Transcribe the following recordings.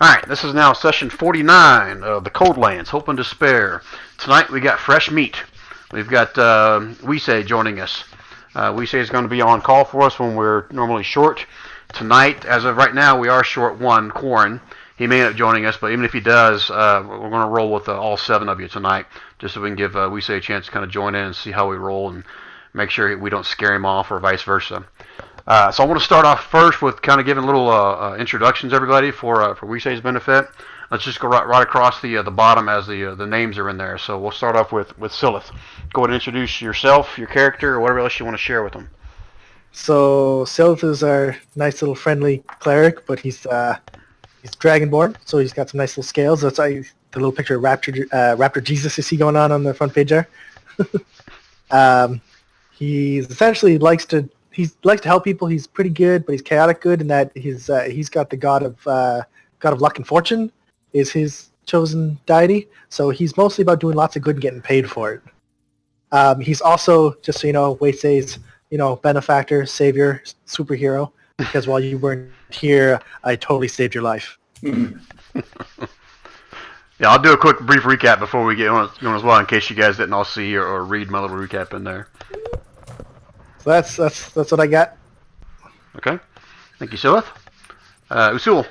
Alright, this is now session 49 of the Cold Lands, Hope and Despair. Tonight we got fresh meat. We've got Weesay joining us. Weesay is going to be on call for us when we're normally short. Tonight, as of right now, we are short one, Quarren. He may end up joining us, but even if he does, we're going to roll with all 7 of you tonight, just so we can give Weesay a chance to kind of join in and see how we roll and make sure we don't scare him off or vice versa. So I want to start off first with kind of giving little introductions, everybody, for Weesay's benefit. Let's just go right across the bottom as the names are in there. So we'll start off with Silith. Go ahead and introduce yourself, your character, or whatever else you want to share with them. So Silith is our nice little friendly cleric, but he's dragonborn, so he's got some nice little scales. That's why the little picture of Raptor Jesus you see going on the front page there. He's essentially likes to help people. He's pretty good, but he's chaotic good in that he's got the god of luck and fortune is his chosen deity. So he's mostly about doing lots of good and getting paid for it. He's also, just so you know, Weisei's benefactor, savior, superhero. Because while you weren't here, I totally saved your life. Yeah, I'll do a quick brief recap before we get on as well, in case you guys didn't all see or read my little recap in there. So that's what I got. Okay. Thank you, Silith. Usul.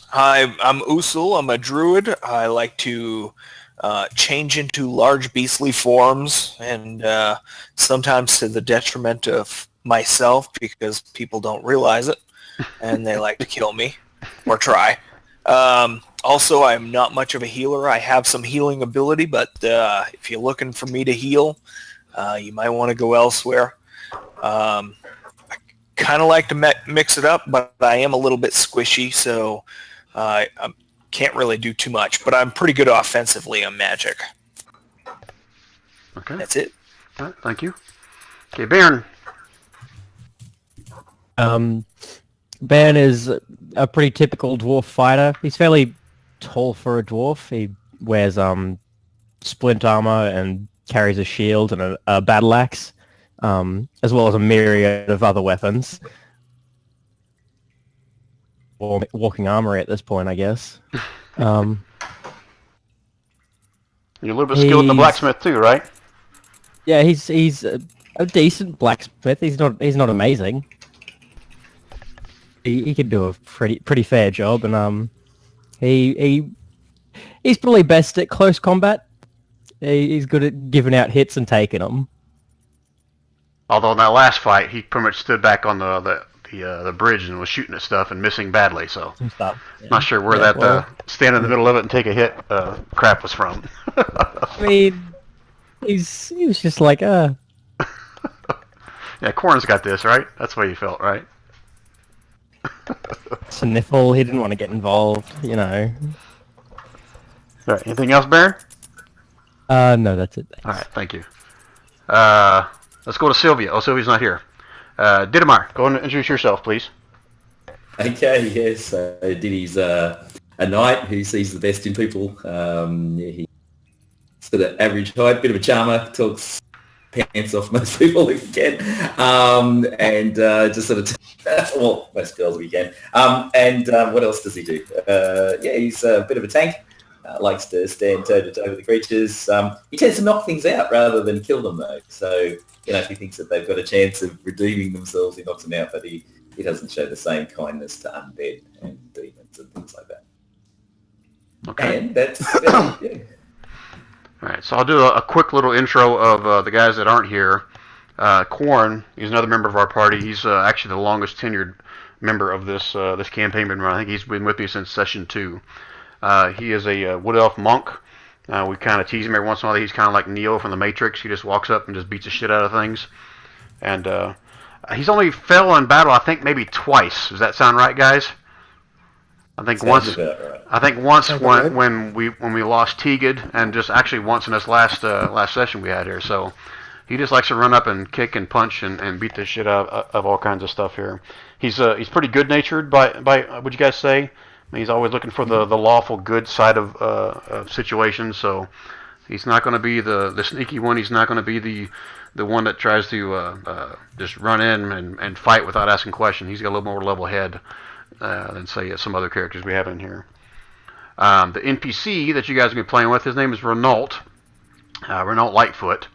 Hi, I'm Usul. I'm a druid. I like to change into large beastly forms, and sometimes to the detriment of myself because people don't realize it, and they like to kill me, or try. Also, I'm not much of a healer. I have some healing ability, but if you're looking for me to heal, you might want to go elsewhere. I kind of like to mix it up, but I am a little bit squishy, so I can't really do too much. But I'm pretty good offensively on magic. Okay. That's it. All right, thank you. Okay, Baron. Baron is a pretty typical dwarf fighter. He's fairly tall for a dwarf. He wears splint armor and carries a shield and a battle axe, as well as a myriad of other weapons. Or walking armory at this point, I guess. You're a little bit skilled in the blacksmith too, right? Yeah, he's a decent blacksmith. He's not amazing. He can do a pretty fair job, and he's probably best at close combat. He's good at giving out hits and taking them. Although in that last fight, he pretty much stood back on the bridge and was shooting at stuff and missing badly. So Yeah. Not sure where stand in the middle of it and take a hit crap was from. I mean, he was just like, Yeah, Quarren's got this, right? That's the way you felt, right? sniffle. He didn't want to get involved, All right, anything else, Baron? No, that's it. Thanks. All right, thank you. Let's go to Sylvia. Oh, Sylvia's not here. Didamar, go and introduce yourself, please. Okay, yes. Diddy's a knight who sees the best in people. He's sort of average height, bit of a charmer, talks pants off most people if he can, and just sort of well, most girls if he can. What else does he do? He's a bit of a tank. Likes to stand toe-to-toe with the creatures. He tends to knock things out rather than kill them, though. So, if he thinks that they've got a chance of redeeming themselves, he knocks them out, but he doesn't show the same kindness to undead and demons and things like that. Okay. And that's yeah. All right, so I'll do a quick little intro of the guys that aren't here. Quarren, he's another member of our party. He's actually the longest tenured member of this campaign been run. I think he's been with me since session 2. He is a wood elf monk. We kind of tease him every once in a while. He's kind of like Neo from the Matrix. He just walks up and just beats the shit out of things. And he's only fell in battle, I think, maybe twice. Does that sound right, guys? I think once. Right. I think once when we lost Teaged, and just actually once in this last session we had here. So he just likes to run up and kick and punch and beat the shit out of all kinds of stuff here. He's pretty good natured by would you guys say? I mean, he's always looking for the lawful good side of situations. So he's not going to be the sneaky one. He's not going to be the one that tries to just run in and fight without asking questions. He's got a little more level head than say some other characters we have in here. The NPC that you guys are going to be playing with, his name is Renault. Renault Lightfoot.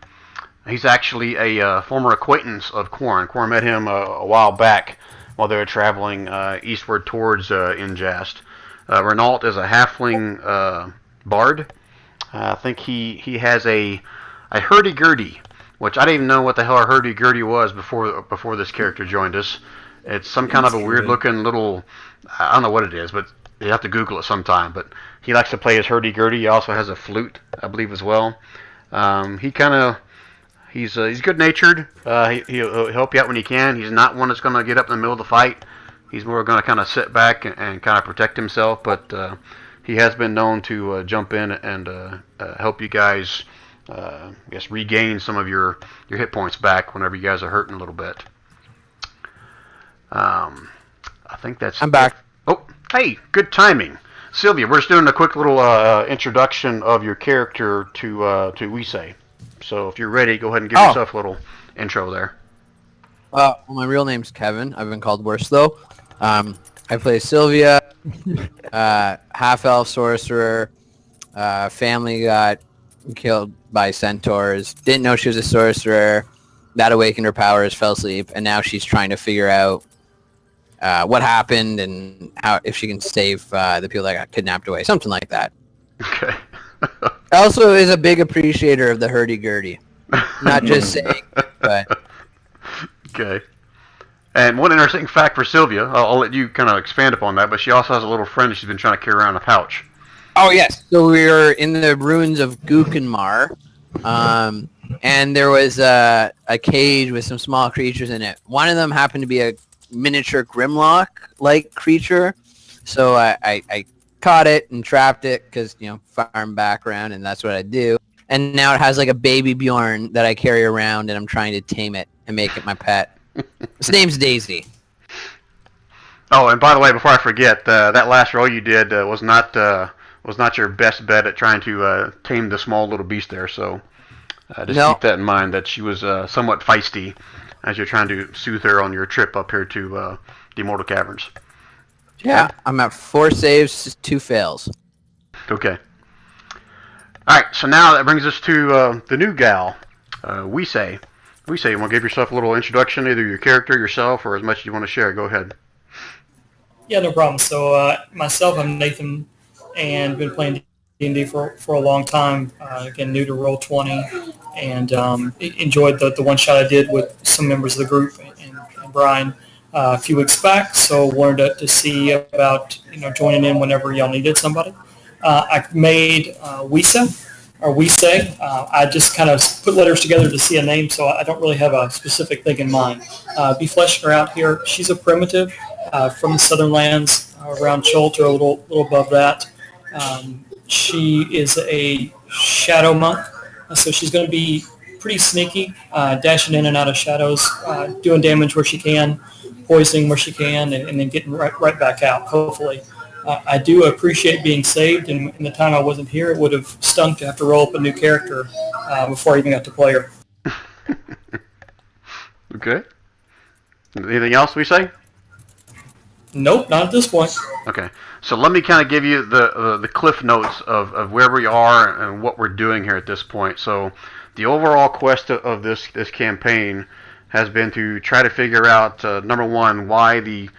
He's actually a former acquaintance of Quarren. Quarren met him a while back while they were traveling eastward towards Injast. Renault is a halfling bard. I think he has a hurdy-gurdy, which I didn't even know what the hell a hurdy-gurdy was before this character joined us. It's some kind of a weird-looking little, I don't know what it is, but you have to Google it sometime. But he likes to play his hurdy-gurdy. He also has a flute, I believe, as well. He's good-natured. He'll help you out when he can. He's not one that's going to get up in the middle of the fight. He's more going to kind of sit back and kind of protect himself. But he has been known to jump in and help you guys, I guess, regain some of your hit points back whenever you guys are hurting a little bit. I think that's. I'm back. Oh, hey, good timing. Sylvia, we're just doing a quick little introduction of your character to Wisei. So if you're ready, go ahead and give yourself a little intro there. Well, my real name's Kevin. I've been called worse, though. I play Sylvia, half-elf sorcerer. Family got killed by centaurs. Didn't know she was a sorcerer. That awakened her powers, fell asleep, and now she's trying to figure out what happened and how if she can save the people that got kidnapped away. Something like that. Okay. Also is a big appreciator of the hurdy-gurdy. Not just saying, but... Okay. And one interesting fact for Sylvia, I'll let you kind of expand upon that, but she also has a little friend that she's been trying to carry around in a pouch. Oh, yes. So we were in the ruins of Gukenmar, and there was a cage with some small creatures in it. One of them happened to be a miniature Grimlock-like creature, so I caught it and trapped it because, farm background, and that's what I do. And now it has like a baby Bjorn that I carry around, and I'm trying to tame it and make it my pet. His name's Daisy. Oh, and by the way, before I forget, that last roll you did was not your best bet at trying to tame the small little beast there. So just keep that in mind, that she was somewhat feisty as you're trying to soothe her on your trip up here to the Immortal Caverns. Yeah, I'm at 4 saves, 2 fails. Okay. All right, so now that brings us to the new gal, Wisei. Wisei, you want to give yourself a little introduction, either your character, yourself, or as much as you want to share. Go ahead. Yeah, no problem. So myself, I'm Nathan, and been playing D&D for a long time. Again, new to Roll20, and enjoyed the one shot I did with some members of the group and Brian a few weeks back. So wanted to see about joining in whenever y'all needed somebody. I made Wisei. I just kind of put letters together to see a name, so I don't really have a specific thing in mind. Be fleshing her out here. She's a primitive from the southern lands around Chult, or a little above that. She is a shadow monk, so she's going to be pretty sneaky, dashing in and out of shadows, doing damage where she can, poisoning where she can, and then getting right back out, hopefully. I do appreciate being saved, and in the time I wasn't here, it would have stunk to have to roll up a new character before I even got to play her. Okay. Anything else we say? Nope, not at this point. Okay. So let me kind of give you the cliff notes of where we are and what we're doing here at this point. So the overall quest of this campaign has been to try to figure out, number one, why the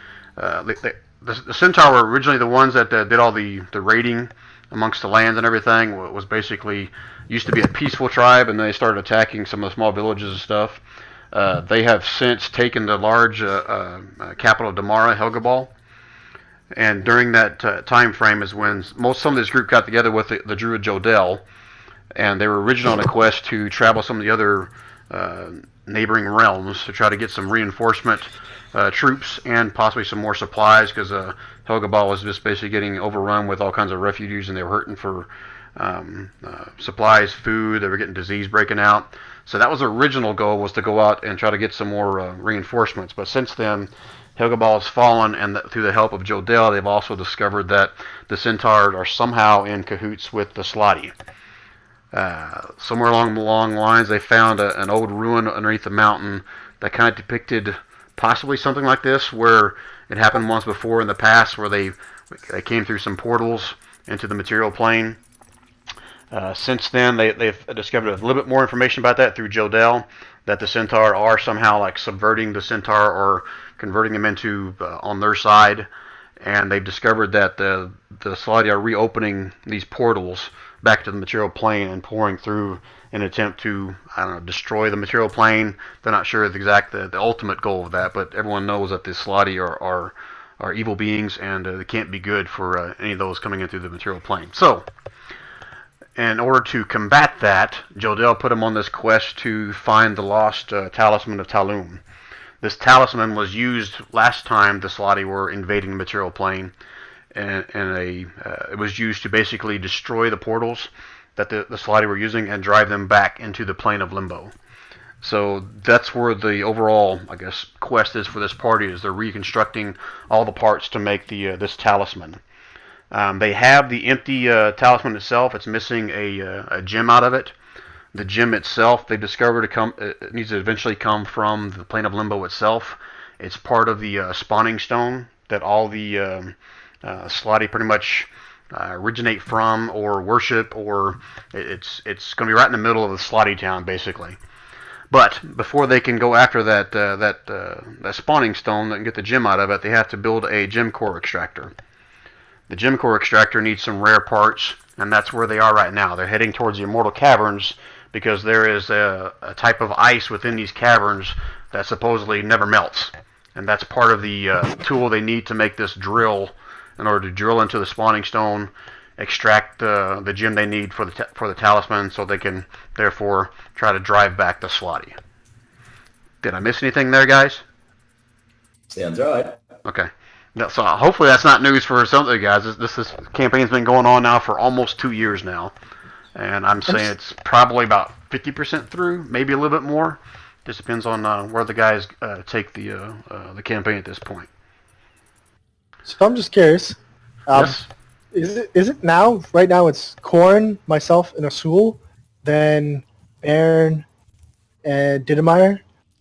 Centaur were originally the ones that did all the raiding amongst the lands and everything. Was basically used to be a peaceful tribe, and they started attacking some of the small villages and stuff. They have since taken the large capital of Damara, Helgabal, and during that time frame is when some of this group got together with the druid Jodel, and they were originally on a quest to travel some of the other neighboring realms to try to get some reinforcement troops and possibly some more supplies, because Helgabal was just basically getting overrun with all kinds of refugees, and they were hurting for supplies, food. They were getting disease breaking out. So that was the original goal, was to go out and try to get some more reinforcements. But since then, Helgabal has fallen, and through the help of Jodel, they've also discovered that the Centaurs are somehow in cahoots with the Slotty. Somewhere along the long lines, they found an old ruin underneath the mountain that kind of depicted possibly something like this, where It happened once before in the past where they came through some portals into the material plane. Since then, they've discovered a little bit more information about that through Jodell, that the Centaur are somehow like subverting the Centaur or converting them into on their side, and they've discovered that the Salati are reopening these portals back to the material plane and pouring through an attempt to, I don't know, destroy the material plane. They're not sure the ultimate goal of that, but everyone knows that the Salati are evil beings, and they can't be good for any of those coming in through the material plane. So, in order to combat that, Jodell put him on this quest to find the lost talisman of Talum. This talisman was used last time the Salati were invading the material plane, and it was used to basically destroy the portals that the Salati were using and drive them back into the plane of Limbo. So that's where the overall, I guess, quest is for this party, is they're reconstructing all the parts to make this talisman. They have the empty talisman itself. It's missing a gem out of it. The gem itself, they discovered it needs to eventually come from the plane of Limbo itself. It's part of the spawning stone that all the Salati pretty much originate from or worship, or it's going to be right in the middle of the Salati town, basically. But before they can go after that spawning stone and get the gem out of it, they have to build a gem core extractor. The gem core extractor needs some rare parts, and that's where they are right now. They're heading towards the Immortal Caverns because there is a type of ice within these caverns that supposedly never melts. And that's part of the tool they need to make this drill in order to drill into the spawning stone, extract the gem they need for the talisman, so they can therefore try to drive back the Salati. Did I miss anything there, guys? Sounds right. Okay. So hopefully that's not news for some of you guys. This campaign's been going on now for almost 2 years now, and I'm saying it's probably about 50% through, maybe a little bit more. Just depends on where the guys take the campaign at this point. So I'm just curious. Yes. Is it now? Right now, it's Corn, myself, and Asul, then Baron and Didemeyer,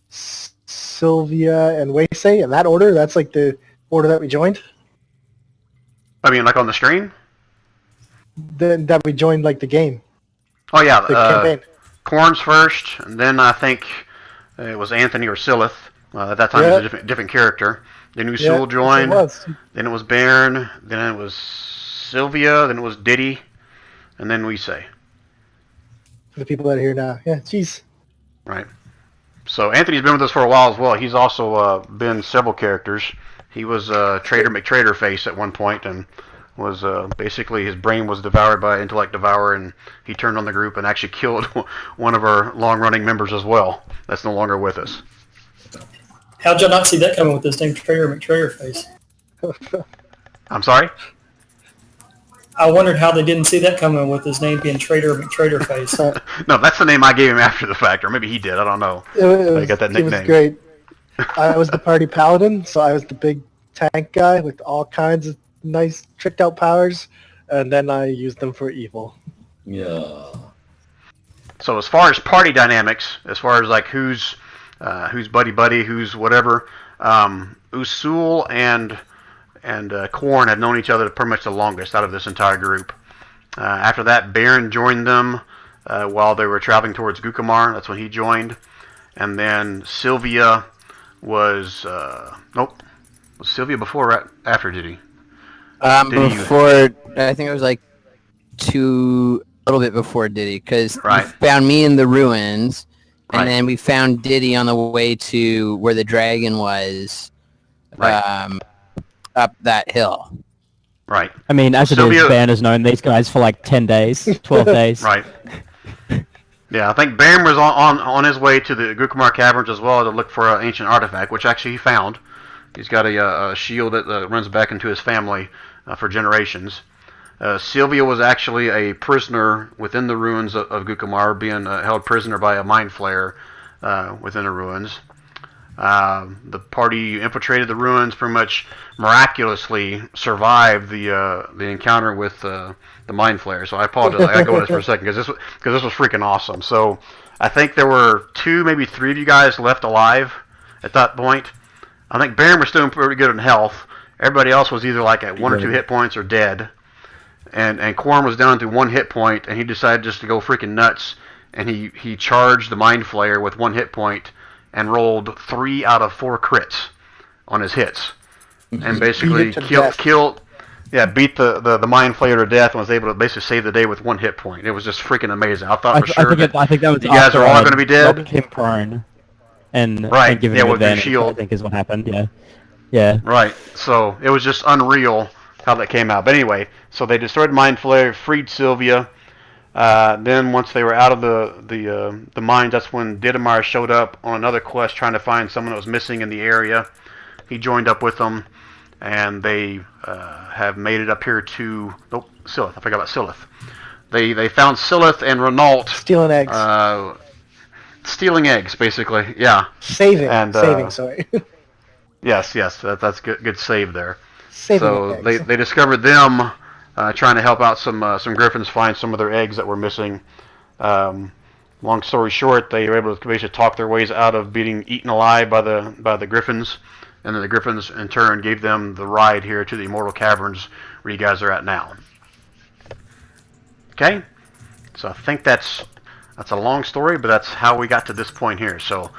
Sylvia, and Weisei in that order. That's like the order that we joined. I mean, like on the stream? Then that we joined like the game. Oh yeah, The campaign. Corn's first, and then I think it was Anthony or Silith. At that time, it was a different character. Then Usul joined. Then it was Baron. Then it was Sylvia. Then it was Diddy, and then Weisei. For the people that are here now, yeah, jeez. Right. So Anthony's been with us for a while as well. He's also been several characters. He was Trader McTraderface at one point, and was basically his brain was devoured by Intellect Devourer, and he turned on the group and actually killed one of our long-running members as well. That's no longer with us. How'd y'all not see that coming with this name, Trader McTraderface? I'm sorry? I wondered how they didn't see that coming with his name being Trader McTraderface. No, that's the name I gave him after the fact, or maybe he did. I don't know. I got that nickname. It was great. I was the party paladin, so I was the big tank guy with all kinds of nice tricked out powers, and then I used them for evil. Yeah. So as far as party dynamics, as far as like who's buddy, who's whatever, Usul and Korn had known each other pretty much the longest out of this entire group. After that, Baron joined them while they were traveling towards Gukamar. That's when he joined. And then Sylvia was was Sylvia before or after Diddy? Before, I think it was like a little bit before Diddy, because Right. you found me in the ruins, and Right. then we found Diddy on the way to where the dragon was, Right. up that hill. Right. I mean, as it is, Sylvia- Ben has known these guys for like 10 days, 12 days. Right. Yeah, I think Baron was on his way to the Gukamar Caverns as well to look for an ancient artifact, which actually he found. He's got a shield that runs back into his family for generations. Sylvia was actually a prisoner within the ruins of Gukamar, being held prisoner by a mind flayer within the ruins. The party infiltrated the ruins, pretty much miraculously survived the encounter with the mind flayer. So I apologize. I gotta go on this for a second because this was freaking awesome. So I think there were 2, maybe 3 of you guys left alive at that point. I think Baron was still pretty good in health. Everybody else was either like at 1 or 2 hit points or dead. And Quorum was down to 1 hit point, and he decided just to go freaking nuts. And he charged the Mind Flayer with 1 hit point and rolled 3 out of 4 crits on his hits. And basically beat the Mind Flayer to death and was able to basically save the day with 1 hit point. It was just freaking amazing. I thought for sure I think that was you guys are all going to be dead. Knocked him prone and give him with advantage, the shield. I think is what happened. Yeah. Right. So it was just unreal how that came out. But anyway, so they destroyed Mind Flayer, freed Sylvia. Then once they were out of the mines, that's when Dietmar showed up on another quest trying to find someone that was missing in the area. He joined up with them, and they have made it up here to Silith. I forgot about Silith. They found Silith and Renault stealing eggs. Stealing eggs, basically. Yeah. Saving. Sorry. Yes. That's good save there. Saving so eggs. they discovered them trying to help out some griffins find some of their eggs that were missing. Long story short, they were able to basically talk their ways out of being eaten alive by the griffins, and then the griffins in turn gave them the ride here to the Immortal Caverns where you guys are at now. Okay, so I think that's a long story, but that's how we got to this point here. So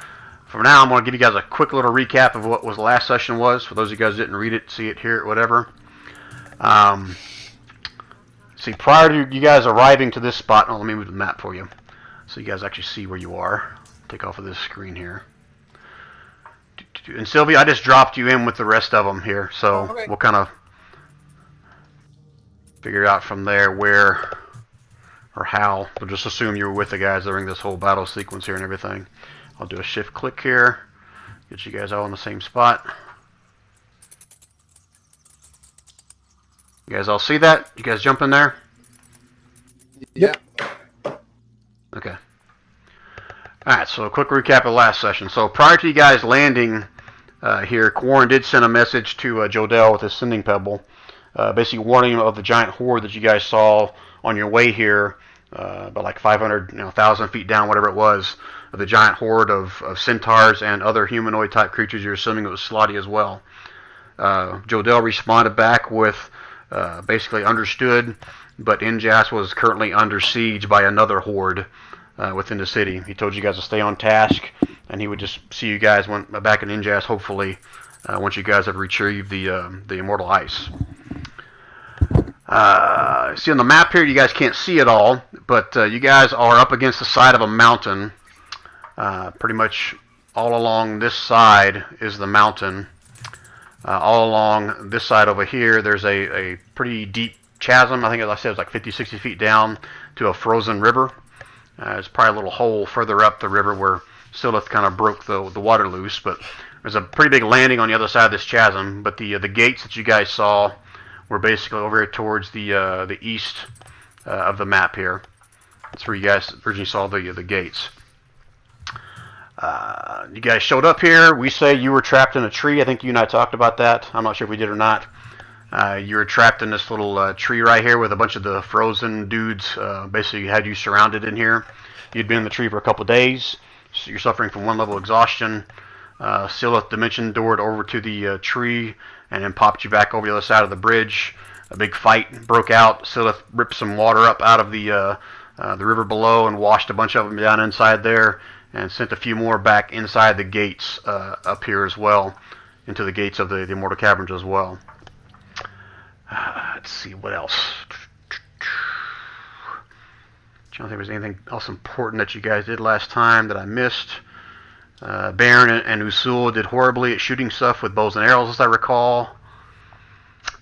for now, I'm going to give you guys a quick little recap of what the last session was. For those of you guys who didn't read it, see it, hear it, whatever. See, prior to you guys arriving to this spot, let me move the map for you so you guys actually see where you are. Take off of this screen here. And Sylvia, I just dropped you in with the rest of them here, so we'll kind of figure out from there where or how. We'll just assume you were with the guys during this whole battle sequence here and everything. I'll do a shift click here, get you guys all in the same spot. You guys all see that? You guys jump in there? Yep. Okay. Alright, so a quick recap of the last session. So prior to you guys landing here, Quarren did send a message to Jodell with his sending pebble, basically warning him of the giant horde that you guys saw on your way here, about like 500, 1,000 feet down, whatever it was, of the giant horde of centaurs and other humanoid type creatures. You're assuming it was Slotty as well. Jodell responded back with basically understood, but Injas was currently under siege by another horde within the city. He told you guys to stay on task, and he would just see you guys back in Injas, hopefully, once you guys have retrieved the Immortal Ice. See on the map here, you guys can't see it all, but you guys are up against the side of a mountain. Pretty much all along this side is the mountain. All along this side over here, there's a pretty deep chasm. I think, as I said, it's like 50, 60 feet down to a frozen river. There's probably a little hole further up the river where Silith kind of broke the water loose, but there's a pretty big landing on the other side of this chasm. But the gates that you guys saw were basically over here towards the east of the map here. That's where you guys originally saw the gates. You guys showed up here. We say you were trapped in a tree. I think you and I talked about that. I'm not sure if we did or not. You were trapped in this little tree right here with a bunch of the frozen dudes. Basically had you surrounded in here. You'd been in the tree for a couple days. So you're suffering from 1 level exhaustion. Silith dimension doored over to the tree and then popped you back over the other side of the bridge. A big fight broke out. Silith ripped some water up out of the river below and washed a bunch of them down inside there, and sent a few more back inside the gates up here as well, into the gates of the Immortal Caverns as well. Let's see, what else? I don't think there was anything else important that you guys did last time that I missed. Baron and Usul did horribly at shooting stuff with bows and arrows, as I recall.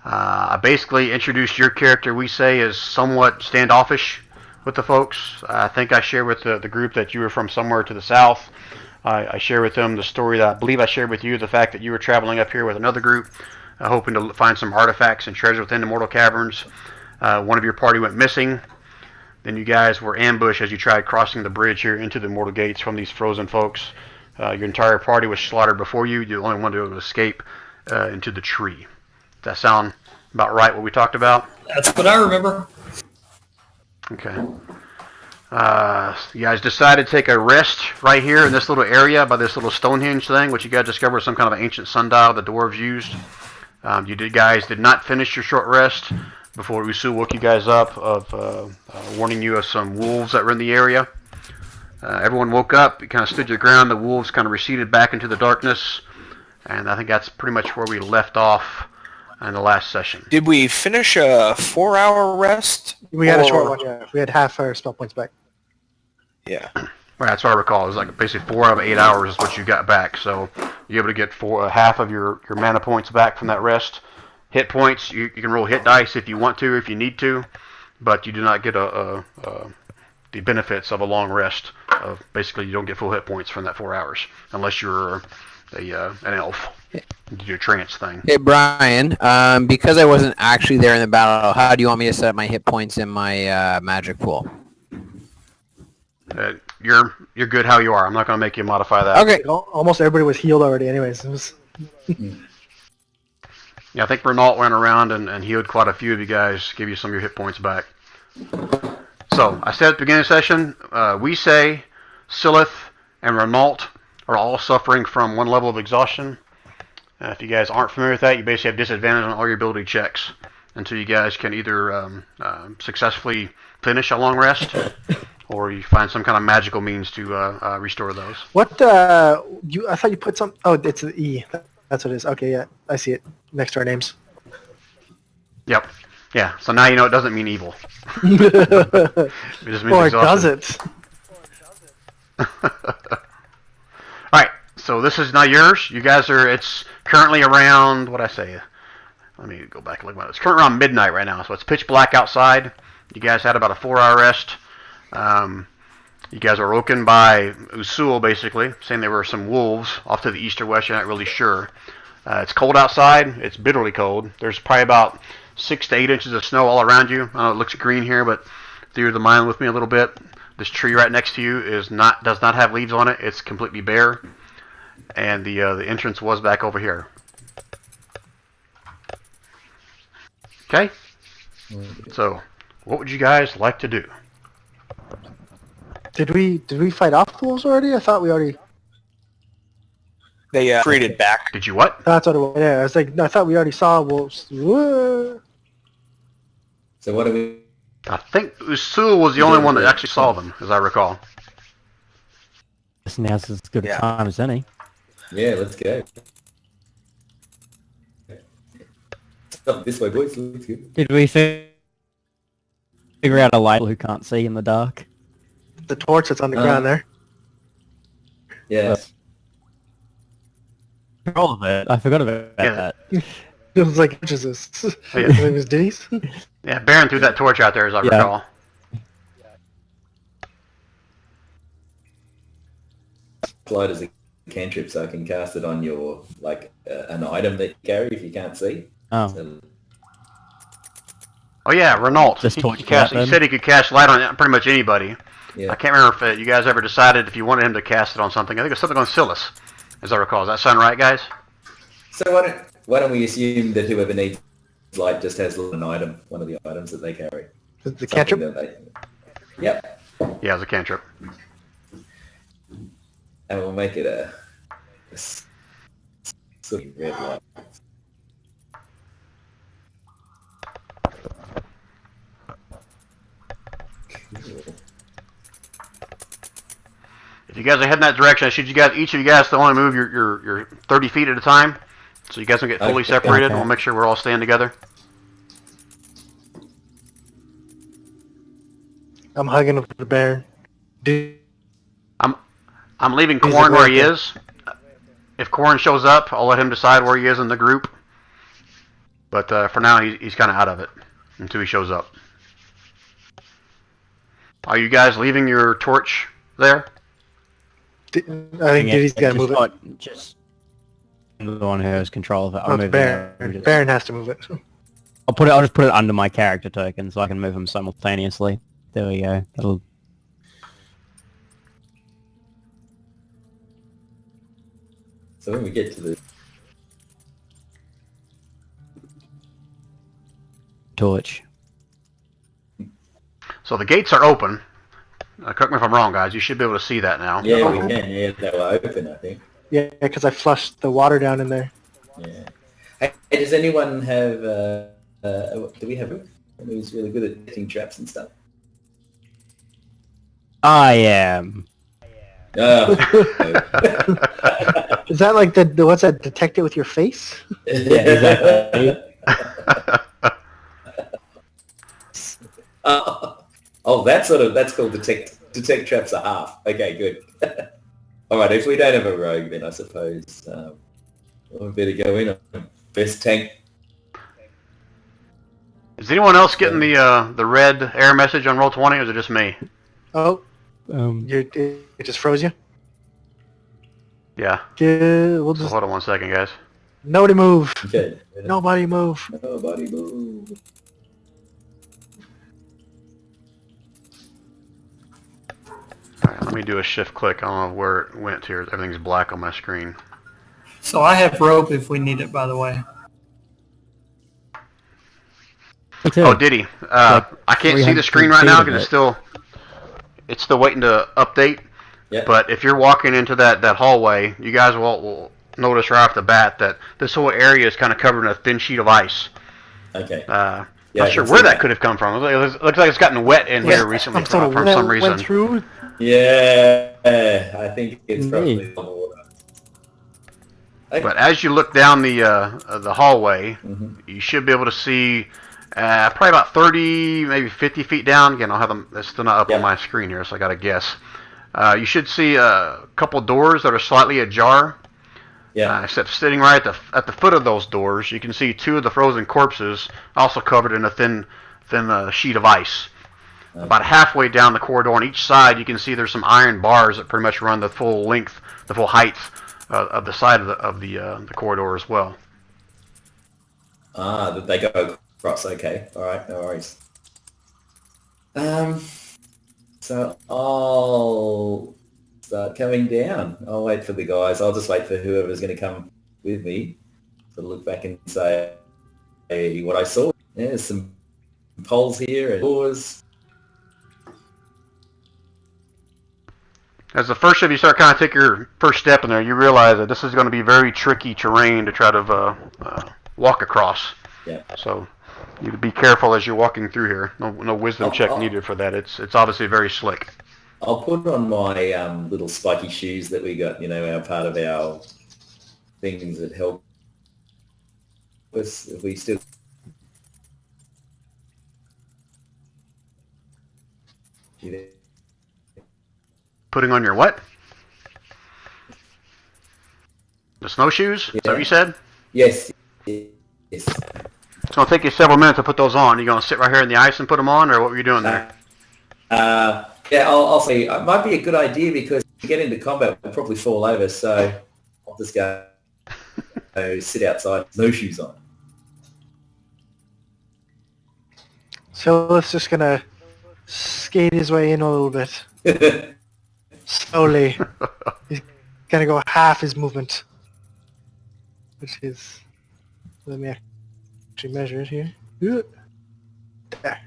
I basically introduced your character, we say, as somewhat standoffish with the folks. I think I shared with the group that you were from somewhere to the south. I shared with them the story that I believe I shared with you, the fact that you were traveling up here with another group, hoping to find some artifacts and treasure within the Immortal Caverns. One of your party went missing. Then you guys were ambushed as you tried crossing the bridge here into the Immortal Gates from these frozen folks. Your entire party was slaughtered before you. You're the only one to escape into the tree. Does that sound about right, what we talked about? That's what I remember. Okay. You guys decided to take a rest right here in this little area by this little Stonehenge thing, which you guys discovered was some kind of ancient sundial the dwarves used. You guys did not finish your short rest before Usul woke you guys up of warning you of some wolves that were in the area. Everyone woke up, you kind of stood your ground, the wolves kind of receded back into the darkness, and I think that's pretty much where we left off in the last session. Did we finish a 4-hour rest? We had a short one, yeah. We had half our spell points back. Yeah. Right, that's what I recall. It was like basically 4 out of 8 hours is what you got back. So you're able to get half of your mana points back from that rest. Hit points, you can roll hit dice if you want to, if you need to, but you do not get the benefits of a long rest. Of basically, you don't get full hit points from that 4 hours unless you're an elf. You do your trance thing. Hey Brian, because I wasn't actually there in the battle, how do you want me to set up my hit points in my magic pool? You're good how you are. I'm not going to make you modify that. Okay. Almost everybody was healed already anyways. It was... Yeah, I think Renault went around and healed quite a few of you guys, give you some of your hit points back. So, I said at the beginning of the session, we say Silith and Renault are all suffering from 1 level of exhaustion. If you guys aren't familiar with that, you basically have disadvantage on all your ability checks until you guys can either successfully finish a long rest or you find some kind of magical means to restore those. What, I thought you put some, oh, it's an E. That's what it is. Okay, yeah, I see it next to our names. Yep. Yeah, so now you know it doesn't mean evil. It just means Or exhaustion. does it? Alright, so this is now yours. You guys it's currently around, what'd I say? Let me go back and look at it. It's currently around midnight right now, so it's pitch black outside. You guys had about a 4-hour rest. You guys are woken by Usul, basically, saying there were some wolves off to the east or west. You're not really sure. It's cold outside. It's bitterly cold. There's probably about 6 to 8 inches of snow all around you. I know it looks green here, but through the mind with me a little bit. This tree right next to you does not have leaves on it. It's completely bare, and the entrance was back over here. Okay. So, what would you guys like to do? Did we fight off the wolves already? I thought we already... They retreated back. Did you what? That's what it was. Yeah, I was like, no, I thought we already saw wolves. Whoa. So what do we... I think Usul was the only one that actually saw them, as I recall. Now's as good a Yeah. time as any. Yeah, let's go. Up this way, boys. Let's go. Did we figure out a light who can't see in the dark? The torch that's on the ground there. Yeah. All of it. I forgot about Yeah. that. It was like, which is this? Yeah. It was Denny's? Yeah, Baron threw that torch out there, as I Yeah. recall. Slide as a cantrip, so I can cast it on your an item that you carry if you can't see. Oh. So, Oh yeah, Renault. Just He torch said he could cast light on pretty much anybody. yeah. I can't remember if you guys ever decided if you wanted him to cast it on something. I think it was something on Silas, as I recall. Does that sound right, guys? So why don't we assume that whoever needs light just has an item, one of the items that they carry. The Something cantrip? that they... Yep. Yeah, as a cantrip. And we'll make it a sort of red light. Cool. If you guys are heading that direction, I should each of you guys to only move your 30 feet at a time, so you guys don't get fully Okay. separated. Okay. We'll make sure we're all staying together. I'm hugging with the bear. Dude, I'm leaving He's Corn a where he great is. If Corn shows up, I'll let him decide where he is in the group. But for now, he's kind of out of it until he shows up. Are you guys leaving your torch there? I think Diddy's got to move it. Just the one who has control of it. Oh, it's Baron. Baron has to move it. I'll just put it under my character token so I can move them simultaneously. There we go. That'll. So when we get to the Torch. So the gates are open. Correct me if I'm wrong, guys. You should be able to see that now. Yeah, we can. Yeah, they were open, I think. Yeah, because I flushed the water down in there. Yeah. Hey, does anyone have? Do we have a who's really good at setting traps and stuff? I am. Oh. Is that like the what's that? Detect it with your face? Exactly. Oh, that's called detect traps a half. Okay, good. All right, if we don't have a rogue, then I suppose we better go in on best tank. Is anyone else getting the red error message on Roll20, or is it just me? Oh, it just froze you. Yeah. Yeah, we'll So just hold on one second, guys. nobody move. Okay. Nobody move. Nobody move. All right, let me do a shift click. I don't know where it went here. Everything's black on my screen. So I have rope if we need it, by the way. Oh, did he? I can't see the screen right now because it's still waiting to update. Yeah. But if you're walking into that hallway, you guys will notice right off the bat that this whole area is kind of covered in a thin sheet of ice. Okay. Not sure where that could have come from. It looks like it's gotten wet in here recently for some reason. Went through. Yeah, I think it's probably the water. Okay. But as you look down the hallway, you should be able to see probably about 30, maybe 50 feet down. Again, I'll have them. It's still not up on my screen here, so I got to guess. You should see a couple doors that are slightly ajar. Yeah. Except sitting right at the foot of those doors, you can see two of the frozen corpses, also covered in a thin sheet of ice. Okay. About halfway down the corridor on each side, you can see there's some iron bars that pretty much run the full length, the full height of the side of the corridor as well. That they go across. Okay. All right. No worries. So I'll start coming down. I'll wait for the guys. I'll just wait for whoever's going to come with me to look back and say, hey, what I saw. Yeah, there's some poles here and doors. As the first of you start kind of take your first step in there, you realize that this is going to be very tricky terrain to try to walk across. Yeah. So you need to be careful as you're walking through here. No wisdom check needed for that. It's obviously very slick. I'll put on my little spiky shoes that we got, our part of our things that help us if we still... Putting on your what? The snowshoes? Is that what you said? Yes. Yes. It's going to take you several minutes to put those on. You going to sit right here in the ice and put them on, or what were you doing there? Yeah, I'll say it might be a good idea because if we get into combat, we'll probably fall over. So I'll just go sit outside, snowshoes on. So let's just gonna skate his way in a little bit. Slowly. He's gonna go half his movement. Which is... Let me actually measure it here. There.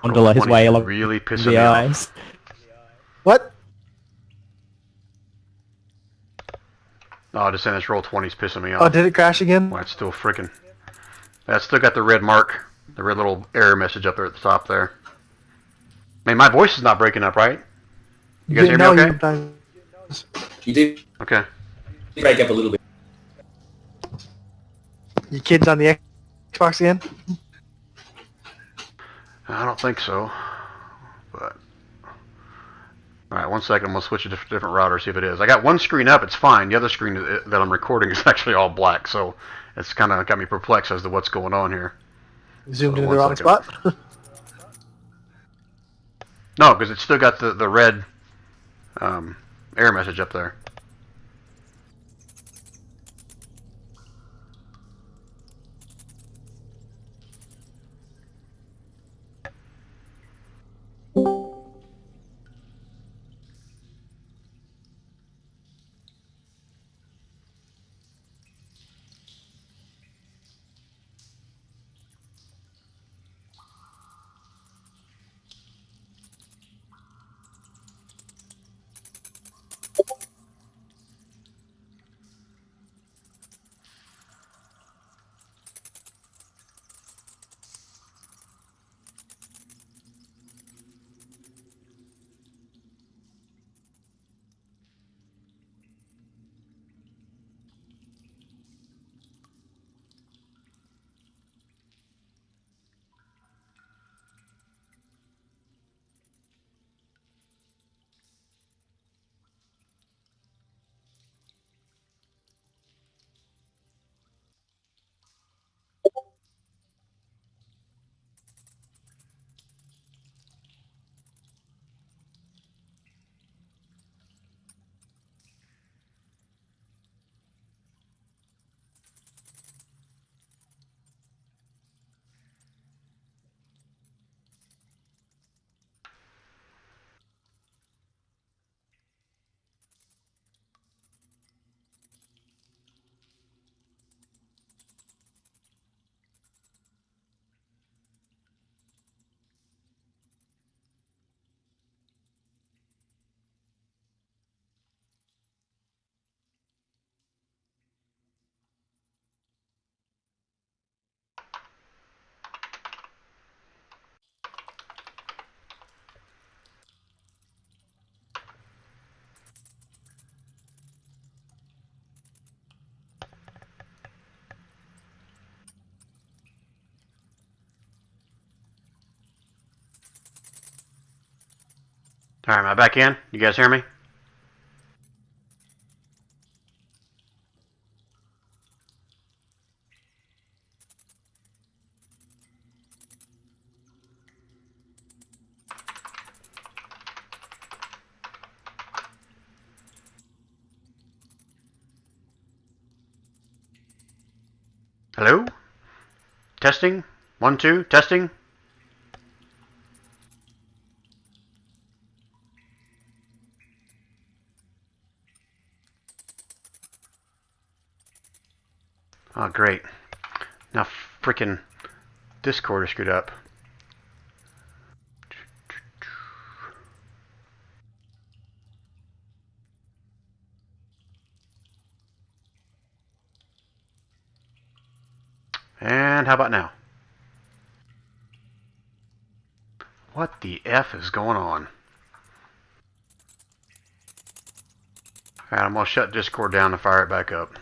Underlay his way along really pissing the me off. eyes. What? Oh, just saying this Roll20's pissing me Oh, off. did it crash again? Why, it's still freaking... That's still got the red mark, the red little error message up there at the top there. Man, my voice is not breaking up, right? You guys hear me okay? You do Okay. break up a little bit. You kids on the Xbox again? I don't think so, but... Alright, 1 second, I'm going to switch to a different router, see if it is. I got one screen up, it's fine. The other screen that I'm recording is actually all black, so it's kind of got me perplexed as to what's going on here. Zoomed So, into the 1 wrong second. spot? No, because it's still got the red error message up there. All right, am I back in? You guys hear me? Hello? Testing? 1, 2, testing? Oh, great. Now freaking Discord is screwed up. And how about now? What the F is going on? Alright, I'm going to shut Discord down and fire it back up.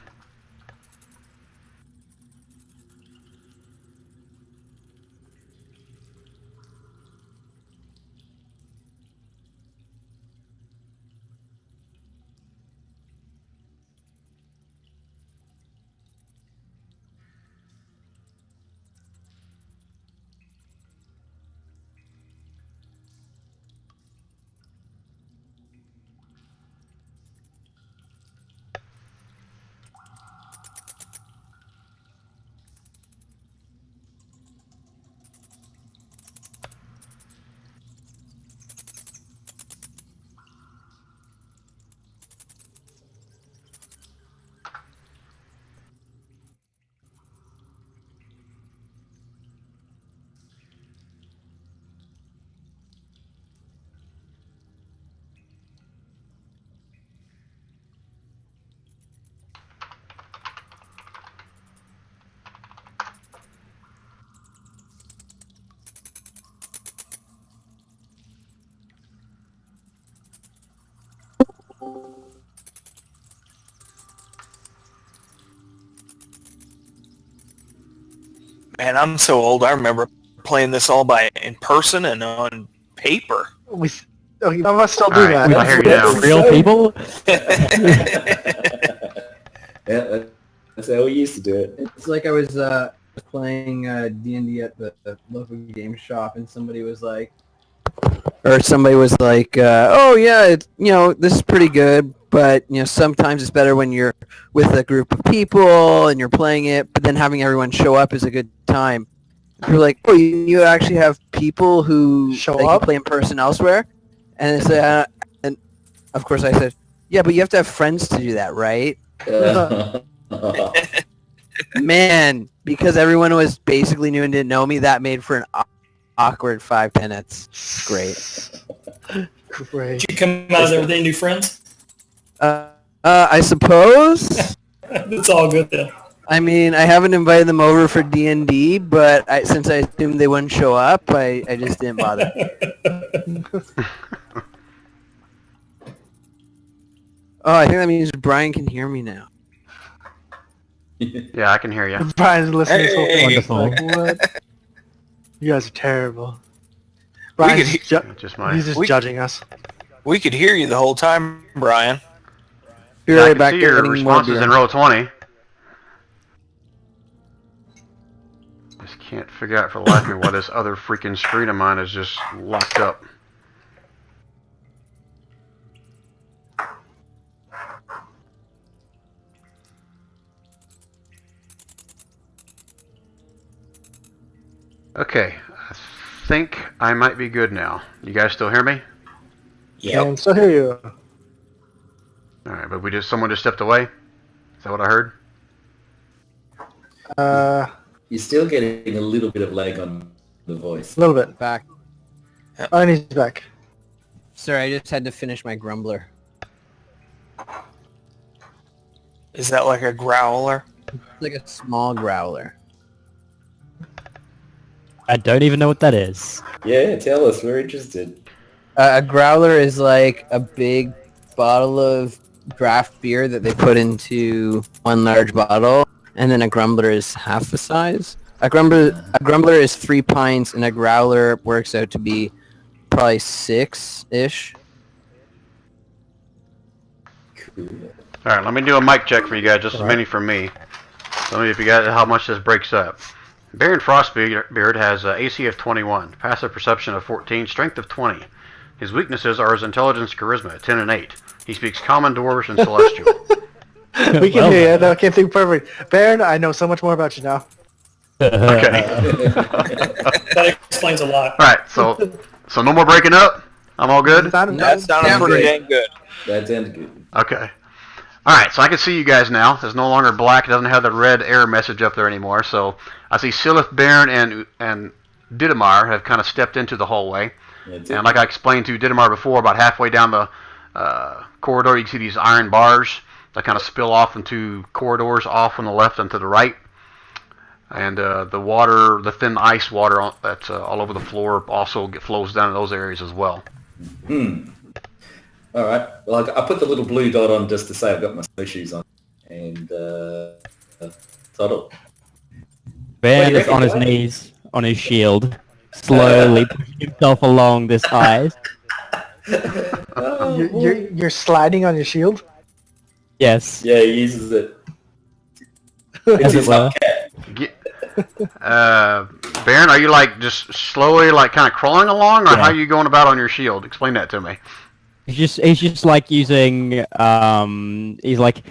Man, I'm so old. I remember playing this all in person and on paper. None of us still do Alright, that. I hear you now. Real people? Yeah, that's how we used to do it. It's like I was playing D&D at the local game shop, and somebody was like, "Oh yeah, this is pretty good, but sometimes it's better when you're with a group of people and you're playing it, but then having everyone show up is a good time." You're like, "Oh, you actually have people who Show you up? play in person elsewhere?" And it's and of course I said, "Yeah, but you have to have friends to do that, right?" Man, because everyone was basically new and didn't know me, that made for an awkward 5 minutes. Great. Great. Did you come out of there with any new friends? I suppose. It's all good then. I mean, I haven't invited them over for D&D, but since I assumed they wouldn't show up, I just didn't bother. Oh, I think that means Brian can hear me now. Yeah, I can hear you. Brian's listening to this whole thing. He's Wonderful. like, what? You guys are terrible. We Brian's could he's just we- judging us. We could hear you the whole time, Brian. Be Yeah, I right can back. see your getting more responses beer. in row 20. Just can't figure out for the life of me why this other freaking screen of mine is just locked up. Okay, I think I might be good now. You guys still hear me? And so hear you. Alright, but someone just stepped away? Is that what I heard? You're still getting a little bit of lag on the voice. A little bit. Back. Oh, and he's back. Sorry, I just had to finish my grumbler. Is that like a growler? It's like a small growler. I don't even know what that is. Yeah, tell us. We're interested. A growler is like a big bottle of draft beer that they put into one large bottle, and then a grumbler is half the size. A grumbler is 3 pints, and a growler works out to be probably 6-ish. All right, let me do a mic check for you guys, just as many from me. Let me, if you got how much this breaks up. Baron Frostbeard has AC of 21, passive perception of 14, strength of 20. His weaknesses are his intelligence, charisma, 10 and 8. He speaks Common, Dwarvish, and Celestial. We can hear you. No, I can't think perfect. Baron, I know so much more about you now. Okay. That explains a lot. All right, so no more breaking up. I'm all good. That sounded pretty dang good. That sounded good. Okay. All right, so I can see you guys now. It's no longer black. It doesn't have the red error message up there anymore. So I see Silith, Baron, and Didamar have kind of stepped into the hallway. And like I explained to Didamar before, about halfway down the corridor, you can see these iron bars that kind of spill off into corridors off on the left and to the right. And the water, the thin ice water that's all over the floor also flows down in those areas as well. All right. Well, I put the little blue dot on just to say I've got my snowshoes on. And Toddle. Ben is on his knees, on his shield, slowly pushing himself along this ice. You're sliding on your shield? Yes. Yeah, he uses it. As It's it his were. Baron, are you like just slowly like kind of crawling along, or how are you going about on your shield? Explain that to me. He's just like using he's like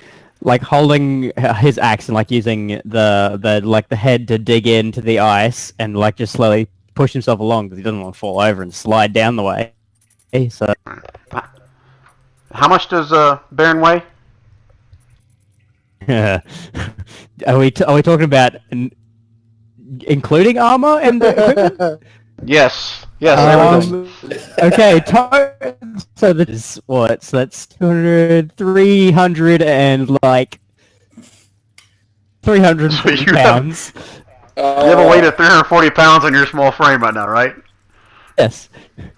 holding his axe and like using the head to dig into the ice and like just slowly push himself along because he doesn't want to fall over and slide down the way. So How much does Baron weigh? are we talking about including armor and equipment? Yes. Yes. Everything. Okay, so that's what? So that's 200, 300 and like 340 So pounds. You have a weight of 340 pounds on your small frame right now, right? Yes.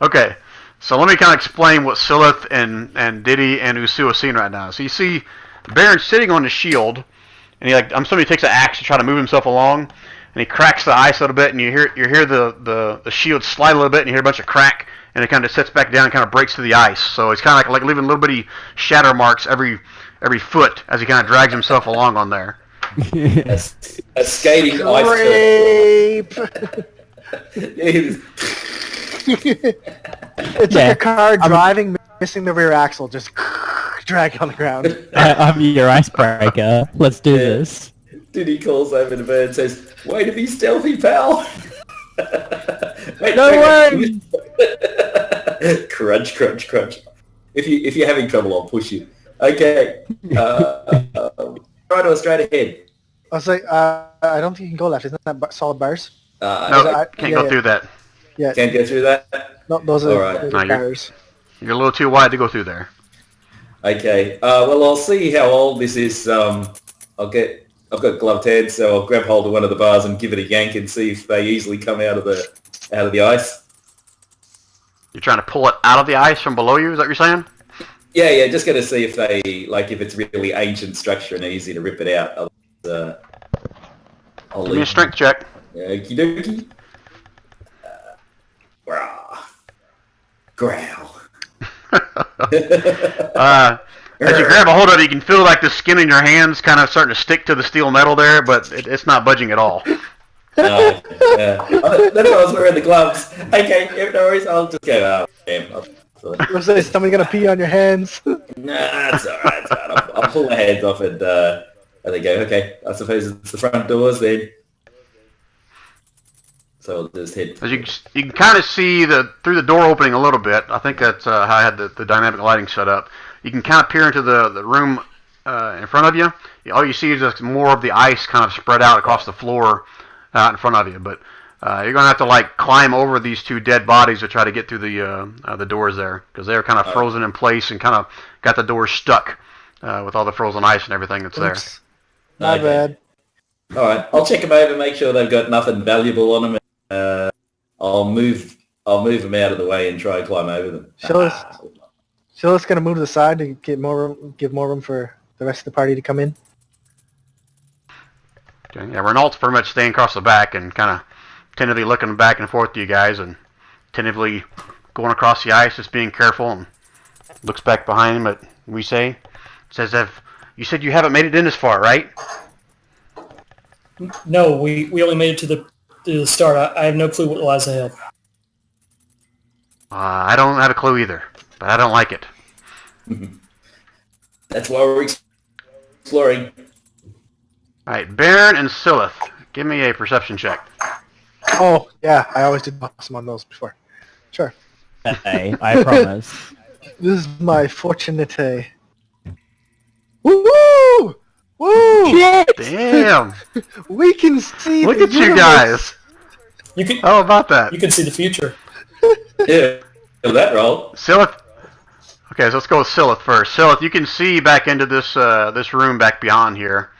Okay. So let me kind of explain what Silith and Diddy and Usu are seeing right now. So you see Baron sitting on the shield, and I'm assuming he takes an axe to try to move himself along, and he cracks the ice a little bit, and you hear the shield slide a little bit, and you hear a bunch of crack, and it kind of sits back down and kind of breaks through the ice. So it's kind of like leaving little bitty shatter marks every foot as he kind of drags himself along on there. A skating ice. Rape! It's like a car driving, missing the rear axle, just drag on the ground. I'm your icebreaker. Let's do this. Diddy calls over the bird and says, "Way to be stealthy, pal." Wait, No way! Crunch, crunch, crunch. If you're having trouble, I'll push you. Okay. Try to straight ahead. I was like, I don't think you can go left. Isn't that solid bars? No, can't go through that. Yeah. Can't go through that? No, those are All right. those No, are bars. You're a little too wide to go through there. Okay. Well, I'll see how old this is. I've got gloved hands, so I'll grab hold of one of the bars and give it a yank and see if they easily come out of the ice. You're trying to pull it out of the ice from below you. Is that what you're saying? Yeah. Just going to see if they if it's really ancient structure and easy to rip it out. I'll Give me a strength check. Okie dokie. Growl. As you grab a hold of it, you can feel like the skin in your hands kind of starting to stick to the steel metal there, but it's not budging at all. Yeah. That's why I was wearing the gloves. Okay, no worries. I'll just go. Damn. Looks like somebody gonna pee on your hands. Nah, it's alright. I'll pull my hands off and they go. Okay, I suppose it's the front doors then. So I'll just head. As you can kind of see through the door opening a little bit. I think that's how I had the dynamic lighting set up. You can kind of peer into the room in front of you. All you see is just more of the ice kind of spread out across the floor out in front of you. But you're gonna have to like climb over these two dead bodies to try to get through the doors there, because they're kind of frozen in place and kind of got the doors stuck with all the frozen ice and everything that's there. Oops. Not Okay. bad. All right, I'll check them over, make sure they've got nothing valuable on them. And, I'll move them out of the way and try and climb over them. Shill's gonna move to the side to get more room, give more room for the rest of the party to come in. Okay. Yeah, Renault's pretty much staying across the back and kind of tentatively looking back and forth to you guys and tentatively going across the ice, just being careful, and looks back behind him at we say, Says if you said you haven't made it in this far, right? No, we only made it to the start. I have no clue what lies ahead. I don't have a clue either, but I don't like it. That's why we're exploring. All right, Baron and Silith, give me a perception check. Oh, yeah, I always did awesome on those before. Sure. Hey, I promise. This is my fortunate day. Woo! Woo! Damn! We can see Look the at you universe. guys. You can How about that? you can see the future. Yeah, that roll. Silith. Okay, so let's go with Silith first. Silith, you can see back into this this room back beyond here,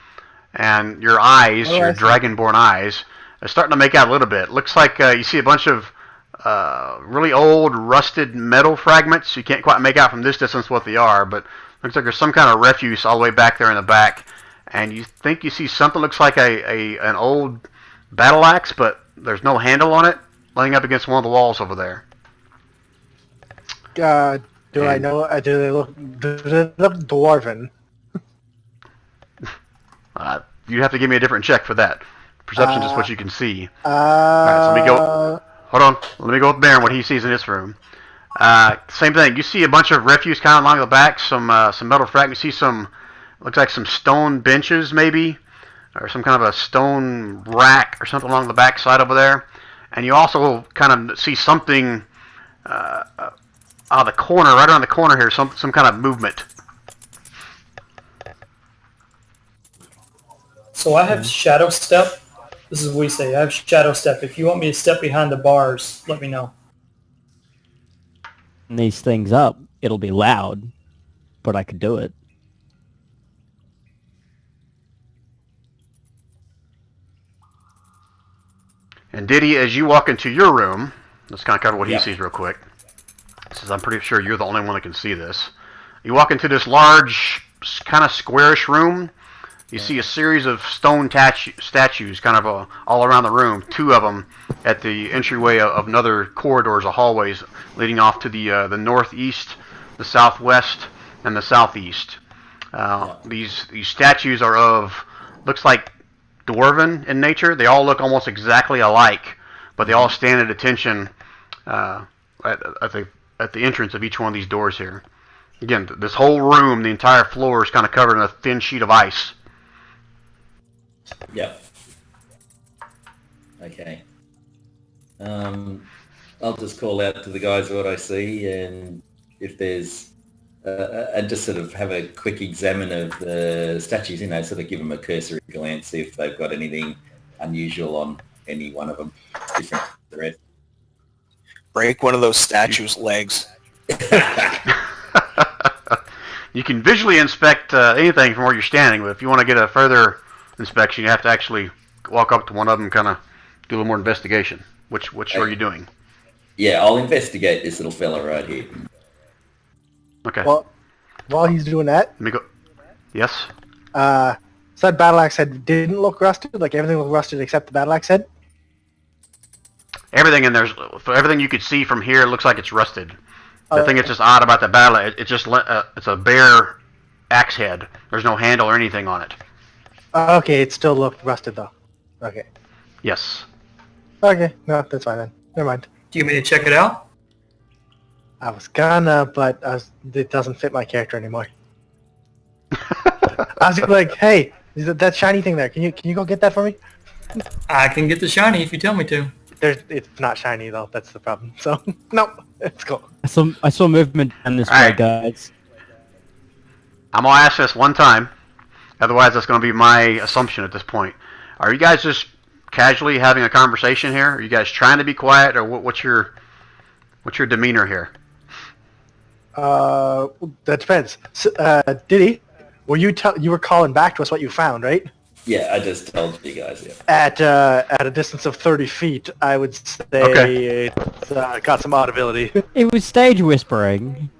and your eyes, Oh, your I see. dragonborn eyes, are starting to make out a little bit. Looks like you see a bunch of really old, rusted metal fragments. You can't quite make out from this distance what they are, but looks like there's some kind of refuse all the way back there in the back. And you think you see something looks like an old battle axe, but there's no handle on it, laying up against one of the walls over there. Do I know? Do they look dwarven? You have to give me a different check for that. Perception is what you can see. All right, so let me go. Hold on. Let me go with Baron, what he sees in this room. Same thing. You see a bunch of refuse kind of along the back, some metal fragments. You see some, looks like some stone benches maybe, or some kind of a stone rack or something along the back side over there. And you also kind of see something out of the corner, right around the corner here, some kind of movement. So I have shadow step. This is what we say. I have shadow step. If you want me to step behind the bars, let me know. These things up, it'll be loud, but I could do it. And Diddy, as you walk into your room, let's kind of cover what Yeah. he sees real quick. Since I'm pretty sure you're the only one that can see this. You walk into this large, kind of squarish room. You see a series of stone statues kind of all around the room. Two of them at the entryway of another corridors or hallways leading off to the northeast, the southwest, and the southeast. These statues are of, looks like dwarven in nature. They all look almost exactly alike, but they all stand at attention at the entrance of each one of these doors here. Again, this whole room, the entire floor is kind of covered in a thin sheet of ice. Yep. Okay. I'll just call out to the guys what I see, and if there's, and just sort of have a quick examine of the statues, sort of give them a cursory glance, see if they've got anything unusual on any one of them, different to the rest. Break one of those statues' legs. You can visually inspect anything from where you're standing, but if you want to get a further inspection, you have to actually walk up to one of them and kind of do a little more investigation. Which are you doing? Yeah, I'll investigate this little fella right here. Okay. Well, while he's doing that, Let me go. Yes? so that battle axe head didn't look rusted. Like everything looked rusted except the battle axe head. Everything in there's for everything you could see from here looks like it's rusted. The thing that's just odd about the battle, it's just it's a bare axe head. There's no handle or anything on it. Okay, it still looked rusted though. Okay. Yes. Okay, no, that's fine then. Never mind. Do you want me to check it out? I was gonna, but it doesn't fit my character anymore. I was like, hey, that shiny thing there. Can you go get that for me? I can get the shiny if you tell me to. It's not shiny though. That's the problem. So no, it's cool. I saw movement down this way, Alright. guys. I'm gonna ask this one time. Otherwise, that's gonna be my assumption at this point. Are you guys just casually having a conversation here? Are you guys trying to be quiet, or what's your demeanor here? That depends. So, Diddy, you were calling back to us what you found, right? Yeah, I just told you guys, yeah. At a distance of 30 feet, I would say Okay. it's got some audibility. It was stage whispering.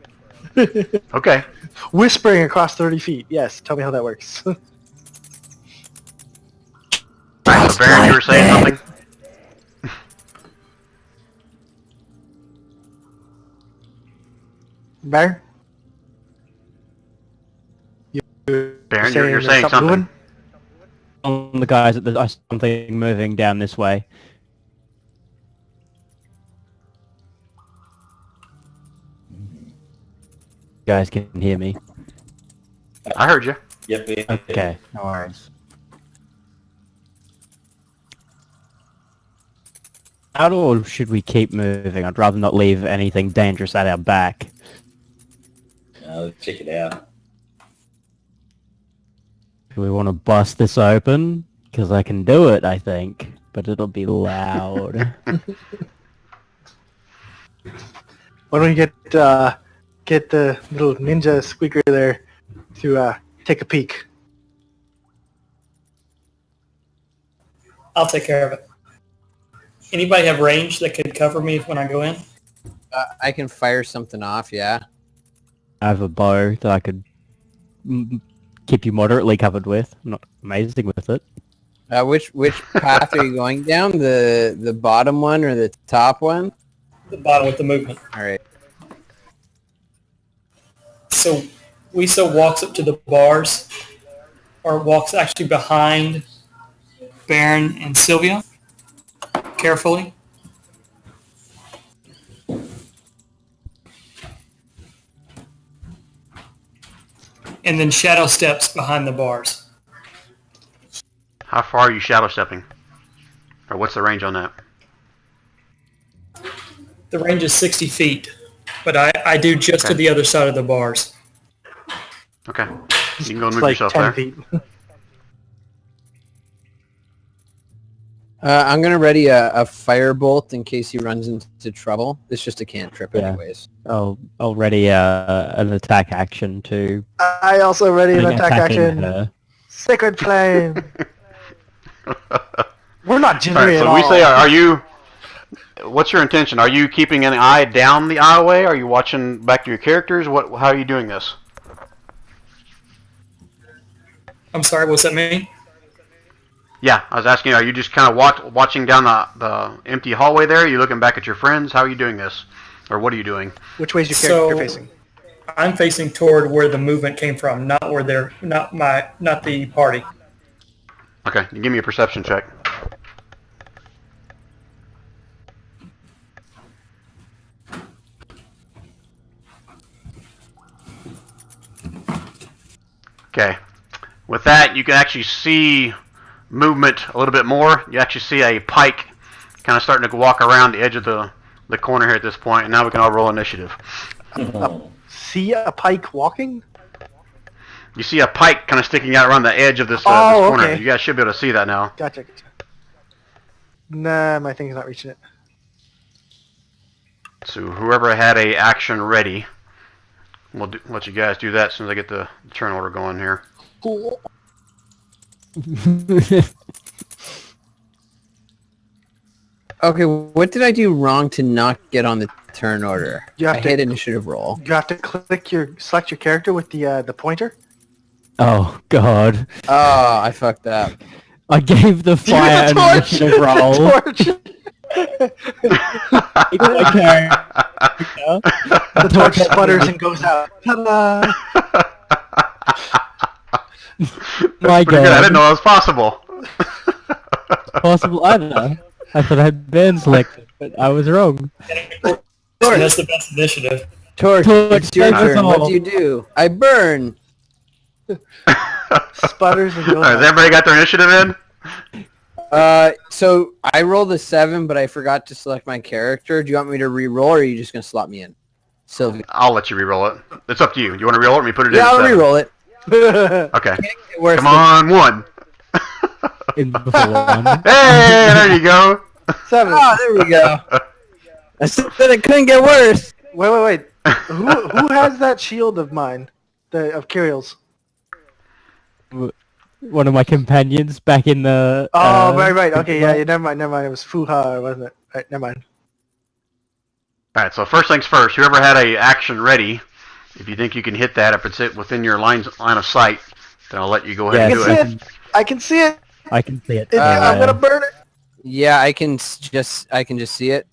Okay. Whispering across 30 feet. Yes, tell me how that works. Alright, so Baron, you were saying something? Baron? Baron, saying you're there's saying something. moving? On the guys at I saw something moving down this way. You guys can hear me. I heard you. Yep. Yeah. Okay, no worries. Out or should we keep moving? I'd rather not leave anything dangerous at our back. Let's check it out. Do we want to bust this open? Because I can do it, I think. But it'll be loud. Why don't you get the little ninja squeaker there to take a peek? I'll take care of it. Anybody have range that could cover me when I go in? I can fire something off, yeah. I have a bow that I could keep you moderately covered with. I'm not amazing with it. Which path are you going down? The bottom one or the top one? The bottom with the movement. All right. So Wisa walks up to the bars, or walks actually behind Baron and Sylvia, carefully. And then shadow steps behind the bars. How far are you shadow stepping? Or what's the range on that? The range is 60 feet, but I do just to Okay. the other side of the bars. Okay. You can go and It's move like yourself 10 there. feet. I'm gonna ready a firebolt in case he runs into trouble. It's just a cantrip, Yeah. anyways. I'll ready an attack action to I also ready an attack attacking action. her. Sacred Flame. We're not All jittery right, at so all. we say, are you? What's your intention? Are you keeping an eye down the aisleway? Are you watching back to your characters? How are you doing this? I'm sorry, what's that mean? Yeah, I was asking. Are you just kind of watching down the empty hallway there? Are you looking back at your friends? How are you doing this, or what are you doing? Which way is your So- character facing? I'm facing toward where the movement came from, not where they're not the party. Okay, you give me a perception check. Okay. With that, you can actually see movement a little bit more. You actually see a pike kind of starting to walk around the edge of the corner here at this point, and now we can all roll initiative. See a pike walking? You see a pike kind of sticking out around the edge of this, this Oh, corner. okay. You guys should be able to see that now. Gotcha. Nah, my thing's not reaching it. So whoever had a action ready, we'll let you guys do that as soon as I get the turn order going here. Cool. Okay, what did I do wrong to not get on the turn order? You have I to- hit initiative roll. You have to select your character with the pointer. Oh god. Oh, I fucked up. I gave the fire an torch! initiative roll. Torch. The torch sputters and goes out. Ta-da! My Pretty good. I didn't god. know that was possible. Possible either. I thought I had Ben selected, but I was wrong. That's the best initiative. Torch, Torch, it's your that's turn. all. What do you do? I burn. Sputters and All goes right, has out. everybody got their initiative in? So I rolled a 7, but I forgot to select my character. Do you want me to re-roll, or are you just gonna slot me in? Sylvia. I'll let you re-roll it. It's up to you. You want to re-roll it? Or me put it in? Yeah, I'll seven? re-roll it. Okay. Worse Come on, one. In before one. Hey, there you go. 7. Oh, there we go. I said it couldn't get worse. Wait. Who has that shield of mine? Of Kyriel's? One of my companions back in the. Oh, right. Okay, yeah, never mind. It was Fuha, wasn't it? Right, never mind. All right. So first things first. Whoever had a action ready, if you think you can hit that, if it's within your line of sight, then I'll let you go ahead I and can do see it. it. I can see it. I can see it. I'm gonna burn it. Yeah, I can just see it.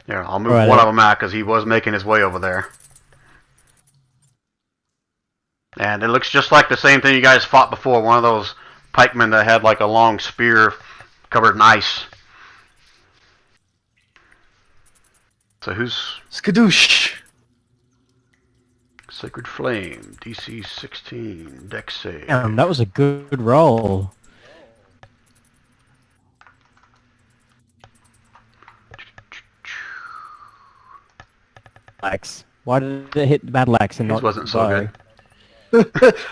Yeah, I'll move Right, one of them out because he was making his way over there. And it looks just like the same thing you guys fought before. One of those pikemen that had like a long spear covered in ice. So who's... Skadoosh. Sacred Flame, DC 16, Dex save. That was a good roll. Axe. Why did it hit the battle axe and This not wasn't the so bow?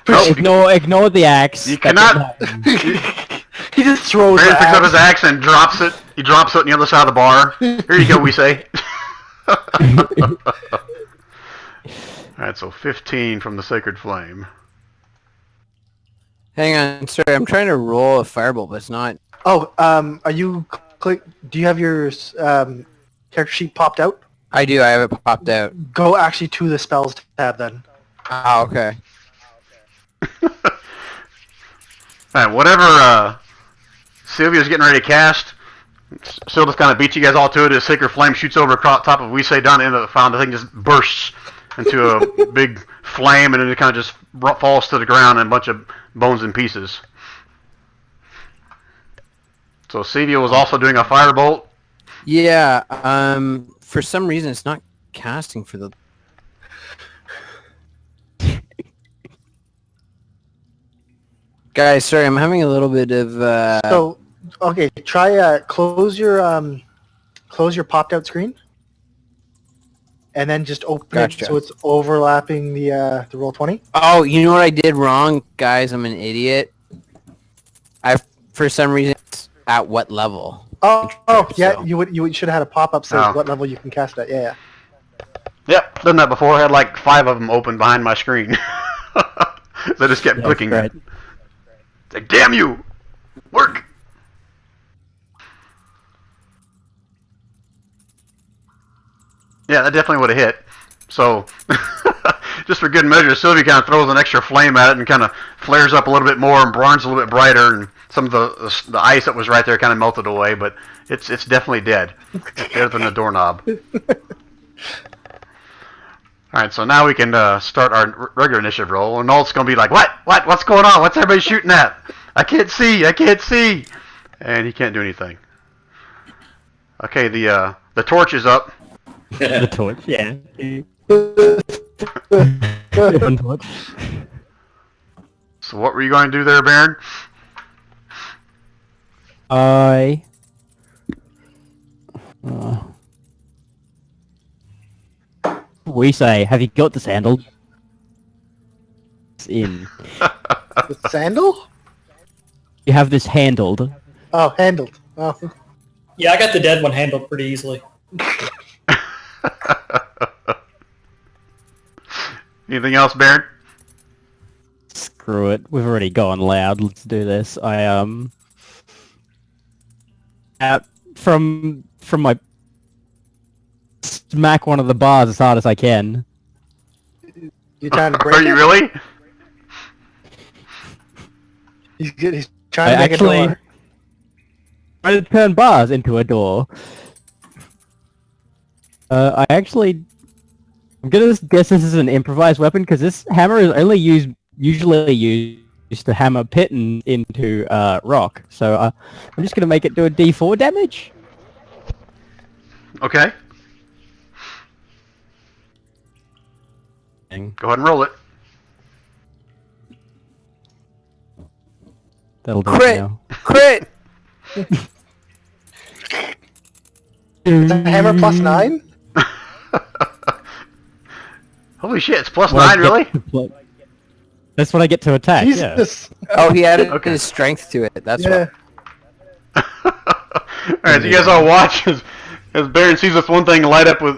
good. Ignore the axe. You That cannot... didn't happen. He just throws Brandon the picks up axe. his axe and drops it. He drops it on the other side of the bar. Here you go, we say. Alright, so 15 from the Sacred Flame. Hang on, sorry, I'm trying to roll a firebolt, but it's not. Oh, are you do you have your character sheet popped out? I do, I have it popped out. Go actually to the spells tab then. Oh, okay. Alright, whatever Sylvia's getting ready to cast, Sylvia's kind of beats you guys all to it. His Sacred Flame shoots over across top of we say down the end of the fountain. The thing just bursts into a big flame, and then it kind of just falls to the ground in a bunch of bones and pieces. So Sylvia was also doing a firebolt. Yeah, for some reason it's not casting for the... Guys, sorry, I'm having a little bit of... So, okay, try close your popped out screen, and then just open Gotcha. it so it's overlapping the roll 20. Oh, you know what I did wrong? Guys, I'm an idiot. For some reason, it's at what level? Oh, yeah, So- you should have had a pop up says Oh. what level you can cast at. Yeah. Yep, done that before. I had like 5 of them open behind my screen. They just kept Yeah, clicking. great. It's like, damn you! Work! Yeah, that definitely would have hit. So, just for good measure, Sylvia kind of throws an extra flame at it and kind of flares up a little bit more, and Braun's a little bit brighter, and some of the ice that was right there kind of melted away, but it's definitely dead. It's deader than a doorknob. Alright, so now we can start our regular initiative roll, and Nolt's going to be like, What's going on? What's everybody shooting at? I can't see! And he can't do anything. Okay, the torch is up. The torch, yeah. One torch. So what were you going to do there, Baron? We say, have you got this handled? It's in. The sandal? You have this handled. Oh, handled. Oh. Yeah, I got the dead one handled pretty easily. Anything else, Baron? Screw it. We've already gone loud. Let's do this. From my smack one of the bars as hard as I can. You trying to break Are you it? really? He's trying to I make actually a door. try to turn bars into a door. I'm gonna guess this is an improvised weapon because this hammer is only usually used to hammer pitten into rock. So I'm just gonna make it do a D4 damage. Okay. Go ahead and roll it. That'll do Crit! it now. Crit! Is that hammer plus 9? Holy shit, it's plus What I 9, really? get- That's what I get to attack. Yeah. Jesus. Oh, he added Okay. his strength to it. That's Yeah. Alright, so you guys all watch as Baron sees this one thing light up with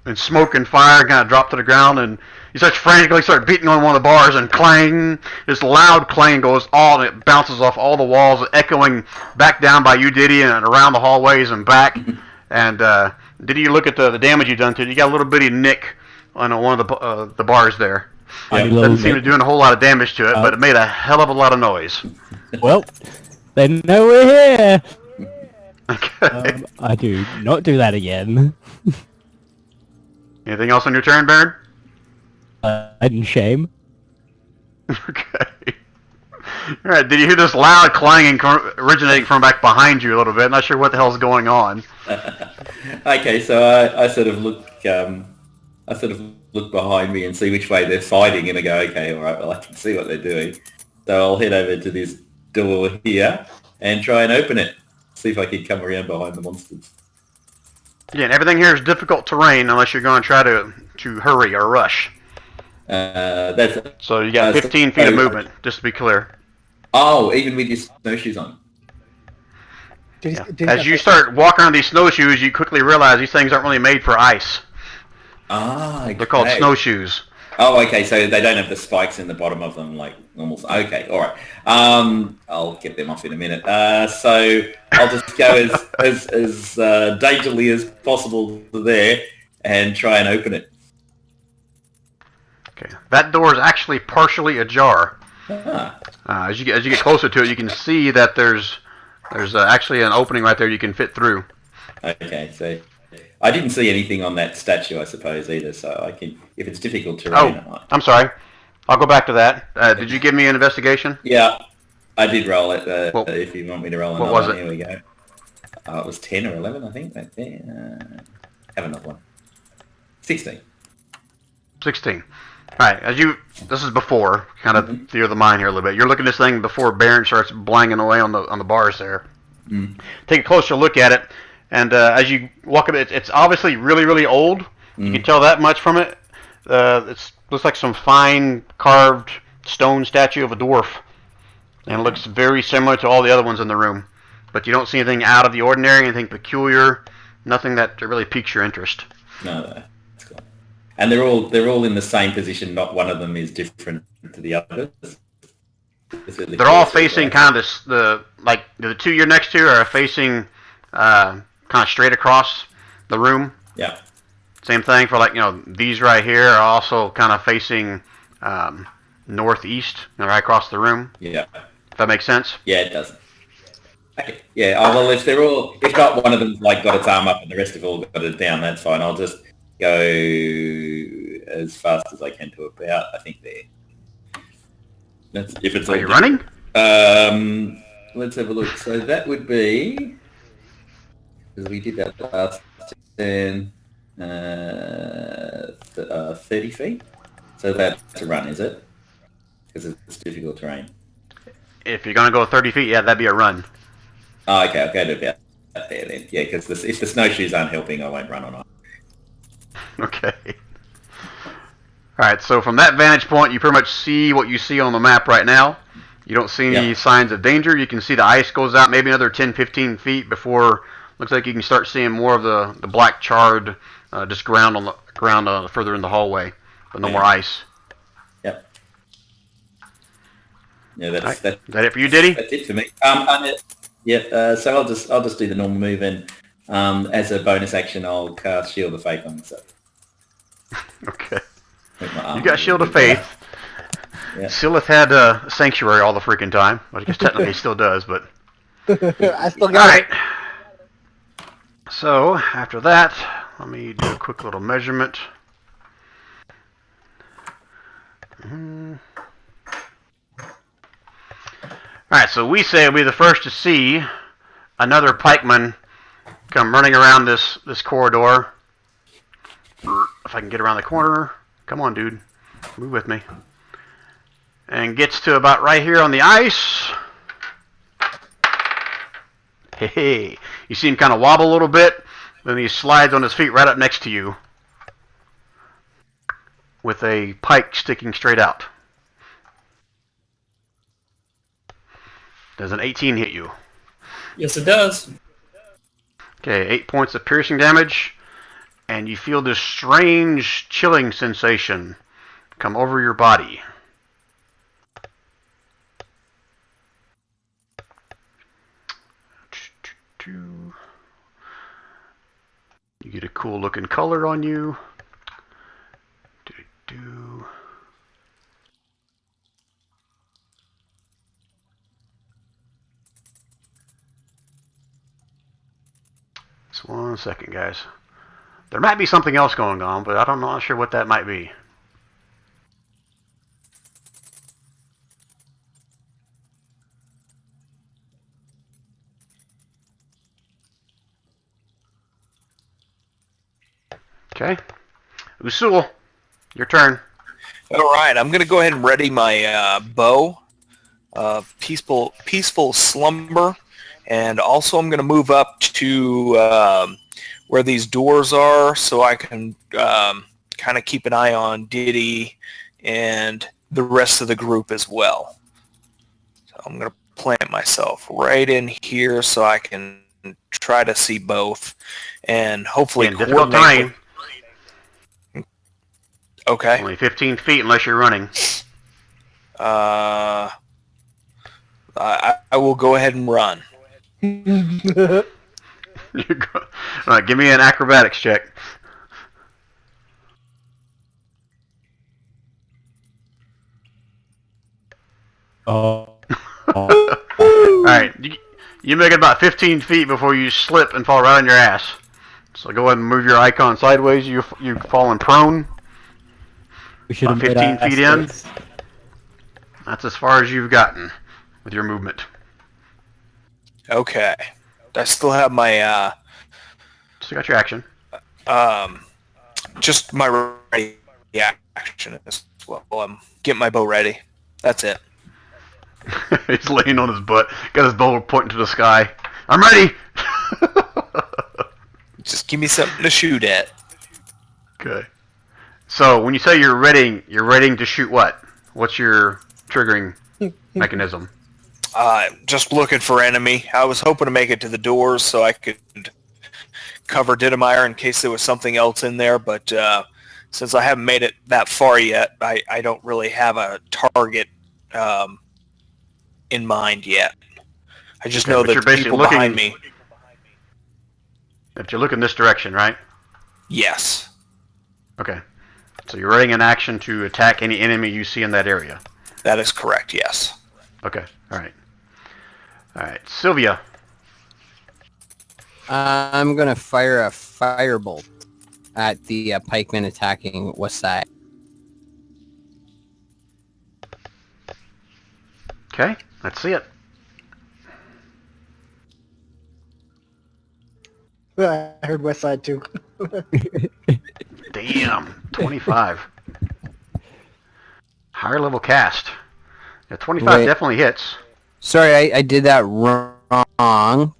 and smoke and fire kind of drop to the ground, and he starts frantically beating on one of the bars, and clang, this loud clang goes all, and it bounces off all the walls, echoing back down by you, Diddy, and around the hallways and back. And Diddy, you look at the damage you've done to it. You got a little bitty nick on one of the bars there. Tiny Doesn't little seem to nick. be doing a whole lot of damage to it, but it made a hell of a lot of noise. Well, they know we're here. Okay. I do not do that again. Anything else on your turn, Baron? Hide and shame. Okay. All right. Did you hear this loud clanging originating from back behind you a little bit? Not sure what the hell's going on. Okay, so I sort of look behind me and see which way they're fighting, and I go, okay, all right, well I can see what they're doing, so I'll head over to this door here and try and open it. See if I can come around behind the monsters. Again, everything here is difficult terrain unless you're going to try to hurry or rush. That's So you got 15 feet of movement, just to be clear. Oh, even with your snowshoes on. As you start walking on these snowshoes, you quickly realize these things aren't really made for ice. Ah, okay. They're called snowshoes. Oh, okay, so they don't have the spikes in the bottom of them like normal. Okay, all right. I'll get them off in a minute. So I'll just go as dangerously as possible there and try and open it. Okay, that door is actually partially ajar. Ah. As you get closer to it, you can see that there's actually an opening right there you can fit through. Okay, so I didn't see anything on that statue, I suppose, either. So I can, if it's difficult to read. Oh, I'm sorry. I'll go back to that. Did you give me an investigation? Yeah, I did roll it. If you want me to roll another what was one, it? here we go. It was 10 or 11, I think. Right there. Have another one. 16. 16. All right. This is before kind of theory of the mind here a little bit. You're looking at this thing before Baron starts blanging away on the bars there. Mm. Take a closer look at it, and as you walk up, it's obviously really, really old. You can tell that much from it. It looks like some fine carved stone statue of a dwarf, and it looks very similar to all the other ones in the room. But you don't see anything out of the ordinary, anything peculiar, nothing that really piques your interest. No, that's cool. And they're all in the same position. Not one of them is different to the others. They're all facing kind of the two you're next to are facing kind of straight across the room. Yeah. Same thing for these right here are also kind of facing northeast, right across the room. Yeah. If that makes sense. Yeah, it does. Okay. Yeah. Oh, well, if not one of them's got its arm up and the rest have all got it down, that's fine. I'll just go as fast as I can to about. I think there. That's if it's. Are you running? Let's have a look. So that would be because we did that last turn. 30 feet. So that's a run, is it? Because it's difficult terrain. If you're gonna go 30 feet, yeah, that'd be a run. Oh, okay, I'll go to about there then. Yeah, because if the snowshoes aren't helping, I won't run on it. Okay. Alright, so from that vantage point, you pretty much see what you see on the map right now. You don't see any signs of danger. You can see the ice goes out maybe another 10, 15 feet before looks like you can start seeing more of the black charred just ground on the ground further in the hallway, but no more ice. Yep. Yeah, that's Is that it for you, Diddy? That's it for me. So I'll just do the normal move, and as a bonus action, I'll cast Shield of Faith on myself. Okay. You got Shield of Faith. Yeah. Silith had Sanctuary all the freaking time. Well, I guess technically he still does, but... I still got it. So, after that, let me do a quick little measurement. Alright, so we say we'll be the first to see another pikeman come running around this corridor. If I can get around the corner. Come on, dude. Move with me. And gets to about right here on the ice. Hey, you see him kind of wobble a little bit, then he slides on his feet right up next to you with a pike sticking straight out. Does an 18 hit you? Yes, it does. Okay, 8 points of piercing damage, and you feel this strange chilling sensation come over your body. You get a cool looking color on you. Just 1 second, guys. There might be something else going on, but I'm not sure what that might be. Okay. Usul, your turn. All right, I'm going to go ahead and ready my bow, peaceful slumber, and also I'm going to move up to where these doors are so I can kind of keep an eye on Diddy and the rest of the group as well. So I'm going to plant myself right in here so I can try to see both and hopefully In difficult coordinate. terrain. Okay. Only 15 feet unless you're running. I will go ahead and run. All right, give me an acrobatics check. Oh. All right, you make it about 15 feet before you slip and fall right on your ass. So go ahead and move your icon sideways. You've fallen prone. We should have About made 15 feet in. estimates. That's as far as you've gotten with your movement. Okay. I still have my So you got your action. just my ready action as well. I'm getting my bow ready. That's it. He's laying on his butt, got his bow pointing to the sky. I'm ready. Just give me something to shoot at. Okay. So when you say you're ready to shoot what? What's your triggering mechanism? Just looking for enemy. I was hoping to make it to the doors so I could cover Dittmeyer in case there was something else in there, but since I haven't made it that far yet, I don't really have a target in mind yet. I just Okay, know but that you're the basically people looking- behind me. If you look in this direction, right? Yes. Okay. So you're readying an action to attack any enemy you see in that area. That is correct, yes. Okay. All right. All right. Sylvia. I'm gonna fire a firebolt at the pikemen attacking west side. Okay. Let's see it. I heard West Side too. Damn. 25. Higher level cast. Yeah, 25 Wait. definitely hits. Sorry, I did that wrong.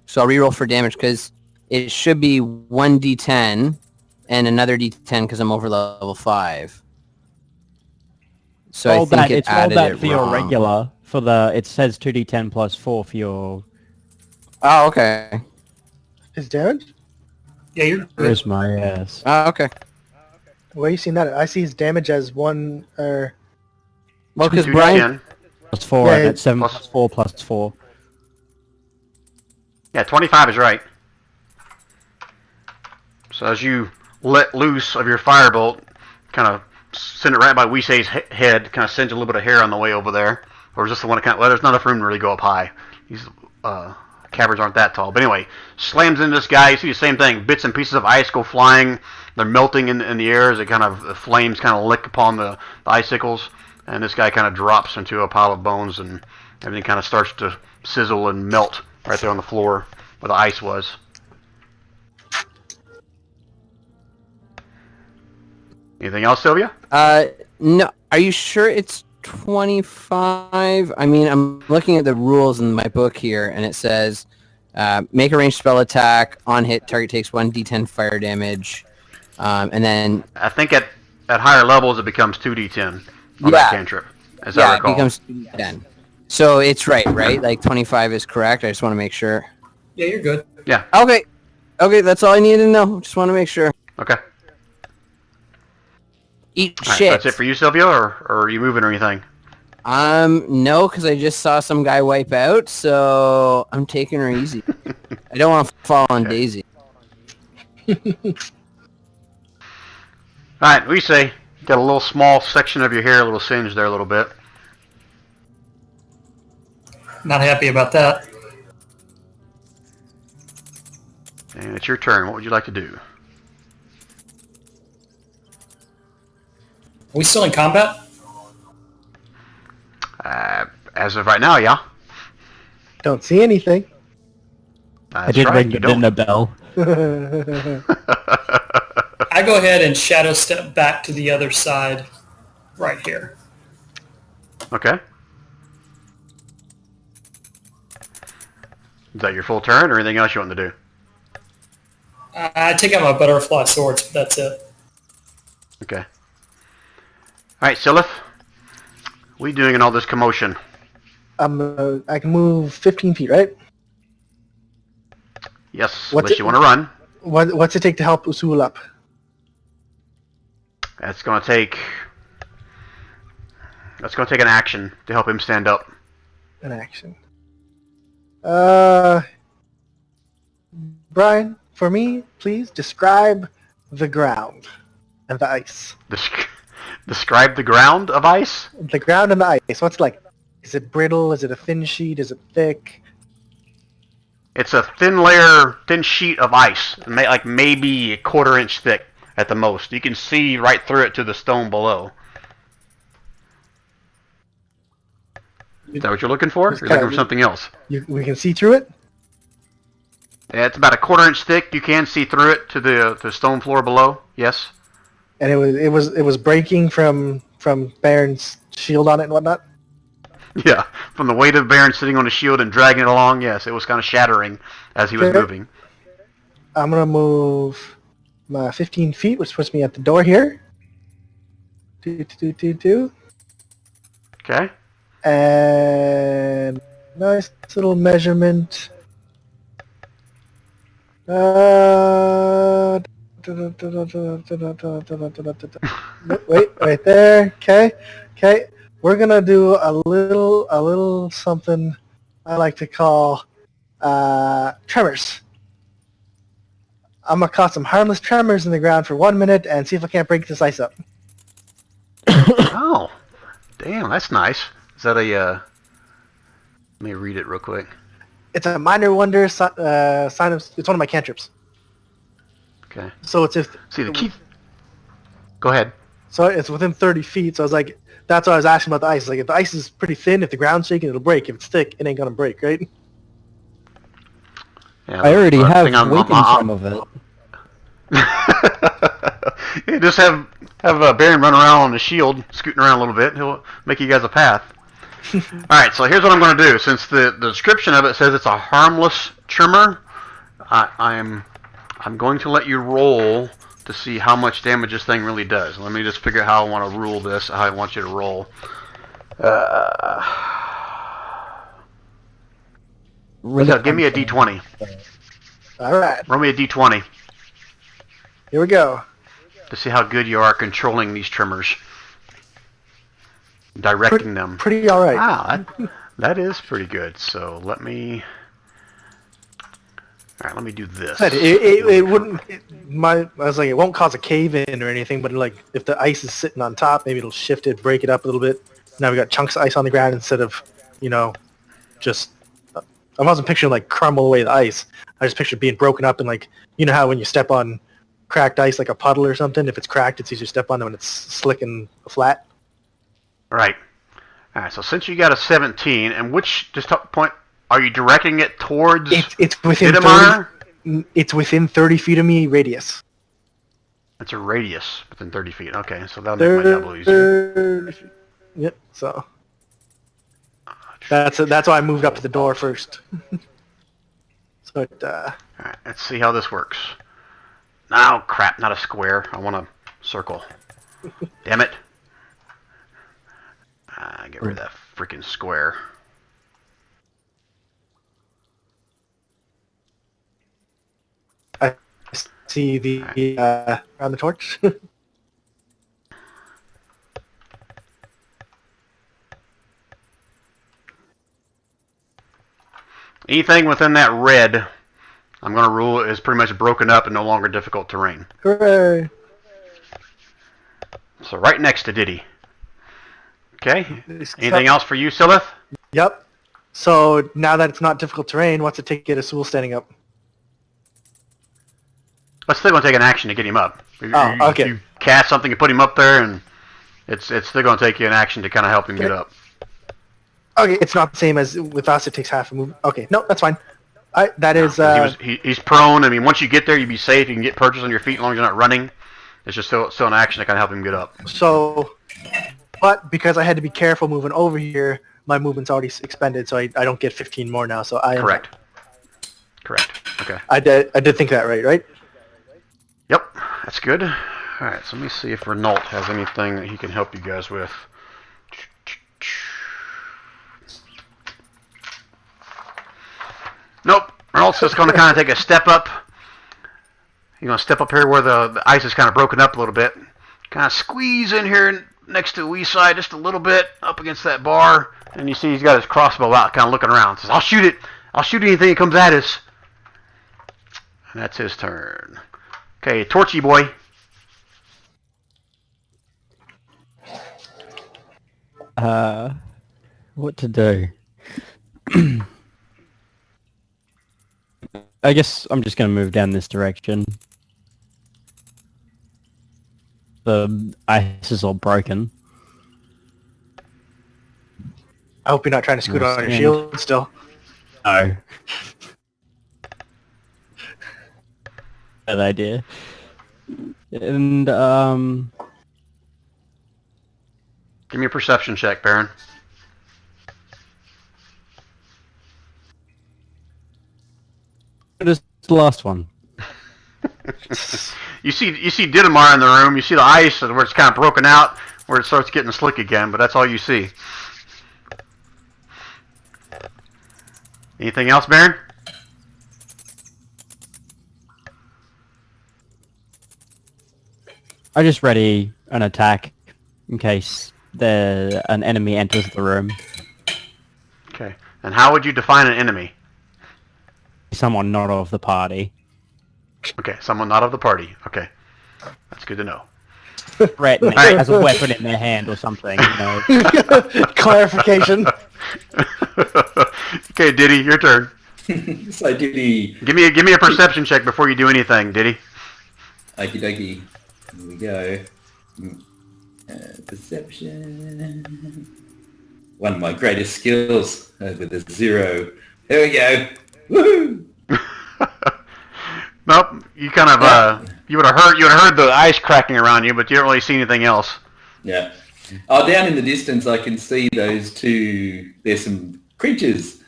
So I'll reroll for damage because it should be 1d10 and another d10 because I'm over level 5. So Roll I think that, it it's rolled added that it for your wrong. regular. For the, it says 2d10 plus 4 for your... Oh, okay. His damage? Yeah, you're good. Where's my ass? Oh, okay. Where you seen that? I see his damage as 1 or Well, because 2d10. Brian... Plus 4, Yeah, that's 7 plus- plus 4 plus 4. Yeah, 25 is right. So as you let loose of your firebolt, kind of send it right by Weesay's head, kind of sends a little bit of hair on the way over there. Or is this the one that kind of, well, there's not enough room to really go up high. These caverns aren't that tall. But anyway, slams into this guy. You see the same thing. Bits and pieces of ice go flying. They're melting in the air as it kind of, the flames kind of lick upon the icicles. And this guy kind of drops into a pile of bones, and everything kind of starts to sizzle and melt right there on the floor where the ice was. Anything else, Sylvia? No. Are you sure it's 25? I mean, I'm looking at the rules in my book here, and it says, make a ranged spell attack. On hit, target takes 1d10 fire damage. And then... I think at higher levels it becomes 2d10 on Yeah. that cantrip, as I Yeah, it recall. becomes 2d10. So it's right? Like 25 is correct? I just want to make sure. Yeah, you're good. Okay. Okay, that's all I needed to know. Just want to make sure. Okay. Eat All right, shit. that's it for you, Sylvia, or are you moving or anything? No, because I just saw some guy wipe out, so I'm taking her easy. I don't want to fall on Okay. Daisy. All right, we say got a little small section of your hair, a little singe there, a little bit. Not happy about that. And it's your turn. What would you like to do? Are we still in combat? As of right now, yeah. don't see anything. I That's did right, ring you the dinner don't. bell. I go ahead and shadow step back to the other side right here. Okay. Is that your full turn, or anything else you want to do? I take out my butterfly swords, but that's it. Okay. All right, Silith. What are you doing in all this commotion? I can move 15 feet, right? Yes, What's unless it- you want to run. What's it take to help Usul up? That's going to take an action to help him stand up. An action. Brian, for me, please describe the ground and the ice. Describe the ground of ice? The ground and the ice. What's it like? Is it brittle? Is it a thin sheet? Is it thick? It's a thin sheet of ice, like maybe a 1/4 inch thick at the most. You can see right through it to the stone below. Is that what you're looking for? Or you're looking for something else? We can see through it? Yeah, it's about a 1/4 inch thick. You can see through it to the stone floor below. Yes. And it was breaking from Baron's shield on it and whatnot? Yeah, from the weight of Baron sitting on the shield and dragging it along, yes, it was kind of shattering as he was Okay. moving. I'm going to move my 15 feet, which puts me at the door here. Do. Okay. And nice little measurement. Wait, right there. Okay. We're gonna do a little something I like to call tremors. I'm gonna cause some harmless tremors in the ground for 1 minute and see if I can't break this ice up. Oh, damn, that's nice. Is that a? Let me read it real quick. It's a minor wonder sign of. It's one of my cantrips. Okay. So it's if. See the key. Go ahead. So it's within 30 feet. So I was like, that's why I was asking about the ice. Like if the ice is pretty thin, if the ground's shaking, it'll break. If it's thick, it ain't gonna break, right? Yeah, I already the have thing I'm- weakened I'm- some of it. Yeah, just have Baron run around on the shield, scooting around a little bit. He'll make you guys a path. All right, so here's what I'm going to do. Since the description of it says it's a harmless tremor, I'm going to let you roll to see how much damage this thing really does. Let me just figure out how I want to rule this, how I want you to roll. Give me a d20. All right, Roll me a d20 here we go. to see how good you are controlling these tremors, directing them. Pretty all right. Wow, that is pretty good. So let me. All right, let me do this. It wouldn't. I was like, it won't cause a cave in or anything, but like if the ice is sitting on top, maybe it'll shift it, break it up a little bit. Now we got chunks of ice on the ground instead of, just. I wasn't picturing like crumble away the ice. I just pictured being broken up and like, you know how when you step on cracked ice like a puddle or something, if it's cracked, it's easier to step on it when it's slick and flat. Right. All right. So since you got a 17, and which just top point are you directing it towards? It's within Idamar? 30. It's within 30 feet of me radius. It's a radius within 30 feet. Okay, so that'll make my job a little easier. Yep. So that's why I moved up to the door first. So it, All right. Let's see how this works. Oh crap! Not a square. I want a circle. Damn it! Get rid of that freaking square. I see the around the torch. Anything within that red, I'm going to rule is pretty much broken up and no longer difficult terrain. Hooray! So right next to Diddy. Okay. Anything else for you, Silith? Yep. So now that it's not difficult terrain, what's it take to get a Sewell standing up? But still going to take an action to get him up. Okay. You cast something and put him up there, and it's still going to take you an action to kind of help him get up. Okay, it's not the same as with us. It takes half a move. Okay, no, that's fine. That is. He's prone. I mean, once you get there, you'd be safe. You can get purchase on your feet as long as you're not running. It's just still an action that can help him get up. So, but because I had to be careful moving over here, my movement's already expended, so I don't get 15 more now. So I am. Correct. Okay. I did think that right? Yep, that's good. All right, so let me see if Renault has anything that he can help you guys with. Nope. Renault's just going to kind of take a step up. You're going to step up here where the ice is kind of broken up a little bit. Kind of squeeze in here next to Wee Side just a little bit up against that bar. And you see he's got his crossbow out, kind of looking around. Says, I'll shoot it. I'll shoot anything that comes at us. And that's his turn. Okay, Torchy boy. What to do? I guess I'm just going to move down this direction. The ice is all broken. I hope you're not trying to scoot on your Understand. shield still. No. Bad idea. And, Give me a perception check, Baron. what is the last one? You see Didamar in the room. You see the ice where it's kind of broken out, where it starts getting slick again, but that's all you see. Anything else, Baron? I just ready an attack in case an enemy enters the room. Okay. And how would you define an enemy? Someone not of the party. Okay, someone not of the party. Okay. That's good to know. Threatening, Alright. has a weapon in their hand or something, you know. Clarification. Okay, Diddy, your turn. So Diddy, Give me a perception check before you do anything, Diddy. okie dokie. Here we go. Perception. One of my greatest skills with a 0. Here we go. Woohoo! Nope. You kind of you would have heard the ice cracking around you, but you don't really see anything else. Yeah. Oh, down in the distance, I can see those two. There's some creatures.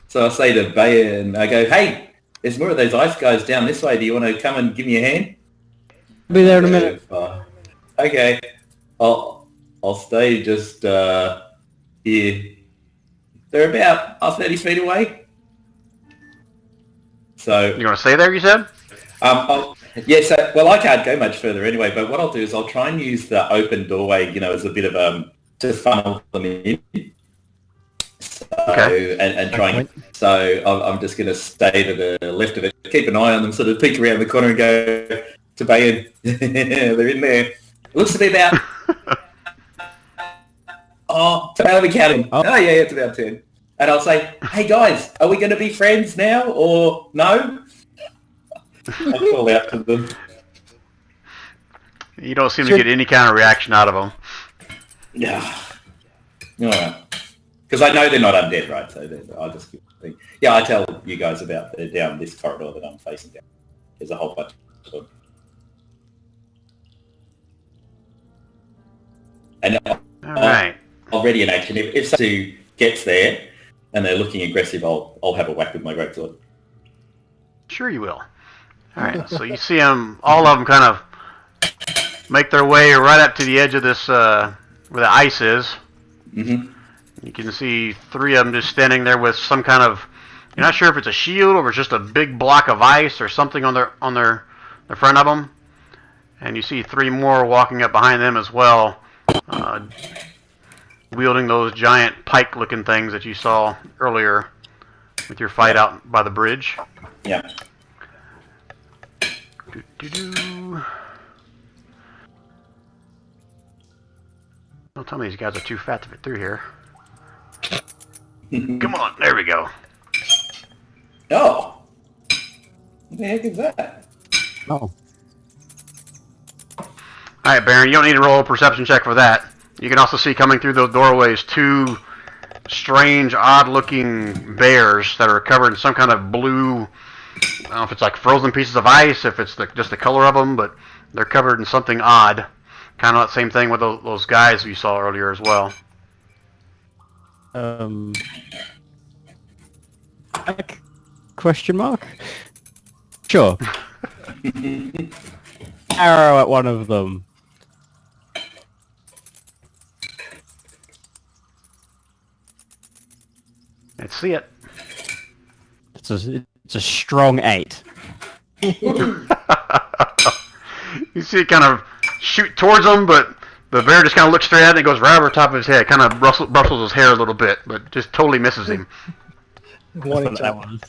So I say to Bayan, I go, "Hey, there's more of those ice guys down this way. Do you want to come and give me a hand?" I'll be there in a minute. Okay. I'll stay just here. They're about 30 feet away. So You want to stay there? You said. yeah. So well, I can't go much further anyway. But what I'll do is I'll try and use the open doorway, as a bit of to funnel them in. So, Okay. and try and so I'm just going to stay to the left of it, keep an eye on them, sort of peek around the corner and go to Bayan. They're in there. It looks to be about let me count them. Oh yeah, it's about 10. And I'll say, "Hey guys, are we going to be friends now or no?" I'll call out to them. You don't seem to get any kind of reaction out of them. Yeah. All right. Because I know they're not undead, right? So I'll just keep thinking. Yeah, I tell you guys about down this corridor that I'm facing down. There's a whole bunch of them. And All right. already in action. If Satu gets there and they're looking aggressive, I'll have a whack with my greatsword. Sure you will. All right. So you see them, all of them, kind of make their way right up to the edge of this where the ice is. Mm-hmm. You can see 3 of them just standing there with some kind of. You're not sure if it's a shield or it's just a big block of ice or something on their front of them. And you see 3 more walking up behind them as well, wielding those giant pike-looking things that you saw earlier with your fight out by the bridge. Yeah. Don't tell me these guys are too fat to fit through here. Come on, there we go. Oh. What the heck is that? Oh. Alright, Baron, you don't need to roll a perception check for that. You can also see coming through those doorways 2 strange, odd-looking bears that are covered in some kind of blue. I don't know if it's like frozen pieces of ice, if it's just the color of them, but They're covered in something odd. Kind of the same thing with those guys we saw earlier as well. Question mark? Sure. Arrow at one of them. Let's see it. It's a strong 8. You see it kind of shoot towards him, but the bear just kind of looks straight at it and goes right over top of his head. Kind of brustles his hair a little bit, but just totally misses him. One each That other. was.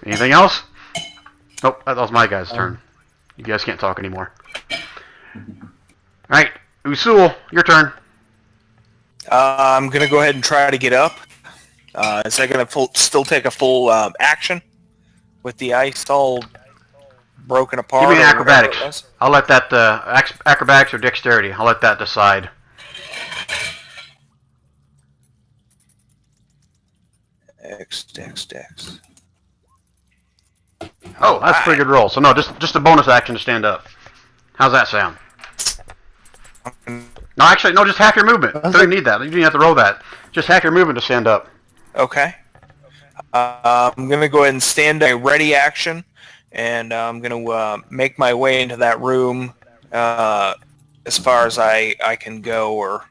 Anything else? Nope, that was my guy's turn. You guys can't talk anymore. Alright, Usul, your turn. I'm going to go ahead and try to get up. Is that going to still take a full action with the ice all broken apart? Give me an or whatever it acrobatics. was? I'll let that, acrobatics or dexterity, I'll let that decide. Dex. Oh, that's a pretty good roll. So no, just a bonus action to stand up. How's that sound? No, actually, no, just half your movement. You don't need that. You don't have to roll that. Just half your movement to stand up. Okay. I'm going to go ahead and stand a ready action, and I'm going to make my way into that room as far as I can go, or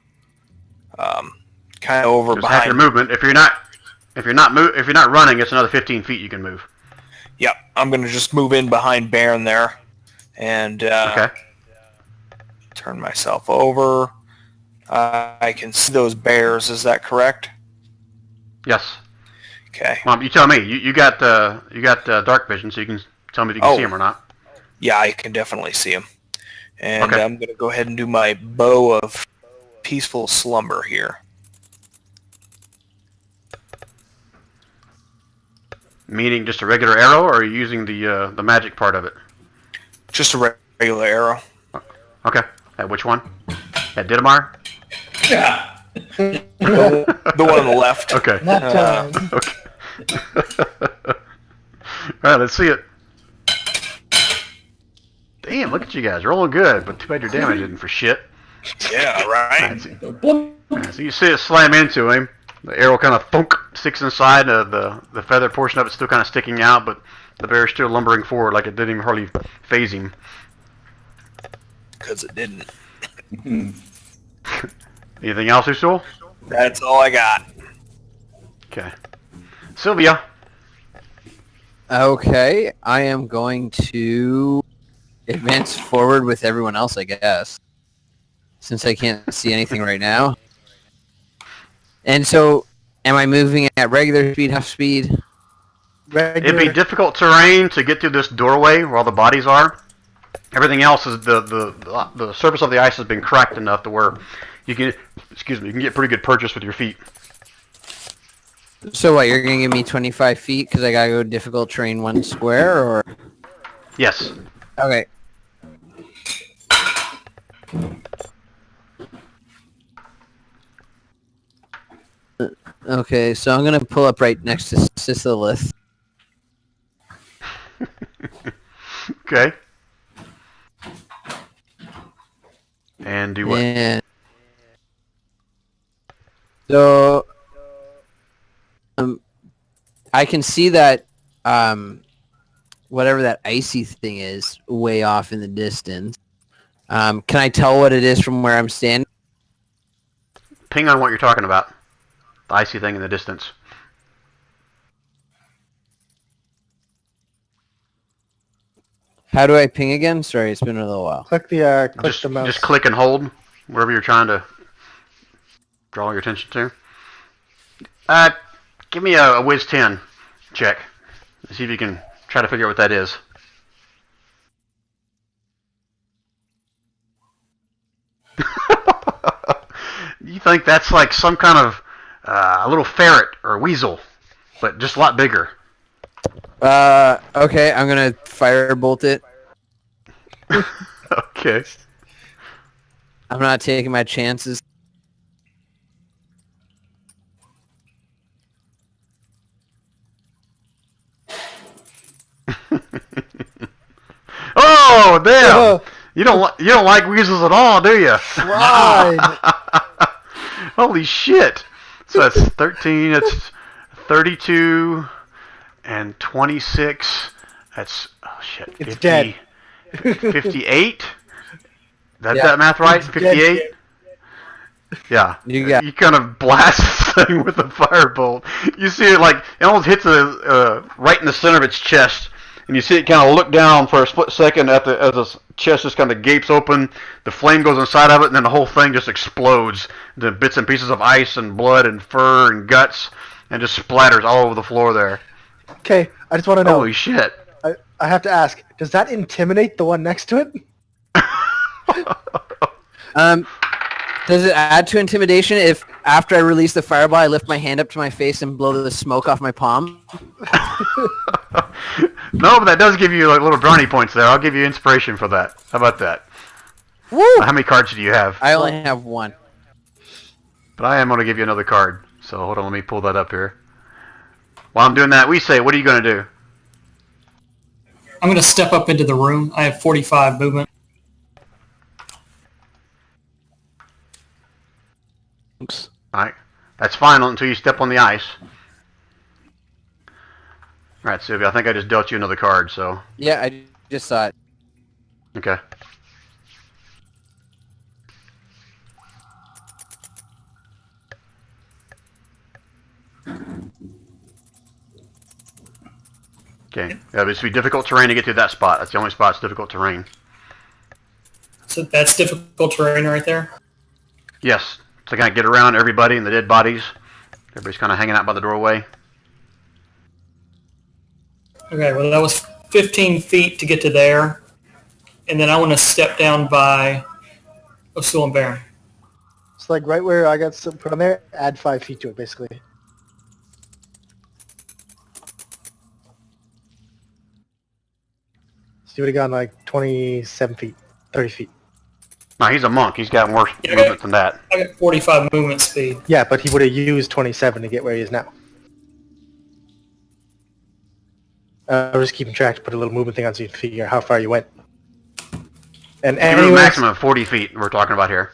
kind of over Just half behind. your movement. If you're not running, it's another 15 feet you can move. Yep, I'm going to just move in behind Baron there, and Okay. turn myself over. I can see those bears. Is that correct? Yes. Okay. You tell me. You got dark vision, so you can tell me if you can see them or not. Yeah, I can definitely see them. And Okay. I'm going to go ahead and do my bow of peaceful slumber here. Meaning just a regular arrow, or are you using the magic part of it? Just a regular arrow. Okay. At which one? At Didamar? The one on the left. Okay. That time. Okay. Alright, let's see it. Damn, look at you guys. Rolling good, but too bad your damage isn't for shit. Yeah, right. Alright, so you see it slam into him. The arrow kind of thunk sticks inside. The feather portion of it's still kind of sticking out, but the bear is still lumbering forward like it didn't even hardly phase him. Because it didn't. Anything else, Usul? That's all I got. Okay. Sylvia. Okay, I am going to advance forward with everyone else, I guess, since I can't see anything right now. And so, am I moving at regular speed, half speed? It'd Regular. be difficult terrain to get through this doorway where all the bodies are. Everything else is the surface of the ice has been cracked enough to where you can get pretty good purchase with your feet. So what, you're going to give me 25 feet because I got to go difficult terrain 1 square, or? Yes. Okay. Okay, so I'm going to pull up right next to Sicilith. Okay. And do what? And so I can see that whatever that icy thing is way off in the distance. Can I tell what it is from where I'm standing? Ping on what you're talking about. The icy thing in the distance. How do I ping again? Sorry, it's been a little while. Click the mouse. Just click and hold wherever you're trying to draw your attention to. Give me a Wiz 10 check. See if you can try to figure out what that is. You think that's like some kind of a little ferret or weasel, but just a lot bigger. Okay, I'm gonna firebolt it. Okay. I'm not taking my chances. Oh, damn! You don't like weasels at all, do you? Tried. Holy shit! So that's 13. That's 32 and 26. That's shit. It's 50, dead. 58. That Yeah. math right? It's 58. dead. Yeah. You got- You kind of blast this thing with a firebolt. You see it like it almost hits right in the center of its chest, and you see it kind of look down for a split second as the chest just kind of gapes open. The flame goes inside of it, and then the whole thing just explodes into bits and pieces of ice and blood and fur and guts, and just splatters all over the floor there. Okay, I just want to know. Holy shit! I have to ask. Does that intimidate the one next to it? Does it add to intimidation if after I release the fireball, I lift my hand up to my face and blow the smoke off my palm? No, but that does give you like little brownie points there. I'll give you inspiration for that. How about that? Woo! How many cards do you have? I only have one. But I am going to give you another card. So hold on, let me pull that up here. While I'm doing that, we say, what are you going to do? I'm going to step up into the room. I have 45 movement. Oops. Alright. That's fine until you step on the ice. Alright, Sylvia, I think I just dealt you another card, so... Yeah, I just saw it. Okay. Okay. Yeah, this would be difficult terrain to get to that spot. That's the only spot that's difficult terrain. So that's difficult terrain right there. Yes. So kind of get around everybody and the dead bodies. Everybody's kind of hanging out by the doorway. Okay, well that was 15 feet to get to there. And then I want to step down by Usul and Baron. It's like right where I got some put on there. Add 5 feet to it, basically. So you would have gone like 27 feet, 30 feet. No, he's a monk. He's got more Yeah. movement than that. I got 45 movement speed. Yeah, but he would have used 27 to get where he is now. I was just keeping track to put a little movement thing on so you can figure how far you went. And You move anyways, maximum of 40 feet we're talking about here.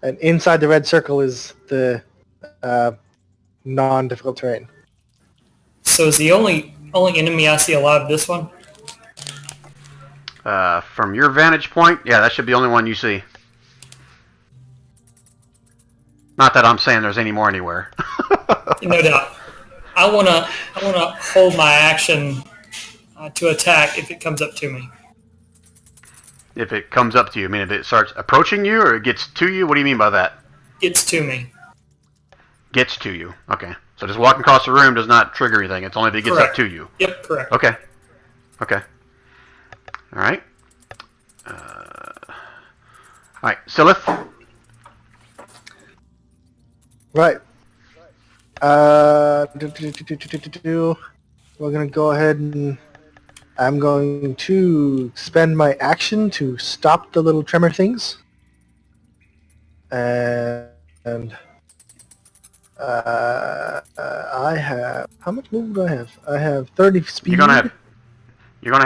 and inside the red circle is the non-difficult terrain. So is the only enemy I see alive this one? From your vantage point, yeah, that should be the only one you see. Not that I'm saying there's any more anywhere. No doubt. I wanna hold my action to attack if it comes up to me. If it comes up to you, I mean, if it starts approaching you or it gets to you, what do you mean by that? Gets to me. Gets to you. Okay. So just walking across the room does not trigger anything. It's only if it gets Correct. up to you. Yep, correct. Okay. Okay. All right. All right. Silith. Right. We're gonna go ahead and I'm going to spend my action to stop the little tremor things. And I have how much movement do I have? I have 30 speed. You're gonna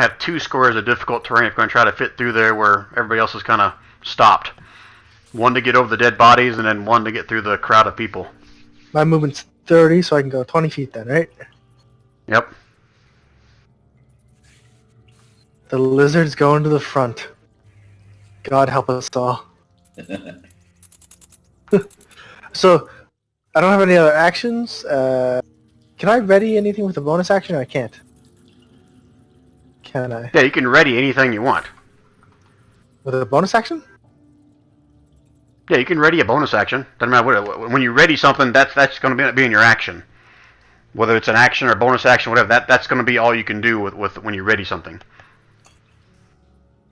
have 2 squares of difficult terrain if you're gonna try to fit through there where everybody else is kind of stopped. One to get over the dead bodies, and then one to get through the crowd of people. My movement's 30, so I can go 20 feet then, right? Yep. The lizard's going to the front. God help us all. So, I don't have any other actions. Can I ready anything with a bonus action, or I can't? Can I? Yeah, you can ready anything you want. With a bonus action? Yeah, you can ready a bonus action. Doesn't matter what. When you ready something, that's going to be in your action. Whether it's an action or a bonus action, whatever. That's going to be all you can do with when you ready something.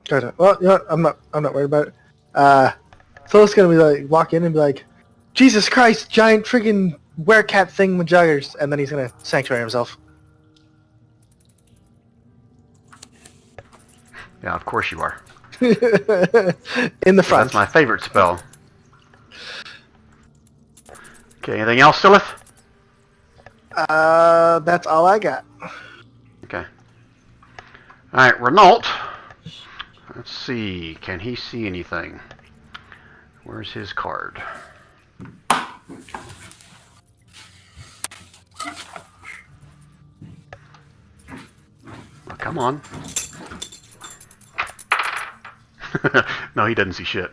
Gotcha. Well, you know what? I'm not worried about it. So it's gonna be like walk in and be like, Jesus Christ, giant friggin' werecat thing with joggers, and then he's gonna sanctuary himself. Yeah, of course you are. In the front. That's my favorite spell. Okay, anything else, Silith? That's all I got. Okay. Alright, Renault. Let's see. Can he see anything? Where's his card? Oh, come on. No, he doesn't see shit.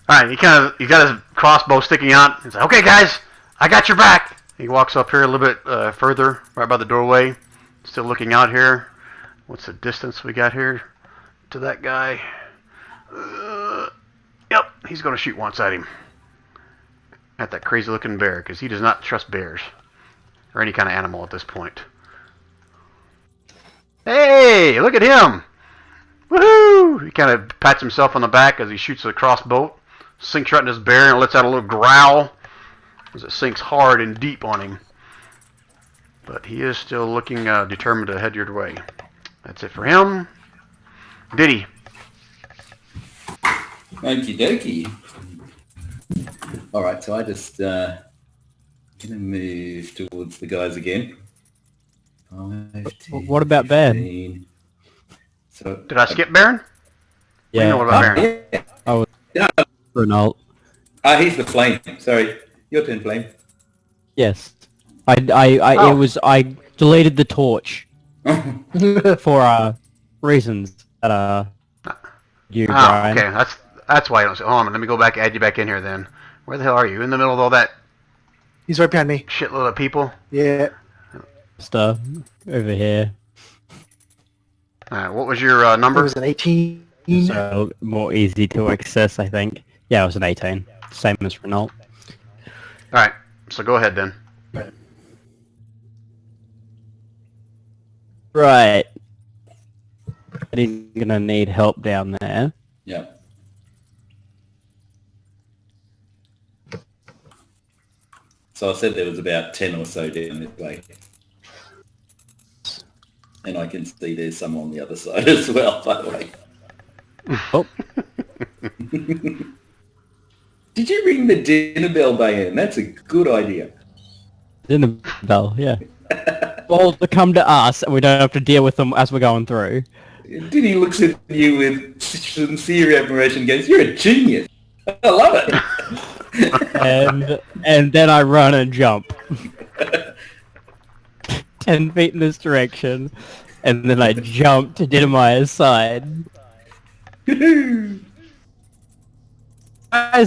All right, he got his crossbow sticking out. He's like, "Okay, guys, I got your back." He walks up here a little bit further, right by the doorway. Still looking out here. What's the distance we got here to that guy? Yep, he's going to shoot once at him. At that crazy-looking bear, because he does not trust bears or any kind of animal at this point. Hey, look at him! Woohoo! He kind of pats himself on the back as he shoots a crossbow. Sinks right in his bear and lets out a little growl as it sinks hard and deep on him. But he is still looking determined to head your way. That's it for him. Diddy. Okie dokie. Alright, so I just gonna move towards the guys again. 5, 10, What about Ben? 15. So Did I skip Baron? Yeah. You know what about Baron? yeah. Renault. He's the flame. Sorry. Your turn, flame. Yes. Oh. I deleted the torch for reasons that you, Brian. Okay, that's why I don't say. Hold on, let me go back, add you back in here then. Where the hell are you? In the middle of all that He's right behind me. shitload of people? Yeah. Stuff over here. Alright, what was your It number? was an 18. So more easy to access, I think. Yeah, it was an 18. Same as Renault. Alright, so go ahead then. Right. He's gonna need help down there. Yeah. So I said there was about 10 or so down this way. And I can see there's some on the other side as well, by the way. Oh, Did you ring the dinner bell, Bayan? That's a good idea. in the bell, yeah. Well, to come to us, and we don't have to deal with them as we're going through. Diddy looks at you with sincere admiration and goes, "You're a genius. I love it." And then I run and jump 10 feet in this direction, and then I jump to Dittemaier's side. Where's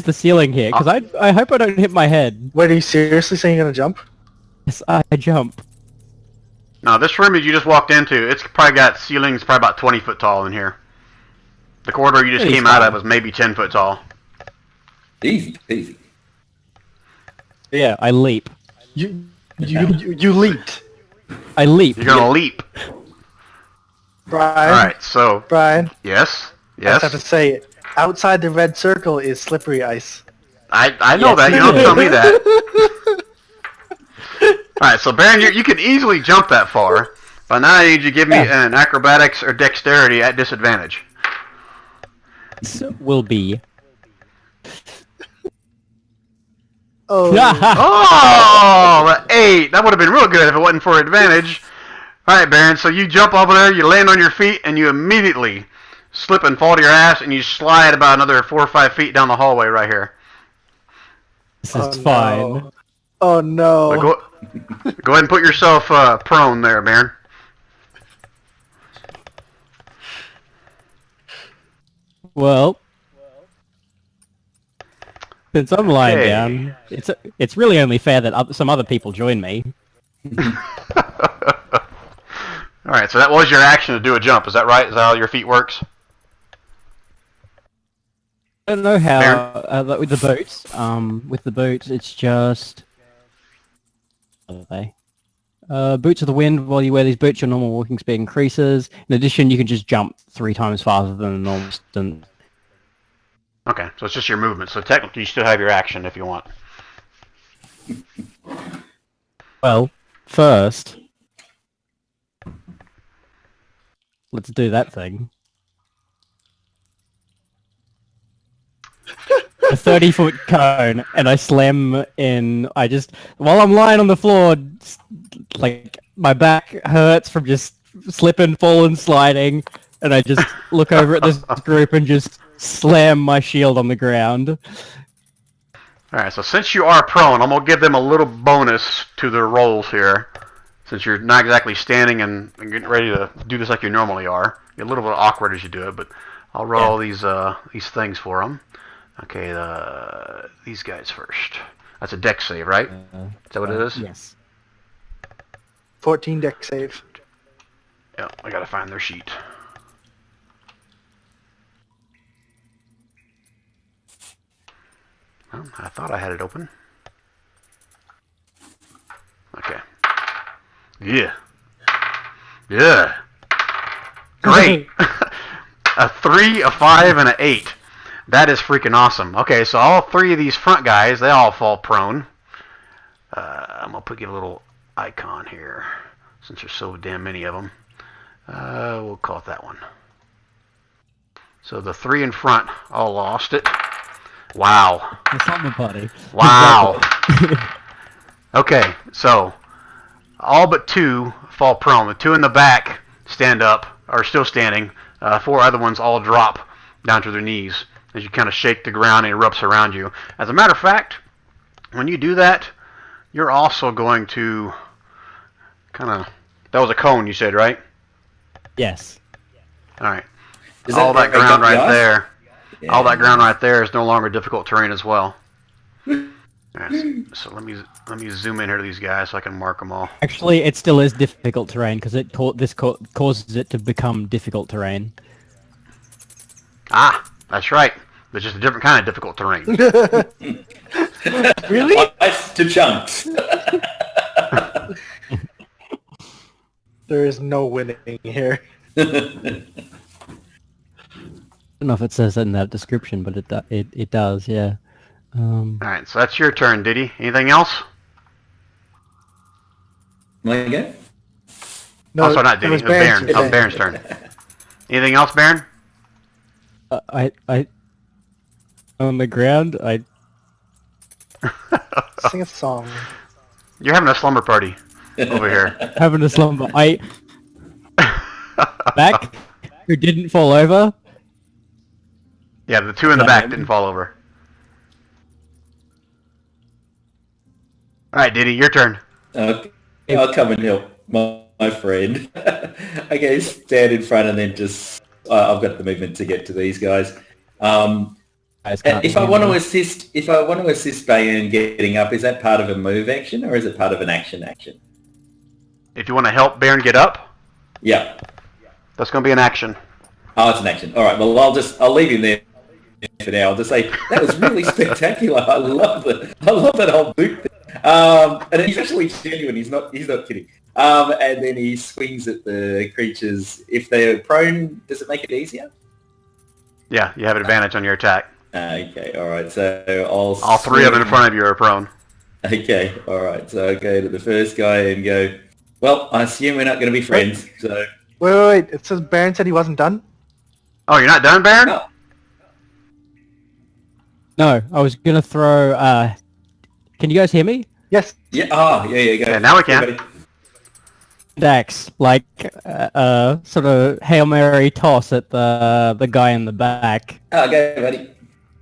the ceiling here? Because I hope I don't hit my head. Wait, are you seriously saying you're going to jump? Yes, I jump. Now, this room that you just walked into, it's probably got ceilings probably about 20 foot tall in here. The corridor you just Pretty came out tall. of was maybe 10 foot tall. Easy, easy. Yeah, I leap. You leaped. I leap. You're going to leap. Brian. Alright, so, Brian. yes, I just have yes. to say it. Outside the red circle is slippery ice. I know Yes. that, you don't tell me that. Alright, so Baron, you can easily jump that far, but now I need you to give me an acrobatics or dexterity at disadvantage. Will be. Oh. Oh, 8! That would have been real good if it wasn't for advantage. Alright, Baron, so you jump over there, you land on your feet, and you immediately slip and fall to your ass, and you slide about another 4 or 5 feet down the hallway right here. This is fine. No. Oh no. So go ahead and put yourself prone there, Baron. Well, since I'm lying Okay. down, it's really only fair that some other people join me. Alright, so that was your action to do a jump, is that right? Is that how your feet works? I don't know how with the boots. With the boots, it's just. What are they? Boots of the wind. While you wear these boots, your normal walking speed increases. In addition, you can just jump 3 times faster than a normal distance. Okay, so it's just your movement, so technically you still have your action if you want. Well, first, let's do that thing. A 30-foot cone, and I slam in. While I'm lying on the floor, like my back hurts from just slipping, falling, sliding. and I just look over at this group and just slam my shield on the ground. Alright, so since you are prone, I'm going to give them a little bonus to their rolls here. Since you're not exactly standing and getting ready to do this like you normally are. You're a little bit awkward as you do it, but I'll roll these things for them. Okay, these guys first. That's a dex save, right? Is that what it is? Yes. 14 deck save. Yeah, I gotta find their sheet. Well, I thought I had it open. Okay. Yeah. Yeah. Great. A 3, a 5, and an 8. That is freaking awesome. Okay, so all 3 of these front guys, they all fall prone. I'm going to give a little icon here, since there's so damn many of them. We'll call it that one. So the 3 in front all lost it. Wow. The slumber party. Wow. Okay, so all but 2 fall prone. The 2 in the back stand up, are still standing. 4 other ones all drop down to their knees as you kind of shake the ground and erupts around you. As a matter of fact, when you do that, you're also going to kind of... That was a cone, you said, right? Yes. All right. All that ground right there. Yeah. All that ground right there is no longer difficult terrain as well. All right, so let me zoom in here to these guys so I can mark them all. Actually, it still is difficult terrain because this causes it to become difficult terrain. Ah, that's right. It's just a different kind of difficult terrain. Really? To chunks. There is no winning here. I don't know if it says that in that description, but it does, yeah. Alright, so that's your turn, Diddy. Anything else? Mine again? No, oh, sorry, not Diddy. it was Baron. Baron's Oh, turn. Baron's turn. Anything else, Baron? I on the ground, Sing a song. You're having a slumber party over here. having a slumber. Back, who didn't fall over. Yeah, the 2 in the back didn't fall over. Alright, Diddy, your turn. Okay, I'll come and help my friend. Okay, stand in front and then just... I've got the movement to get to these guys. And if I want to assist Bayon getting up, is that part of a move action or is it part of an action? If you want to help Baron get up, Yeah. that's going to be an action. Oh, it's an action. All right. Well, I'll leave him there for now. I'll just say that was really spectacular. I love that whole boot thing. And he's actually genuine. He's not kidding. And then he swings at the creatures. If they're prone, does it make it easier? Yeah, you have advantage on your attack. Okay. All right. So All 3 of them in front of you are prone. Okay. All right. So I go to the first guy and go, well, I assume we're not going to be friends. So Wait. It says Baron said he wasn't done. Oh, you're not done, Baron? No. No, I was gonna throw. Can you guys hear me? Yes. Yeah. Oh, yeah. Go. Yeah, now we can. Dax, like sort of Hail Mary toss at the guy in the back. Oh, go, buddy.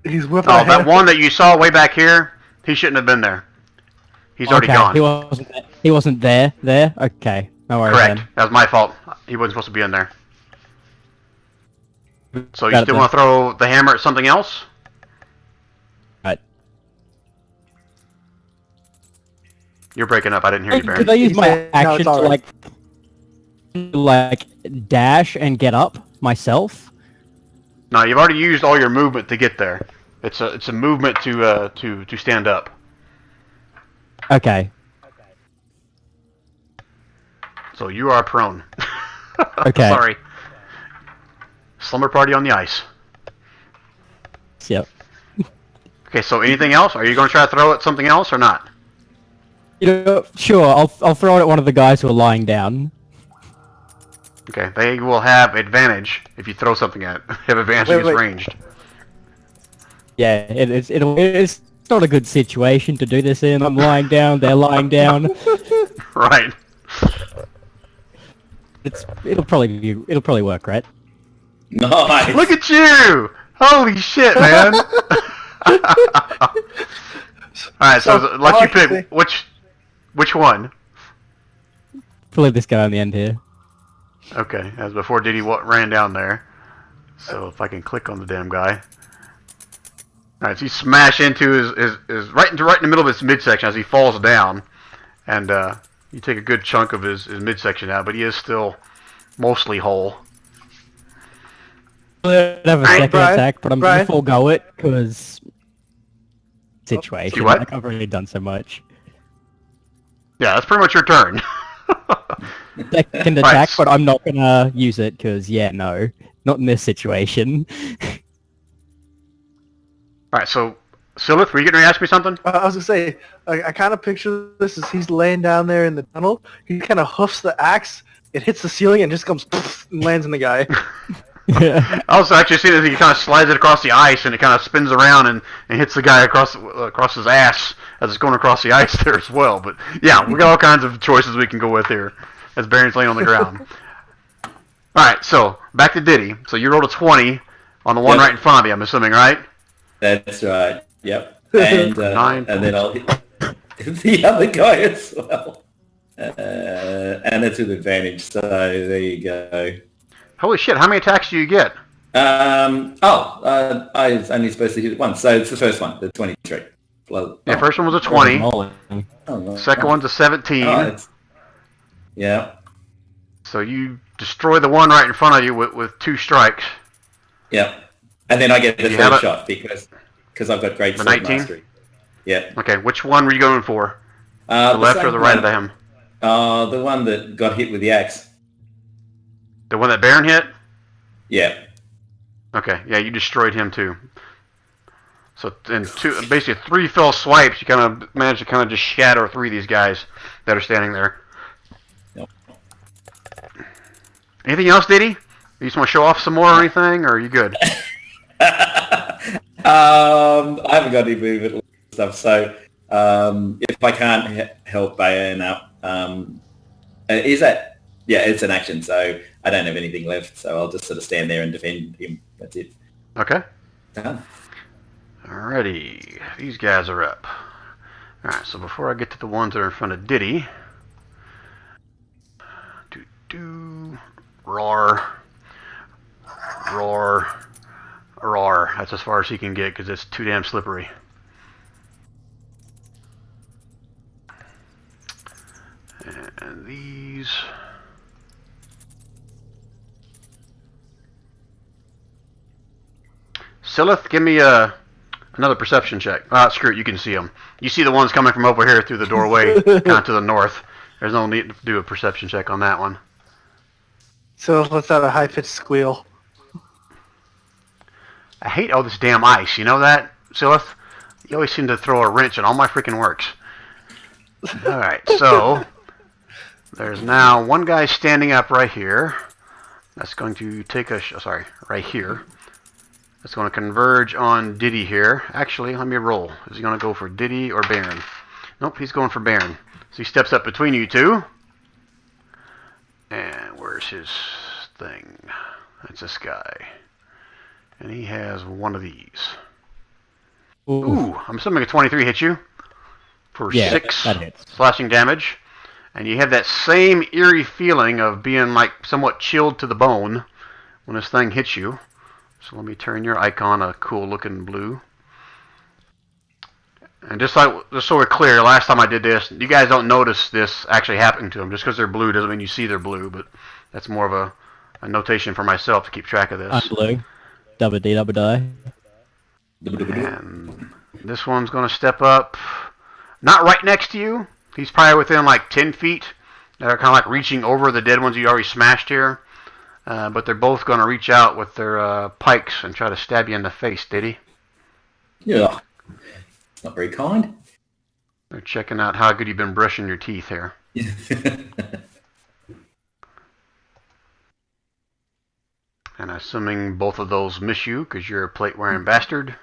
He's whipping Oh, that one that you saw way back here, he shouldn't have been there. He's already gone. He wasn't there. There. Okay. No worries. Correct. Then. That was my fault. He wasn't supposed to be in there. So you Got it still then. want to throw the hammer at something else? Right. You're breaking up. I didn't hear you, Could Baron. I use my said, "No, action it's to all right." like dash and get up myself? No, you've already used all your movement to get there. It's a movement to stand up. Okay. So you are prone. Okay. Sorry. Slumber party on the ice. Yep. Okay, so anything else? Are you going to try to throw at something else or not? Sure. I'll throw it at one of the guys who are lying down. Okay, they will have advantage if you throw something at it. Have advantage against ranged. Yeah, it's not a good situation to do this in. I'm lying down. They're lying down. Right. It'll probably work, right? Nice. Look at you! Holy shit, man! Alright, so let you pick which one? Probably this guy on the end here. Okay, as before Diddy ran down there. So if I can click on the damn guy. Alright, so you smash into his right in the middle of his midsection as he falls down. And you take a good chunk of his midsection out, but he is still mostly whole. I don't have a second Brian, attack, but I'm going to forego it because situation. See what? Like, I've already done so much. Yeah, that's pretty much your turn. Second attack, but I'm not going to use it because, yeah, no. Not in this situation. Alright, so Silith, were you getting ready to ask me something? I was gonna say, I kind of picture this as he's laying down there in the tunnel. He kind of hoofs the axe. It hits the ceiling and just comes and lands in the guy. Yeah. I also actually see that he kind of slides it across the ice and it kind of spins around and hits the guy across his ass as it's going across the ice there as well. But yeah, we got all kinds of choices we can go with here as Baron's laying on the ground. Alright, so back to Diddy. So you rolled a 20 on the one right in front of you, I'm assuming, right? That's right. Yep. And and then I'll hit the other guy as well. And that's with advantage. So there you go. Holy shit, how many attacks do you get? I was only supposed to hit it once, so it's the first one, the 23. Yeah, first one was a 20. Oh, Second one's a 17. Yeah. So you destroy the one right in front of you with 2 strikes. Yep. And then I get the You have third it? shot because I've got great The sword 19? mastery. Yeah. Okay, which one were you going for? The The left or same the right one. of him? The one that got hit with the axe. The one that Baron hit? Yeah. Okay, yeah, you destroyed him too. So in basically 3 fell swipes, you kind of managed to kind of just shatter 3 of these guys that are standing there. Yep. Anything else, Diddy? You just want to show off some more or anything, or are you good? I haven't got any movement stuff, so if I can't help Bayon out, is that? Yeah, it's an action, so I don't have anything left, so I'll just sort of stand there and defend him. That's it. Okay. Done. Alrighty, these guys are up. Alright, so before I get to the ones that are in front of Diddy, roar, roar, roar. That's as far as he can get because it's too damn slippery. And these. Silith, give me another perception check. Screw it, you can see them. You see the ones coming from over here through the doorway, kind of to the north. There's no need to do a perception check on that one. So let's have a high-pitched squeal. I hate all this damn ice, you know that, Silith? You always seem to throw a wrench in all my freaking works. Alright, so there's now one guy standing up right here. That's going to take a... right here. That's going to converge on Diddy here. Actually, let me roll. Is he going to go for Diddy or Baron? Nope, he's going for Baron. So he steps up between you two. And where's his thing? That's this guy. And he has one of these. Ooh, I'm assuming a 23 hits you. For 6 that hits. slashing damage. And you have that same eerie feeling of being like somewhat chilled to the bone when this thing hits you. So let me turn your icon a cool looking blue. And just so we're clear, last time I did this, you guys don't notice this actually happening to them. Just because they're blue doesn't mean you see they're blue, but that's more of a notation for myself to keep track of this. I'm blue. Double D, double die. And this one's going to step up, not right next to you. He's probably within like 10 feet. They're kind of like reaching over the dead ones you already smashed here. But they're both going to reach out with their pikes and try to stab you in the face, Diddy. Yeah. Not very kind. They're checking out how good you've been brushing your teeth here. And assuming both of those miss you because you're a plate-wearing bastard.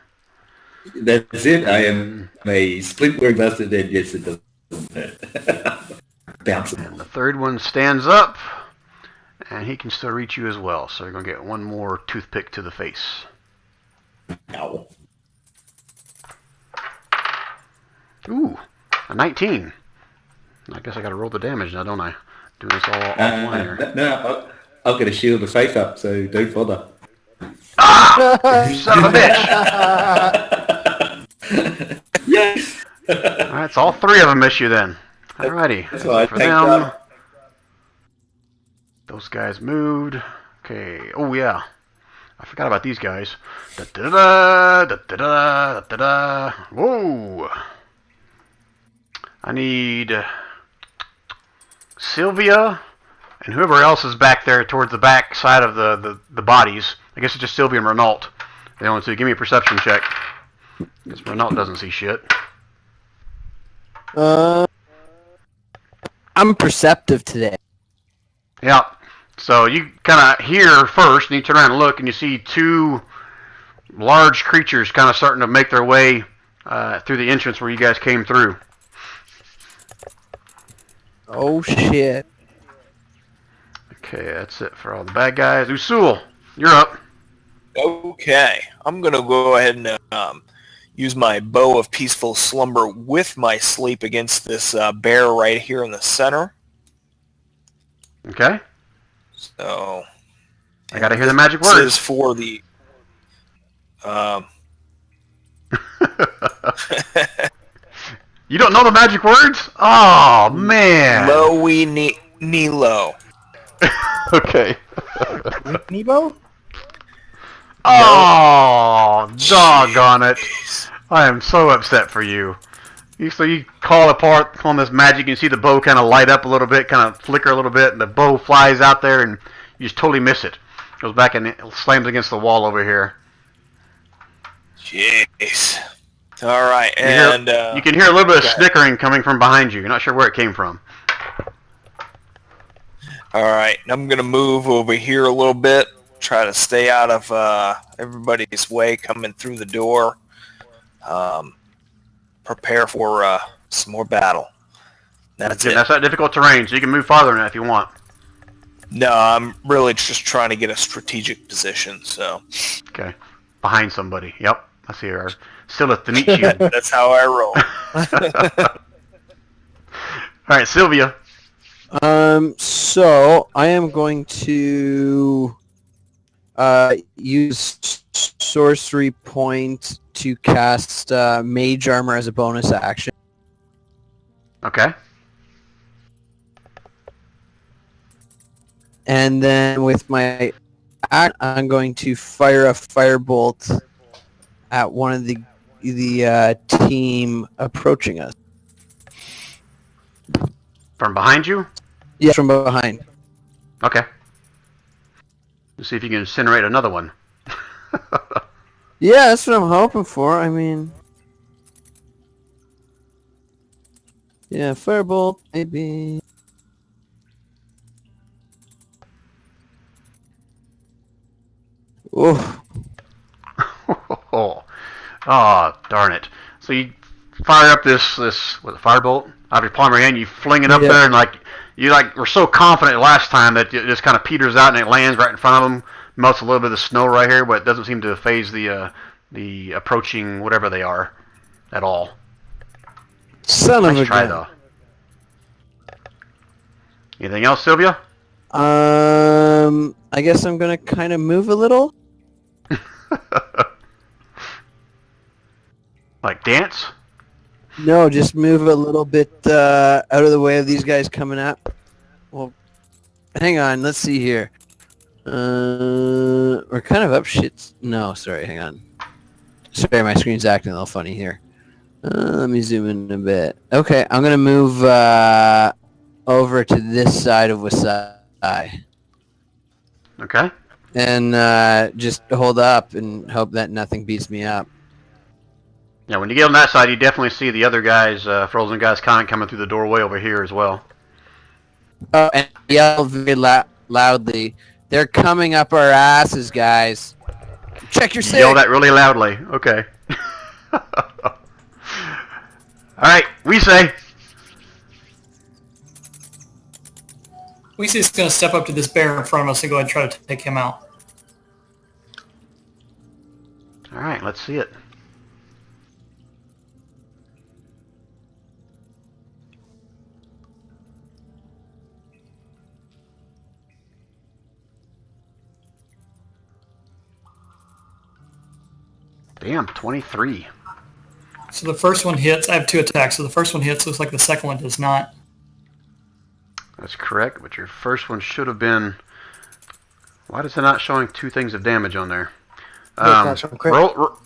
That's it. I am a splint-wearing bastard, and yes, it does. Bouncing. And the third one stands up And he can still reach you as well, so you're going to get one more toothpick to the face. Ow. Ooh, a 19. I guess I got to roll the damage now, don't I? Doing this all offline here. No, I've got a shield of faith up, so don't bother. Ah! You son of a bitch! Yes! Alright, so all three of them miss you then. Alrighty. That's right, For thank them, God. those guys moved. Okay. Oh, yeah. I forgot about these guys. Da-da-da, da-da-da, da-da-da. Whoa! I need Sylvia and whoever else is back there towards the back side of the bodies. I guess it's just Sylvia and Renault. They only two. Give me a perception check. Because Renault doesn't see shit. I'm perceptive today. Yeah. So you kind of hear first, and you turn around and look, and you see two large creatures kind of starting to make their way through the entrance where you guys came through. Oh shit. Okay, that's it for all the bad guys. Usul, you're up. Okay, I'm gonna go ahead and use my bow of peaceful slumber with my sleep against this bear right here in the center. Okay. So I gotta hear the magic this words. is for the You don't know the magic words? Oh, man. Lowy Nilo. Okay. Nebo? Oh, doggone it. I am so upset for you. So you call apart on this magic, and see the bow kind of light up a little bit, kind of flicker a little bit, and the bow flies out there, and you just totally miss it. Goes back and it slams against the wall over here. Jeez. All right, You and you can hear a little bit of okay. snickering coming from behind you. You're not sure where it came from. All right, I'm gonna move over here a little bit, try to stay out of everybody's way coming through the door. Prepare for some more battle. That's it. That's that difficult terrain, so you can move farther than that if you want. No, I'm really just trying to get a strategic position. So Okay. Behind somebody. Yep. I see her. Scylla to meet you. that's how I roll. All right, Sylvia. So I am going to use sorcery point to cast mage armor as a bonus action. Okay. And then with my act, I'm going to fire a firebolt at one of the team approaching us. From behind you? Yeah, from behind. Okay. Let's see if you can incinerate another one. Yeah, that's what I'm hoping for. I mean, yeah, firebolt, maybe. Oof. Oh, darn it. So you fire up this with a firebolt out of your palm of your hand, you fling it up Yeah. there, and you were so confident last time that it just kind of peters out and it lands right in front of them, melts a little bit of the snow right here, but it doesn't seem to phase the approaching whatever they are at all. Son of Nice a try gun. though. Anything else, Sylvia? I guess I'm gonna kind of move a little. Like dance? No, just move a little bit out of the way of these guys coming up. Well, hang on. Let's see here. We're kind of up shit. No, sorry. Hang on. Sorry, my screen's acting a little funny here. Let me zoom in a bit. Okay, I'm gonna move over to this side of Wasai Okay. and just hold up and hope that nothing beats me up. Yeah, when you get on that side, you definitely see the other guys, frozen guys, kind of coming through the doorway over here as well. Oh, and yell very loudly. They're coming up our asses, guys. Check your You yell sig. that really loudly. Okay. All right, we say. We see it's going to step up to this bear in front of us and go ahead and try to take him out. All right, let's see it. Damn, 23. So the first one hits. I have 2 attacks. So the first one hits. Looks like the second one does not. That's correct, but your first one should have been... Why is it not showing 2 things of damage on there? It's not showing crit. Tell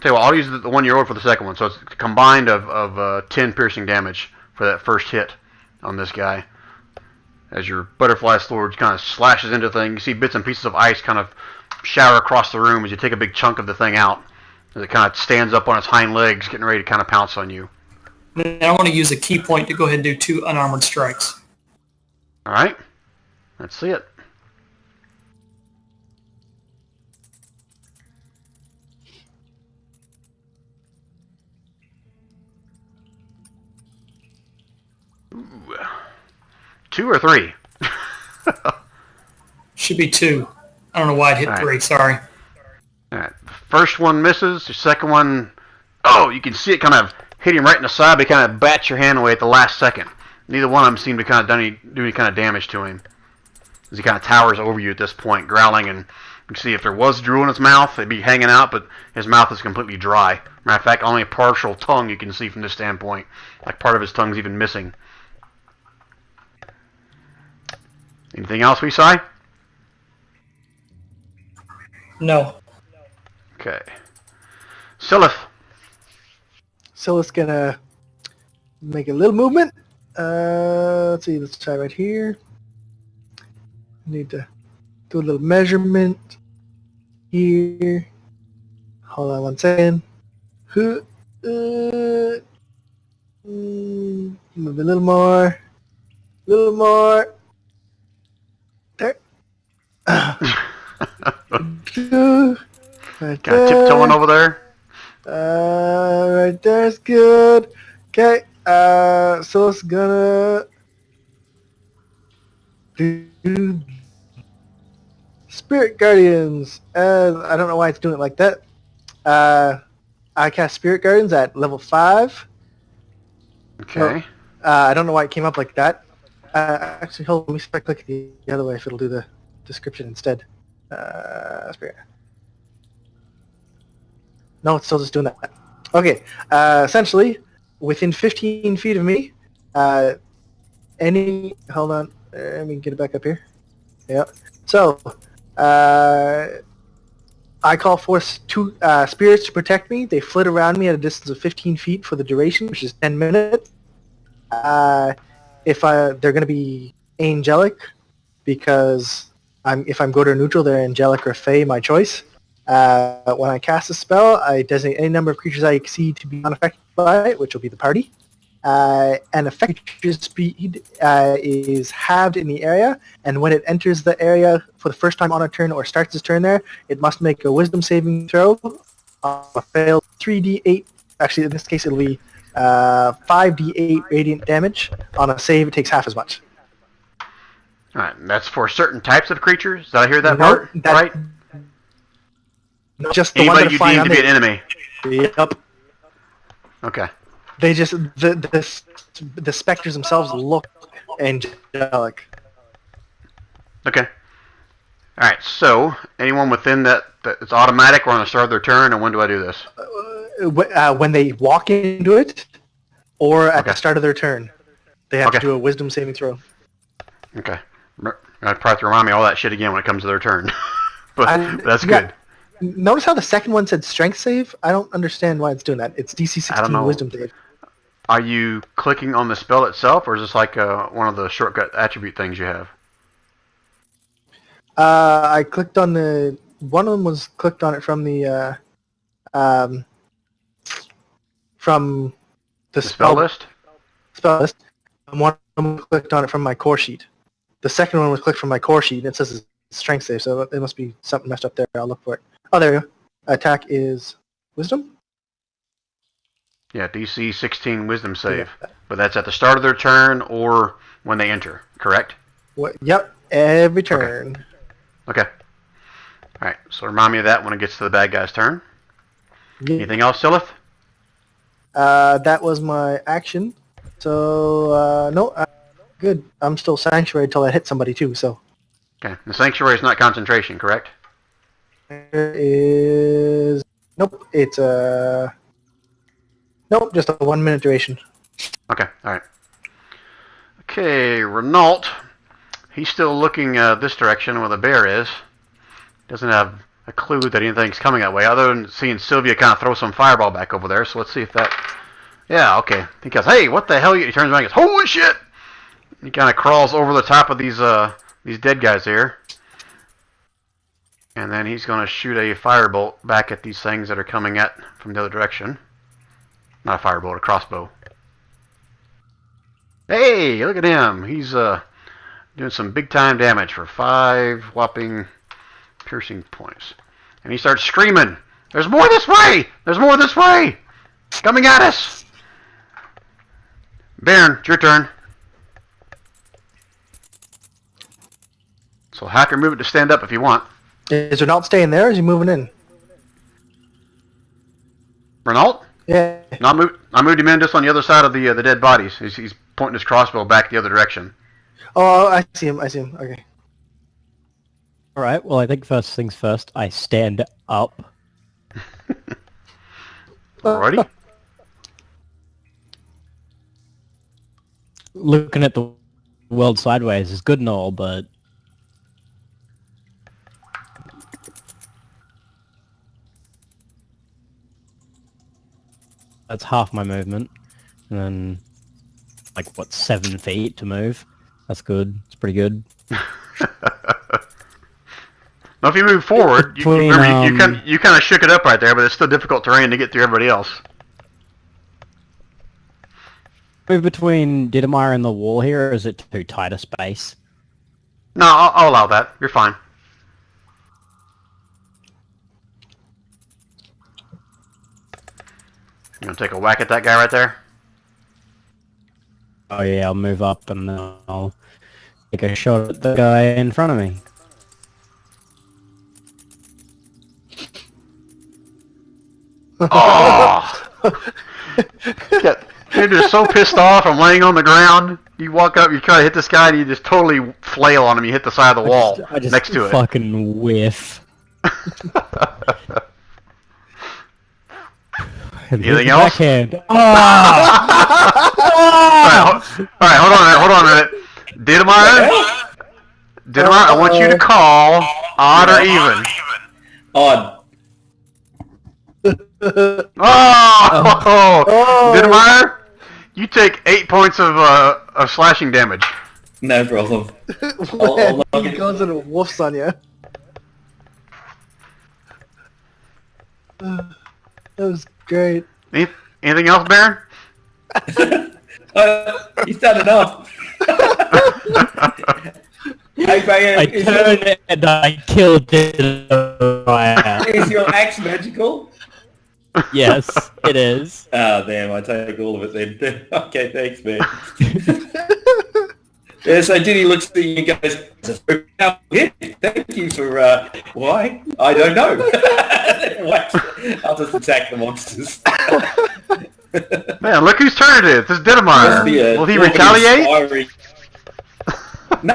you what, I'll use the one you rolled for the second one. So it's combined of 10 piercing damage for that first hit on this guy. As your butterfly sword kind of slashes into things, you see bits and pieces of ice kind of shower across the room as you take a big chunk of the thing out. As it kind of stands up on its hind legs, getting ready to kind of pounce on you. Then I want to use a key point to go ahead and do 2 unarmored strikes. All right, let's see it. Ooh. 2 or 3? Should be 2. I don't know why it hit 3. Sorry. All right. First one misses. The second one, oh, you can see it kind of hit him right in the side, but kind of bats your hand away at the last second. Neither one of them seem to kind of do any kind of damage to him. As he kind of towers over you at this point, growling, and you can see if there was drool in his mouth, it'd be hanging out, but his mouth is completely dry. Matter of fact, only a partial tongue you can see from this standpoint. Like part of his tongue's even missing. Anything else we saw? No. Okay. Silith. Silith's gonna make a little movement. Let's see, let's try right here. Need to do a little measurement here. Hold on 1 second. Move a little more. There. Right Kind of tiptoeing over there. Right there's good. Okay, so it's gonna do Spirit Guardians. I don't know why it's doing it like that. I cast Spirit Guardians at level 5. Okay. I don't know why it came up like that. Actually, hold on, let me see if I click the other way if it'll do the description instead. Spirit. No, it's still just doing that. Okay, essentially, within 15 feet of me, hold on, let me get it back up here. Yeah. So, I call forth 2 spirits to protect me. They flit around me at a distance of 15 feet for the duration, which is 10 minutes. They're going to be angelic, because if I'm good or neutral, they're angelic or fey, my choice. When I cast a spell, I designate any number of creatures I exceed to be unaffected by it, which will be the party. And effective creature's speed is halved in the area, and when it enters the area for the first time on a turn or starts its turn there, it must make a wisdom saving throw. A failed 3d8, actually in this case it'll be 5d8 radiant damage. On a save, it takes half as much. Alright, that's for certain types of creatures? Did I hear that No, part? Right? Not just the one Anybody that you are flying deem on to be an the... enemy. Yep. Okay. They just the specters themselves look angelic. Okay. Alright, so anyone within that it's automatic or on the start of their turn, and when do I do this? When they walk into it, or at the Okay. start of their turn, they have Okay. to do a wisdom saving throw. Okay. I probably have to remind me all that shit again when it comes to their turn. but that's yeah. good. Notice how the second one said strength save? I don't understand why it's doing that. It's DC I don't 16 know. wisdom save. Are you clicking on the spell itself, or is this like one of the shortcut attribute things you have? I clicked on the... One of them was clicked on it from the... from the Spell list? spell list. And one of them clicked on it from my core sheet. The second one was clicked from my core sheet, and it says it's strength save, so it must be something messed up there. I'll look for it. Oh, there you go. Attack is wisdom? Yeah, DC 16 wisdom save. But that's at the start of their turn or when they enter, correct? What? Yep, every turn. Okay. All right. So remind me of that when it gets to the bad guy's turn. Anything else, Silith? That was my action. So, no, good. I'm still Sanctuary until I hit somebody too, so. Okay. The Sanctuary is not concentration, correct? There is... Nope, it's Nope, just a 1 minute duration. Okay. All right. Okay, Renault. He's still looking this direction where the bear is. Doesn't have a clue that anything's coming that way, other than seeing Sylvia kind of throw some fireball back over there. So let's see if that... Yeah, okay. He goes, hey, what the hell? He turns around and goes, holy shit! He kind of crawls over the top of these dead guys here. And then he's going to shoot a firebolt back at these things that are coming at from the other direction. Not a firebolt, a crossbow. Hey, look at him. He's doing some big-time damage for 5 whopping piercing points. And he starts screaming, there's more this way! There's more this way! Coming at us! Baron, it's your turn. So Hacker, move it to stand up if you want. Is Renault staying there, or is he moving in? Renault? Yeah. No, I moved him in just on the other side of the dead bodies. He's pointing his crossbow back the other direction. Oh, I see him, okay. Alright, well I think first things first, I stand up. Alrighty. Looking at the world sideways is good and all, but... That's half my movement. And then, like, what, 7 feet to move? That's good. It's pretty good. Now, if you move forward, you kind of shook it up right there, but it's still difficult terrain to get through everybody else. Move between Dittmeier and the wall here, or is it too tight a space? No, I'll allow that. You're fine. You want to take a whack at that guy right there? Oh yeah, I'll move up and then I'll take a shot at the guy in front of me. Oh! You're just so pissed off. I'm laying on the ground. You walk up, you try to hit this guy, and you just totally flail on him. You hit the side of the wall I just next to it. Fucking whiff. Anything else? Backhand. Alright, hold on a minute. Dittmeier, I want you to call odd or even. Odd. Oh! Dittmeier, you take 8 points of slashing damage. No problem. He goes and woofs on you. That was great. Anything else, Baron? He's done enough. I turned and I killed it. Is your axe magical? Yes, it is. Oh, damn, I take all of it then. Okay, thanks, man. Yeah, so Diddy looks at you and goes, thank you for, why? I don't know. I'll just attack the monsters. Man, look whose turn it is. This is Dittmeier. Will he retaliate? No,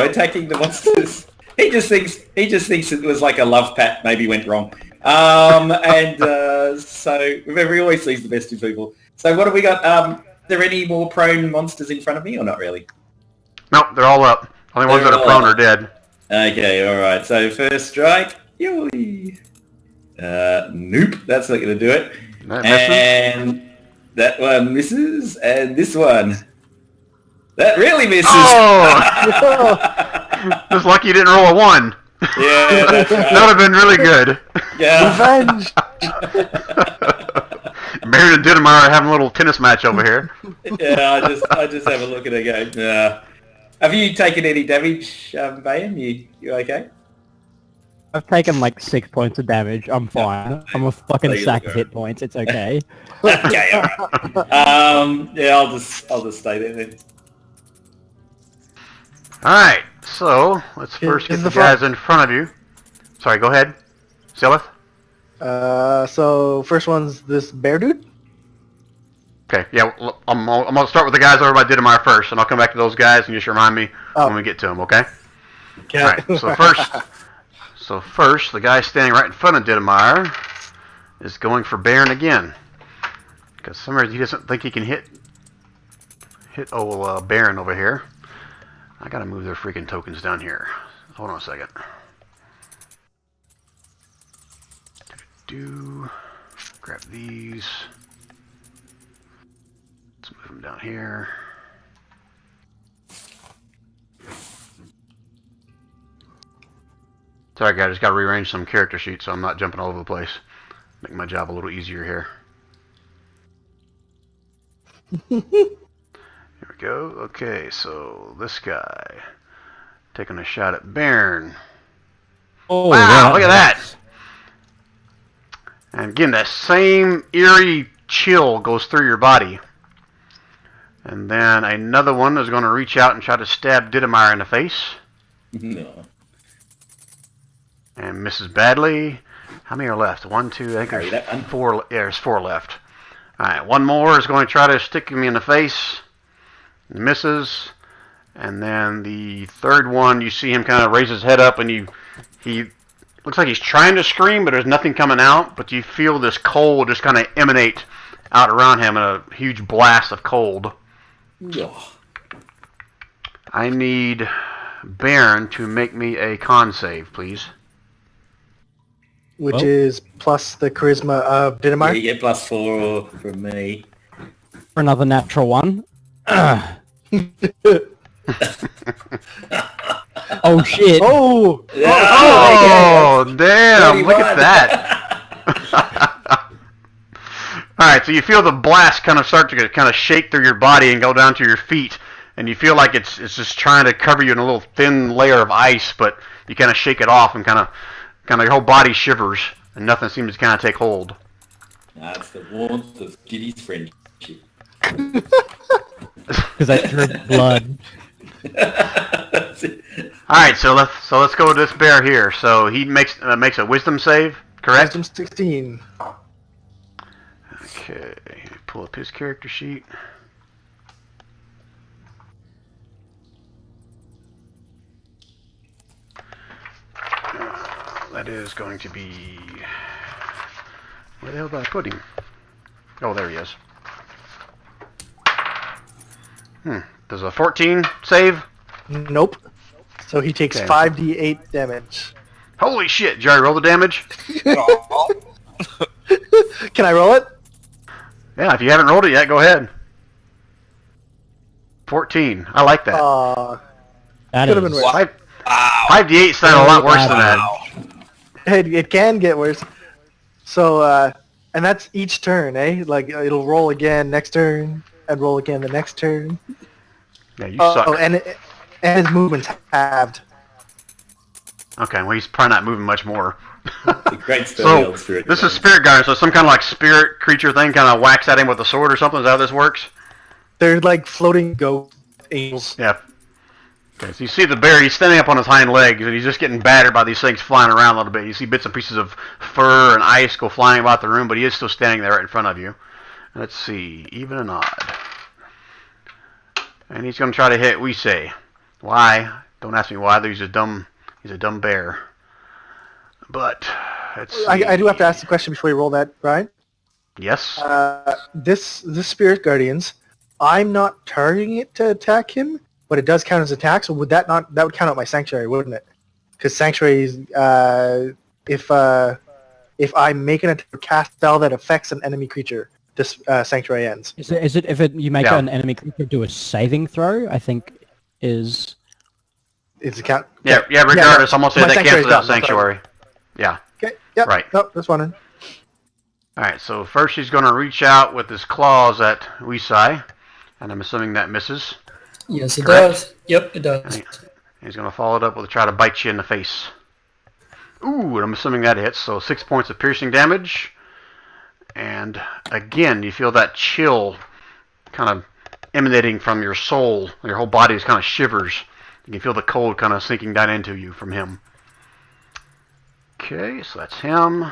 attacking the monsters. He just thinks it was like a love pat maybe went wrong. So remember, he always sees the best in people. So what have we got? Are there any more prone monsters in front of me or not really? Nope, they're all up. Only ones that are prone are dead. Okay, alright. So first strike. Yoey. Nope, that's not going to do it. That misses. And that one misses. And this one. That really misses. Oh! Just lucky you didn't roll a 1. Yeah, that's right. That would have been really good. Yeah. Revenge! Baron and Dittmeier are having a little tennis match over here. Yeah, I just have a look at it and go, Have you taken any damage, Bayan? You okay? I've taken like 6 points of damage. I'm fine. I'm a fucking There you sack go. of hit points. It's okay. Okay, alright. Yeah, I'll just stay there then. Alright, so let's first get the guys in front of you. Sorry, go ahead. Silith? So first one's this bear dude. Okay, yeah, I'm going to start with the guys over by Didamar first, and I'll come back to those guys and just remind me when we get to them, okay? Okay. Alright, so first, the guy standing right in front of Didamar is going for Baron again. Because for some reason he doesn't think he can hit old Baron over here. I gotta move their freaking tokens down here. Hold on a second. Grab these. Let's move them down here. Sorry guys, I just gotta rearrange some character sheets so I'm not jumping all over the place. Make my job a little easier here. Here we go. Okay, so this guy taking a shot at Baron. Oh, wow, look at that! And again, that same eerie chill goes through your body. And then another one is going to reach out and try to stab Didamar in the face. No. And misses badly. How many are left? 1, 2, I think there's 4. Yeah, there's 4 left. Alright, one more is going to try to stick me in the face. Misses. And then the third one, you see him kind of raise his head up and he looks like he's trying to scream, but there's nothing coming out. But you feel this cold just kind of emanate out around him in a huge blast of cold. Yeah. I need Baron to make me a con save, please. Which is plus the charisma of Yeah, Didamar. you get +4 from me. For another natural one. Oh shit! Oh! Oh, damn! Look at that! Alright, so you feel the blast kind of start to kind of shake through your body and go down to your feet, and you feel like it's just trying to cover you in a little thin layer of ice, but you kind of shake it off and kind of your whole body shivers, and nothing seems to kind of take hold. That's the warmth of Giddy's friendship. Because I drew blood. Alright, so let's go with this bear here. So he makes a wisdom save, correct? Wisdom 16. Okay, pull up his character sheet. That is going to be... Where the hell did I put him? Oh, there he is. Does a 14 save? Nope. So he takes Okay. 5d8 damage. Holy shit, Jerry, roll the damage? Can I roll it? Yeah, if you haven't rolled it yet, go ahead. 14. I like that. That Could have been is- worse. 5d8 sound a lot worse than that. It can get worse. So, and that's each turn, eh? Like, it'll roll again next turn, and roll again the next turn. Yeah, you suck. Oh, and his movement's halved. Okay, well, he's probably not moving much more. The great spell So, this is Spirit Guard, so some kind of like spirit creature thing kind of whacks at him with a sword or something? Is that how this works? They're like floating ghost angels. Yeah. Okay, so you see the bear, he's standing up on his hind legs, and he's just getting battered by these things flying around a little bit. You see bits and pieces of fur and ice go flying about the room, but he is still standing there right in front of you. Let's see, even and odd. And he's going to try to hit Weesay. Why? Don't ask me why, he's a dumb bear. But, let's see. I do have to ask the question before you roll that, Brian. Yes? This Spirit Guardians, I'm not targeting it to attack him, but it does count as attack, so would that would count out my Sanctuary, wouldn't it? Because Sanctuary is, if I make an cast spell that affects an enemy creature, this Sanctuary ends. Is it if you make Yeah. an enemy creature do a saving throw? I think is. It's a count. Yeah, regardless, I'm going to say My that Sanctuary's cancels out done, that's Sanctuary. Yeah. Okay, yep. Right. Nope, that's one. Alright, so first he's going to reach out with his claws at Weesai, and I'm assuming that misses. Yes, it Correct. does. Yep, it does. He's going to follow it up with a try to bite you in the face. Ooh, and I'm assuming that hits, so 6 points of piercing damage. And again, you feel that chill kind of emanating from your soul. Your whole body is kind of shivers You can feel the cold kind of sinking down into you from him. Okay, so that's him.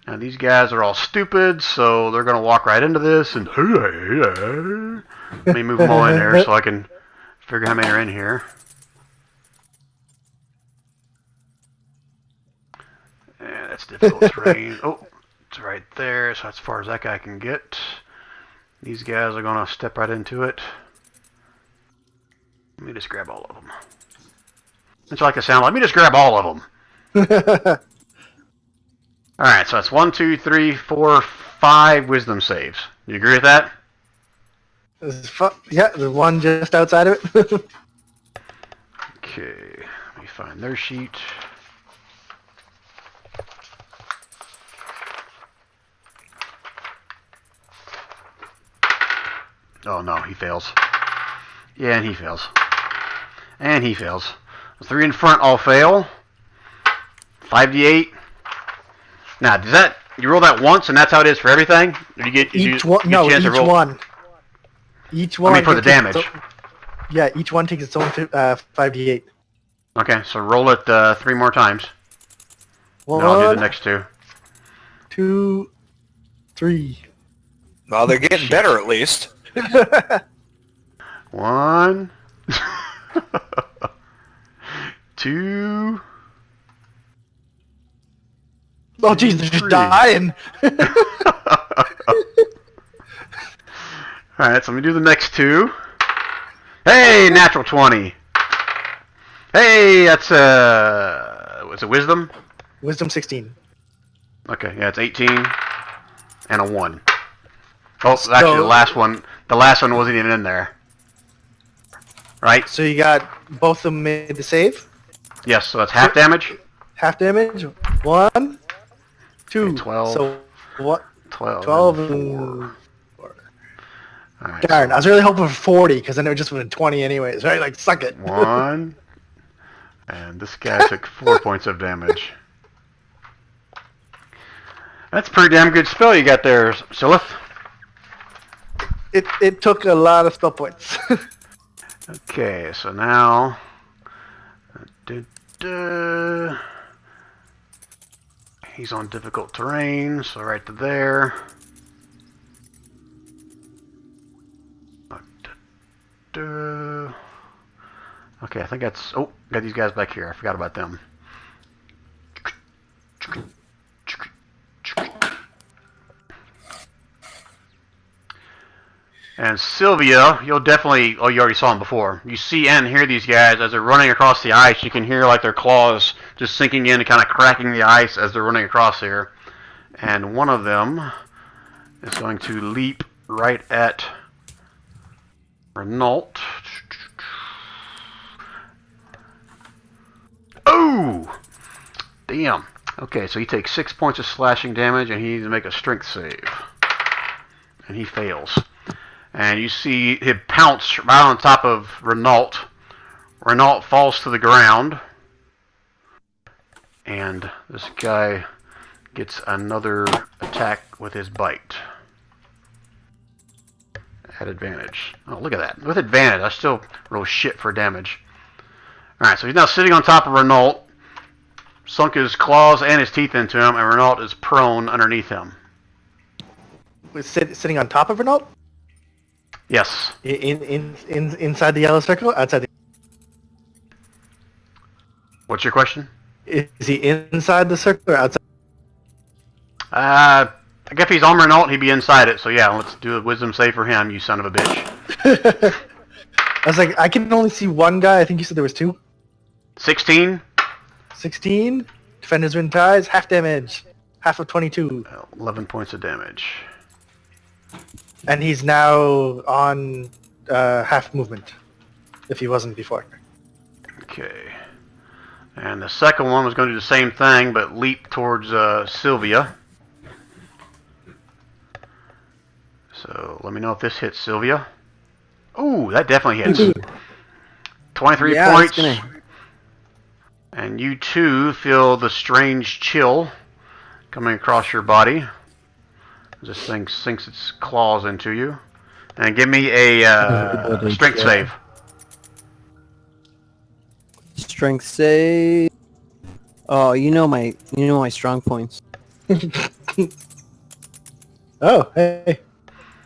Now these guys are all stupid, so they're going to walk right into this. And let me move them all in there so I can figure how many are in here. And that's difficult terrain. Oh, it's right there, so that's as far as that guy can get. These guys are going to step right into it. Let me just grab all of them. It's like a sound. Let me just grab all of them. Alright, so that's 1, 2, 3, 4, 5 wisdom saves. Do you agree with that? Yeah, the one just outside of it. Okay, let me find their sheet. Oh no, he fails. Yeah, and he fails. And he fails. The 3 in front all fail. 5d8. Now, does that you roll that once and that's how it is for everything? Or you get each one? No, each one. Each one. I mean for the damage. Yeah, each one takes its own 5d8. Okay, so roll it 3 more times. One, and I'll do the next 2. 2, 3. Well, they're getting better at least. 1, 2. Oh, jeez, they're just dying. Alright, so let me do the next 2. Hey, natural 20. Hey, that's was it wisdom? Wisdom 16. Okay, yeah, it's 18 and a 1. Oh, actually, the last one wasn't even in there. Right? So you got both of them made the save? Yes, so that's half damage. Half damage. 1, 2. Okay, 12. So what? 12. 12 and 4. Alright, Darn, I was really hoping for 40 because then it would just been 20 anyways, right? Like, suck it. 1. And this guy took 4 points of damage. That's a pretty damn good spell you got there, Silith. It took a lot of spell points. Okay, so now... He's on difficult terrain, so right to there. Okay, I think that's... Oh, got these guys back here. I forgot about them. And Sylvia, you'll definitely... Oh, you already saw them before. You see and hear these guys as they're running across the ice. You can hear like their claws just sinking in and kind of cracking the ice as they're running across here. And one of them is going to leap right at Renault. Oh! Damn. Okay, so he takes 6 points of slashing damage and he needs to make a strength save. And he fails. And you see him pounce right on top of Renault. Renault falls to the ground. And this guy gets another attack with his bite. At advantage. Oh, look at that. With advantage, I still roll shit for damage. Alright, so he's now sitting on top of Renault. Sunk his claws and his teeth into him, and Renault is prone underneath him. Sitting on top of Renault? Yes. Inside the yellow circle? Outside the... What's your question? Is he inside the circle or outside? I guess if he's on Renault, he'd be inside it. So yeah, let's do a wisdom save for him, you son of a bitch. I was like, I can only see one guy. I think you said there was 2. 16. 16. Defenders win ties. Half damage. Half of 22. 11 points of damage. And he's now on half movement, if he wasn't before. Okay. And the second one was going to do the same thing, but leap towards Sylvia. So let me know if this hits Sylvia. Ooh, that definitely hits. 23 points. And you too feel the strange chill coming across your body. This thing sinks its claws into you. And give me a strength save. strength save. Oh, you know my strong points. Oh, hey.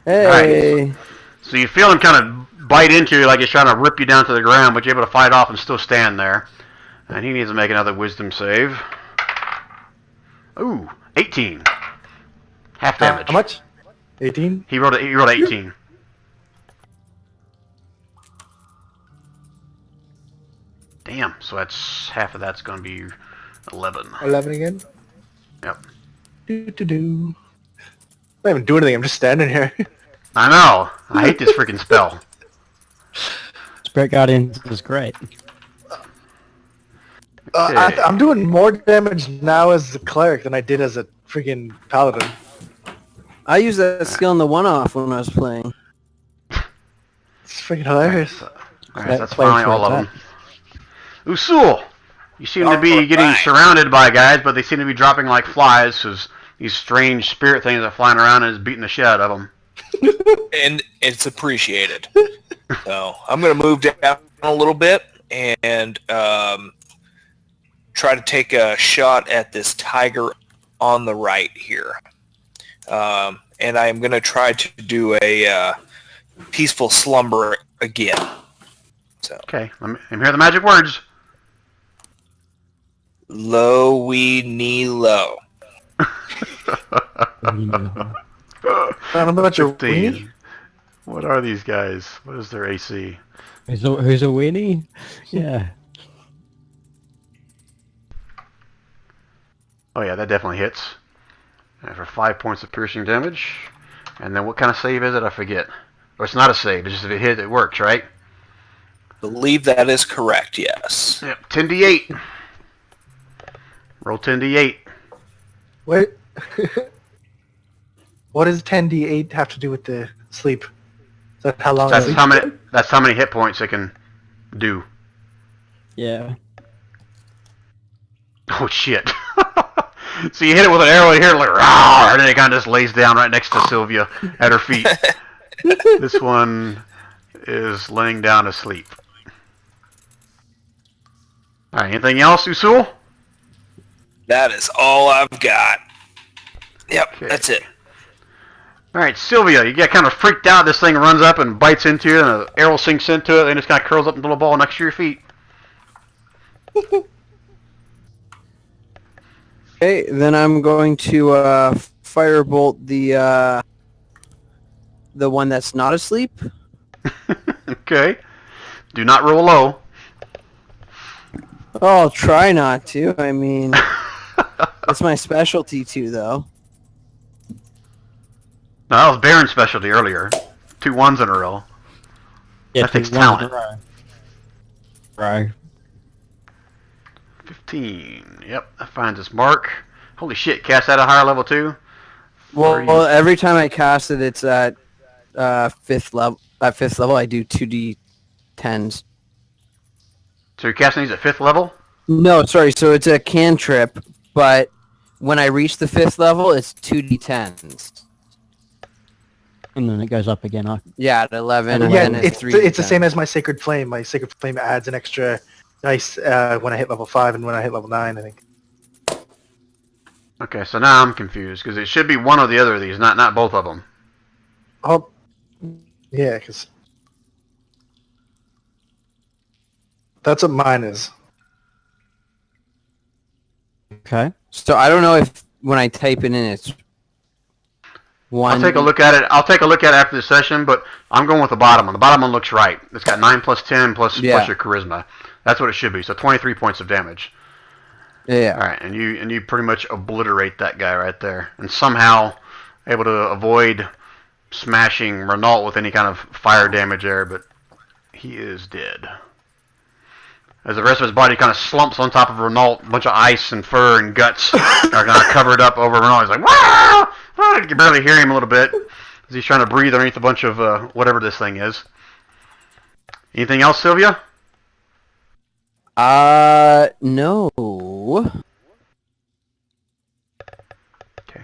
Hey. So you feel him kind of bite into you like he's trying to rip you down to the ground, but you're able to fight off and still stand there. And he needs to make another wisdom save. Ooh, 18. Half damage. How much? 18? He rolled 18. Damn, so that's half of that's going to be 11. 11 again? Yep. Do. I'm not even doing anything. I'm just standing here. I know. I hate this freaking spell. Spirit Guardian is great. Okay. I'm doing more damage now as a cleric than I did as a freaking paladin. I used that skill in the one-off when I was playing. It's freaking hilarious. Alright, that's finally all of them. Usul! You seem to be getting Alright. surrounded by guys, but they seem to be dropping like flies, because these strange spirit things are flying around and is beating the shit out of them. And it's appreciated. So I'm going to move down a little bit and try to take a shot at this tiger on the right here. And I'm going to try to do a peaceful slumber again. So Okay, let me hear the magic words. low we knee low. I don't know about your 15. weenie. What are these guys? What is their AC? Who's a weenie? Yeah. Oh yeah, that definitely hits. And for 5 points of piercing damage. And then what kind of save is it? I forget. Or it's not a save, it's just if it hits, it works, right? Believe that is correct, yes. Yep, 10d8. Roll 10d8. What? What does 10d8 have to do with the sleep? Is that how long? That's it- how many hit points it can do. Yeah. Oh shit. So you hit it with an arrow, you hear it like rawr, and then it kind of just lays down right next to Sylvia at her feet. This one is laying down asleep. Alright, anything else, Usul? That is all I've got. Yep, Okay. that's it. Alright, Sylvia, you get kind of freaked out. This thing runs up and bites into you, and an arrow sinks into it, and it just kind of curls up into a little ball next to your feet. Okay, then I'm going to firebolt the one that's not asleep. Okay. Do not roll low. Oh, I'll try not to. I mean, it's my specialty too, though. No, that was Baron's specialty earlier. 2 1s in a row. Yeah, That takes 2 ones in a talent. row. 15. Yep, that finds its mark. Holy shit, cast at a higher level too? Well, every time I cast it, it's at fifth level. At 5th level, I do 2d10s. So you're casting these at 5th level? No, sorry. So it's a cantrip, but when I reach the 5th level, it's 2d10s. And then it goes up again. Yeah, at 11, and Yeah, then it's 3d10. it's the same as my Sacred Flame. My Sacred Flame adds an extra dice when I hit level 5 and when I hit level 9, I think. Okay, so now I'm confused, because it should be one or the other of these, not both of them. Oh, yeah, because that's what mine is. Okay. So I don't know if when I type it in, it's one. I'll take a look at it. I'll take a look at it after the session, but I'm going with the bottom one. The bottom one looks right. It's got 9 plus 10 plus your charisma. That's what it should be. So 23 points of damage. Yeah. All right, and you pretty much obliterate that guy right there, and somehow able to avoid smashing Renault with any kind of fire damage there, but he is dead. As the rest of his body kind of slumps on top of Renault, a bunch of ice and fur and guts are kind of covered up over Renault. He's like, "Wah!" You can barely hear him a little bit as he's trying to breathe underneath a bunch of whatever this thing is. Anything else, Sylvia? No. Okay.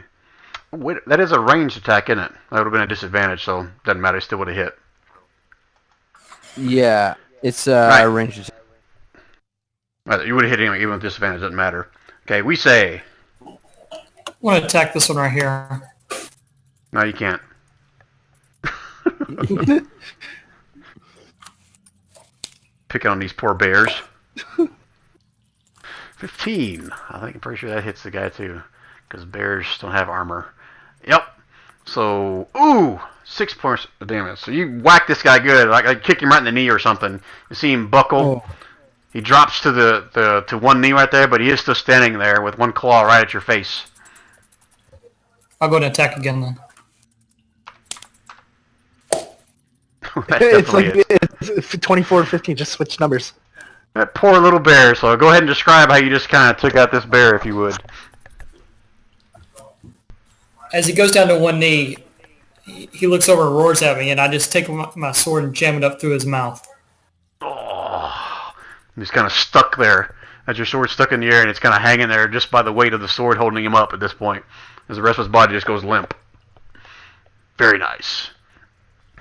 Wait, that is a ranged attack, isn't it? That would have been a disadvantage, so doesn't matter. It still would have hit. Yeah, it's Right. range. You would have hit him even with disadvantage. Doesn't matter. Okay, we say. I want to attack this one right here. No, you can't. Picking on these poor bears. 15. I think I'm pretty sure that hits the guy too, because bears don't have armor. Yep. So, ooh, 6 points of damage. So you whack this guy good, like kick him right in the knee or something. You see him buckle. Oh. He drops to to one knee right there, but he is still standing there with one claw right at your face. I'll go to attack again then. It's like it's 24 to 15. Just switch numbers. That poor little bear. So go ahead and describe how you just kind of took out this bear, if you would. As he goes down to one knee, he looks over and roars at me, and I just take my sword and jam it up through his mouth. Oh, he's kind of stuck there. As your sword stuck in the air, and it's kind of hanging there just by the weight of the sword holding him up at this point, as the rest of his body just goes limp. Very nice.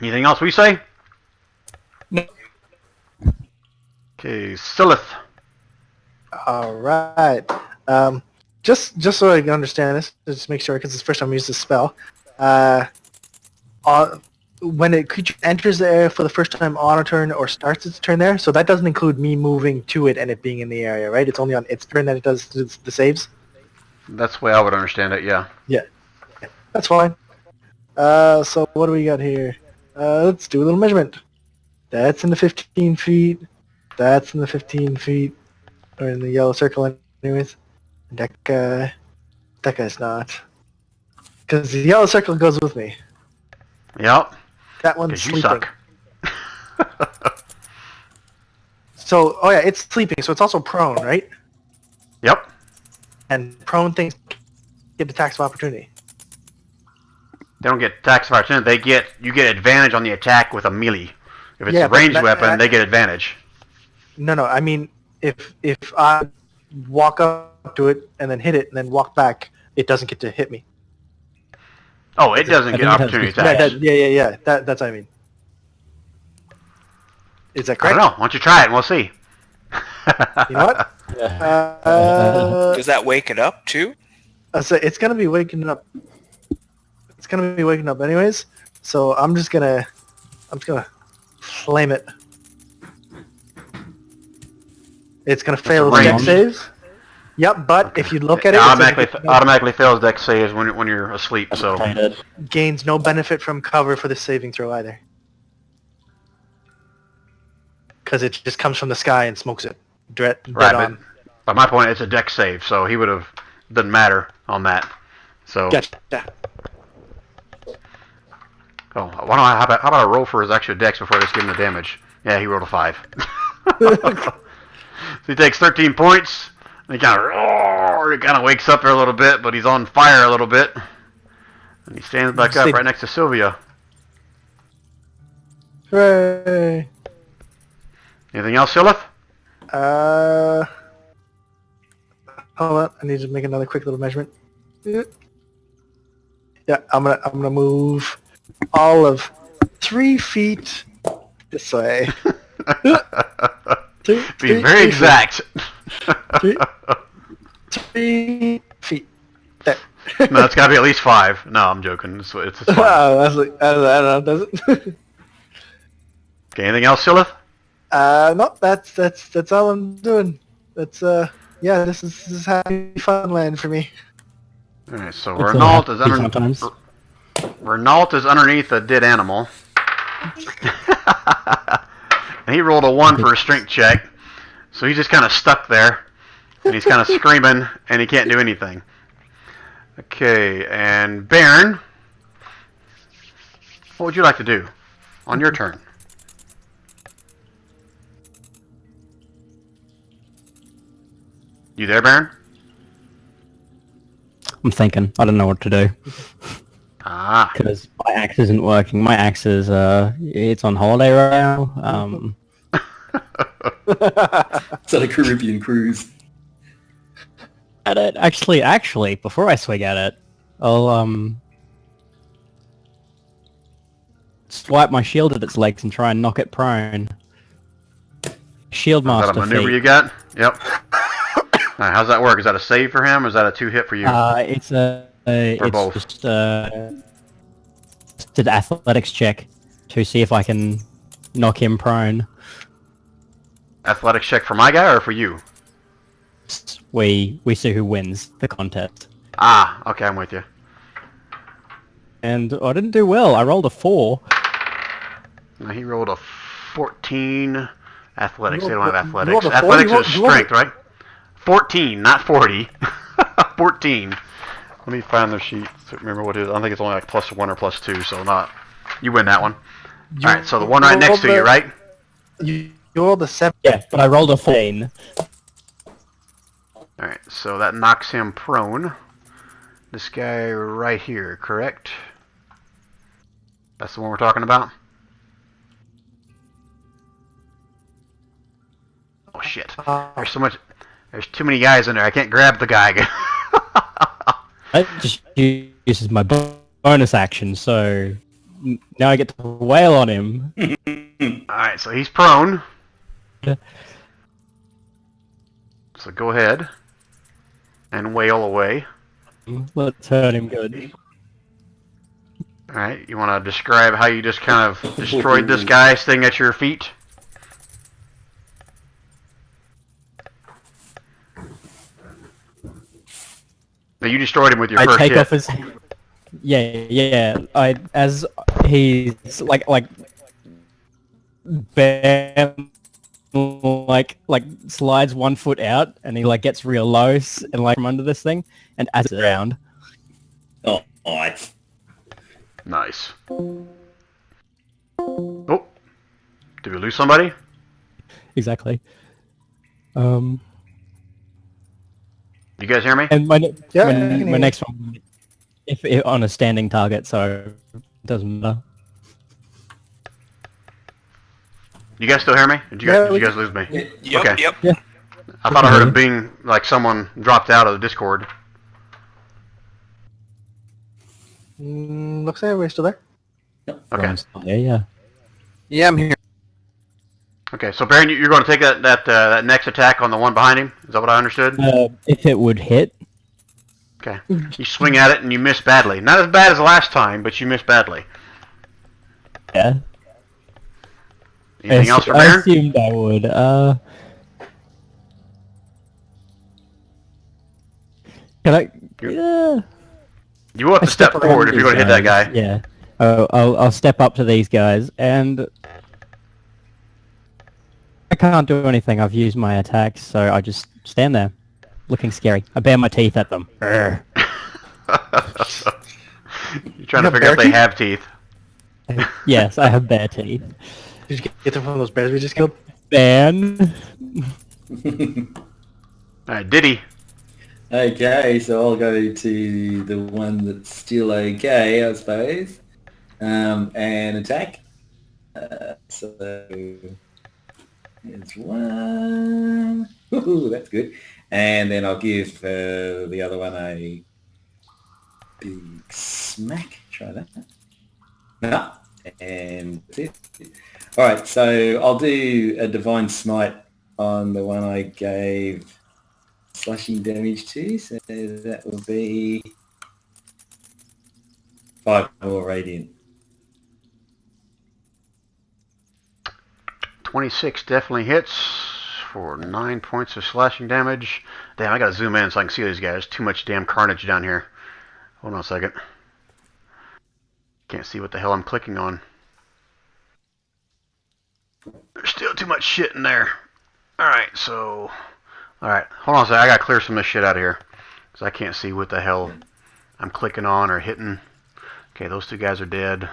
Anything else we say? No. Okay, Silith. All right. Just so I can understand this, just make sure, because it's the first time I use this spell. When a creature enters the area for the first time on a turn or starts its turn there, so that doesn't include me moving to it and it being in the area, right? It's only on its turn that it does the saves? That's the way I would understand it, yeah. Yeah. That's fine. So what do we got here? Let's do a little measurement. That's in the 15 feet. That's in the 15 feet. Or in the yellow circle anyways. That guy's not. Because the yellow circle goes with me. Yep. That one's sleeping. You suck. So, oh yeah, it's sleeping, so it's also prone, right? Yep. And prone things get attacks of opportunity. They don't get attacks of opportunity. You get advantage on the attack with a melee. If it's a ranged weapon, they get advantage. No, I mean, if I walk up to it and then hit it and then walk back, it doesn't get to hit me. Oh, it doesn't get opportunity attacks. Yeah. That's what I mean. Is that correct? I don't know. Why don't you try it and we'll see. You know what? Does that wake it up too? So it's gonna be waking up. It's gonna be waking up anyways. So I'm just gonna flame it. It's gonna fail its dex saves. Yep, but if you look at it, automatically fails dex saves when you're asleep. So gains no benefit from cover for the saving throw either, because it just comes from the sky and smokes it. Dead on. But my point, it's a dex save, so he would have doesn't matter on that. So. Gotcha. Oh, how about I roll for his extra dex before I just give him the damage? Yeah, he rolled a 5. So he takes 13 points. And he kind of wakes up there a little bit, but he's on fire a little bit. And he stands back up right next to Sylvia. Hooray! Anything else, Silith? Hold on, I need to make another quick little measurement. Yeah, I'm gonna move all of 3 feet this way. Be very exact. 3 feet. There. No, it's got to be at least 5. No, I'm joking. It's fine. I don't know, does it? Okay, anything else, Silith? No, that's all I'm doing. That's yeah, this is happy fun land for me. All right, so Renault is underneath a dead animal. And he rolled a 1 for a strength check, so he's just kind of stuck there, and he's kind of screaming, and he can't do anything. Okay, and Baron, what would you like to do on your turn? You there, Baron? I'm thinking. I don't know what to do. Because my axe isn't working. My axe is, it's on holiday right now. It's on a Caribbean cruise. At it. Actually, before I swing at it, I'll, swipe my shield at its legs and try and knock it prone. Shield master Is that a maneuver feat. you got? Yep. Alright, how's that work? Is that a save for him, or is that a 2-hit for you? It's both. just an athletics check to see if I can knock him prone. Athletics check for my guy or for you? We see who wins the contest. Ah, okay, I'm with you. And I didn't do well. I rolled a 4. Now, he rolled a 14. Athletics. They don't have You athletics. rolled a 4? Athletics You is rolled- strength, right? 14, not 40. 14. Let me find the sheet. Remember what it is. I think it's only like +1 or +2, so not. You win that one. All right, so the one right next to you, right? You rolled a 7. Yeah, but I rolled a 14. All right, so that knocks him prone. This guy right here, correct? That's the one we're talking about? Oh shit. There's so much. There's too many guys in there. I can't grab the guy. That just uses my bonus action, so now I get to wail on him. Alright, so he's prone. Yeah. So go ahead and wail away. Let's hurt him good. Alright, you want to describe how you just kind of destroyed this guy sitting at your feet? Now, you destroyed him with your I first take hit. off his. Yeah. As he's like bam, like slides 1 foot out, and he like gets real low and like from under this thing, and as it's around. Oh, nice. Nice. Oh, did we lose somebody? Exactly. You guys hear me? And my Yeah, I can hear my you. next one, if on a standing target, so it doesn't matter. You guys still hear me? Did you Yeah, guys, we did you guys lose me? Yep, Okay. yep. I thought I heard him being like someone dropped out of the Discord. Looks like everybody's still there. Okay. Yeah. Yeah, I'm here. Okay. So Baron, you're going to take that next attack on the one behind him. Is that what I understood? If it would hit, Okay. You swing at it and you miss badly. Not as bad as last time, but you miss badly. yeah. Anything else for I Baron? assumed I would. Can I? Yeah. You will have to step around forward if you're going to hit that these guy. guys, Yeah. I'll step up to these guys, and I can't do anything. I've used my attacks, so I just stand there, looking scary. I bare my teeth at them. Urgh. You're trying to You have figure out if bare they teeth? have teeth. Yes, I have bare teeth. Did you get them from those bears we just killed? Ben. Alright, Diddy. Okay, so I'll go to the one that's still okay, I suppose, and attack. So there's one. Ooh, that's good. And then I'll give the other one a big smack. Try that. No, and that's it. All right, so I'll do a divine smite on the one I gave slashing damage to, so that will be 5 more radiant. 26 definitely hits for 9 points of slashing damage. Damn, I gotta zoom in so I can see these guys. Too much damn carnage down here. Hold on a second. Can't see what the hell I'm clicking on. There's still too much shit in there. Alright, so... Alright, hold on a second. I gotta clear some of this shit out of here. Because I can't see what the hell I'm clicking on or hitting. Okay, those two guys are dead.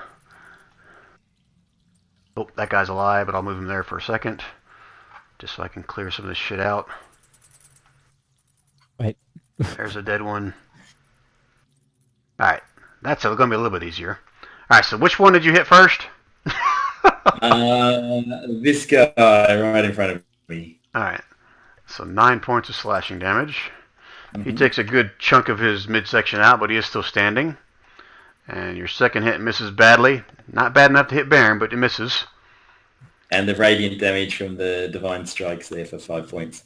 Oh, that guy's alive, but I'll move him there for a second. Just so I can clear some of this shit out. Wait. There's a dead one. Alright, that's going to be a little bit easier. Alright, so which one did you hit first? This guy right in front of me. Alright, so 9 points of slashing damage. He takes a good chunk of his midsection out, but he is still standing. And your second hit misses badly. Not bad enough to hit Baron, but it misses. And the radiant damage from the divine strikes there for 5 points.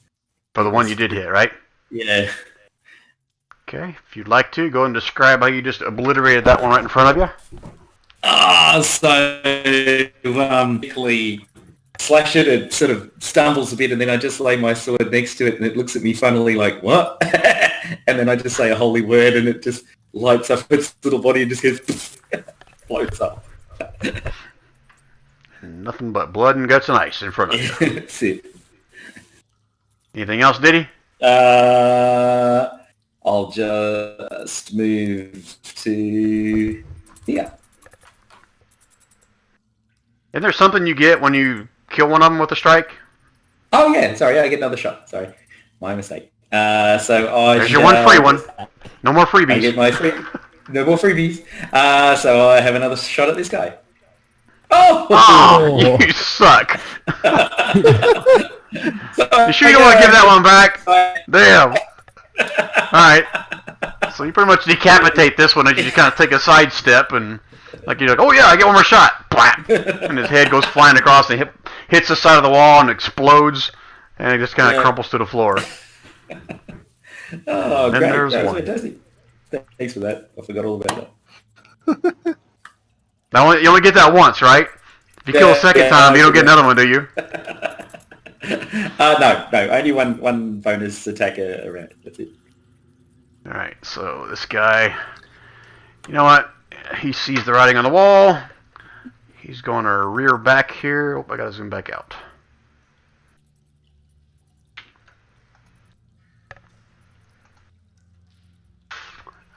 For the one you did hit, right? Yeah. Okay. If you'd like to, go and describe how you just obliterated that one right in front of you. So quickly slash it sort of stumbles a bit, and then I just lay my sword next to it, and it looks at me funnily like, what? And then I just say a holy word, and it just lights up its little body and just goes, floats up. Nothing but blood and guts and ice in front of you. That's it. Anything else, Diddy? I'll just move to here. Isn't there something you get when you kill one of them with a strike? Oh yeah, sorry, I get another shot. Sorry, my mistake. There's your one free one. No more freebies. I get my no more freebies. So I have another shot at this guy. Oh, you suck. You sure you want to give that one back? Damn. Alright. So you pretty much decapitate this one and you just kind of take a sidestep and like you're like, oh yeah, I get one more shot. Blap! And his head goes flying across and hits the side of the wall and explodes and it just kind of crumples to the floor. Oh, and great. There's that was one. fantastic. Thanks for that. I forgot all about that. Now you only get that once, right? If you kill a second time, you don't get another one, do you? No. Only one bonus attack around. That's it. All right. So this guy, you know what? He sees the writing on the wall. He's going to rear back here. Oh, I gotta zoom back out.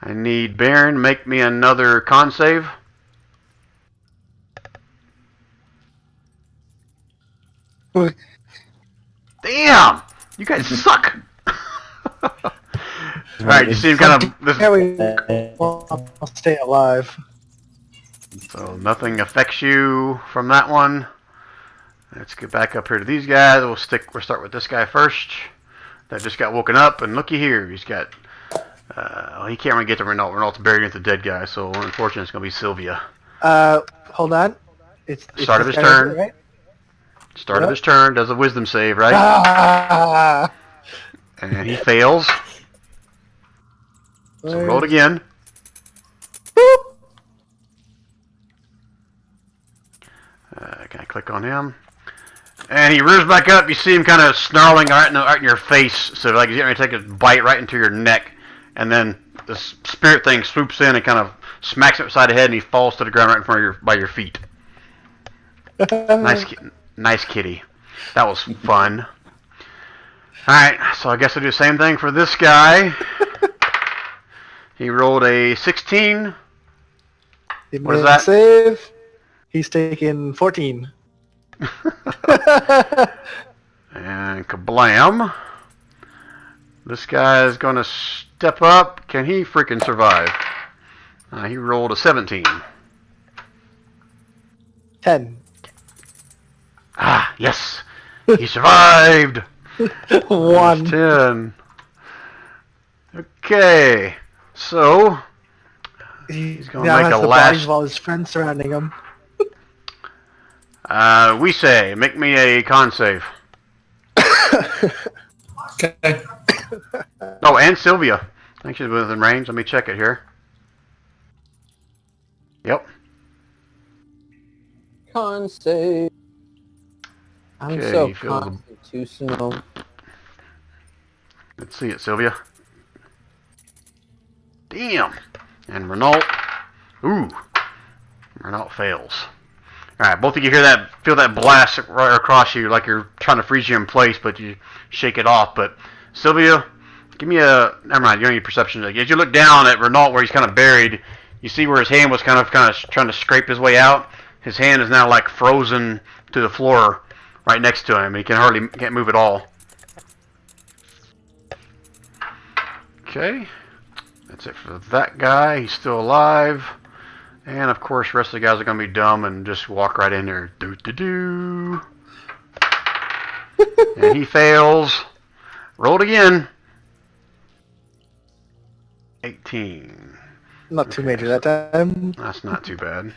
I need Baron. Make me another con save. Damn! You guys suck! Alright, you see him kind of... I'll stay alive. So nothing affects you from that one. Let's get back up here to these guys. We'll start with this guy first. That just got woken up, and looky here, he's got... he can't really get to Renault. Renault's buried with the dead guy, so unfortunately it's going to be Sylvia. Hold on. It's Start of his turn. Right? Start of his turn, does a wisdom save, right? Ah! And he fails. So roll it again. Can I click on him? And he rears back up. You see him kind of snarling right in your face. So like he's getting ready to take a bite right into your neck. And then the spirit thing swoops in and kind of smacks him upside the head, and he falls to the ground right in front of by your feet. Nice kitty. That was fun. Alright, so I guess I'll do the same thing for this guy. He rolled a 16. What is that? Save. He's taking 14. And kablam. This guy is going to step up. Can he freaking survive? He rolled a 17. 10. Ah, yes. He survived. 1. 10. Okay. So, he's going to make a last... bodies of all his friends surrounding him. We say, make me a con save. Okay. Oh, and Sylvia. I think she's within range. Let me check it here. Yep. Con save. I'm Okay, so you feel the- constitutional. Let's see it, Sylvia. Damn. And Renault. Ooh. Renault fails. Alright, both of you feel that blast right across you like you're trying to freeze you in place, but you shake it off. But Sylvia, give me a... Never mind, you don't need perception. As you look down at Renault where he's kind of buried, you see where his hand was kind of trying to scrape his way out. His hand is now like frozen to the floor right next to him. He can't move at all. Okay. That's it for that guy. He's still alive. And of course, the rest of the guys are going to be dumb and just walk right in there. Do. And he fails. Roll it again. 18. Not too major that time. That's not too bad.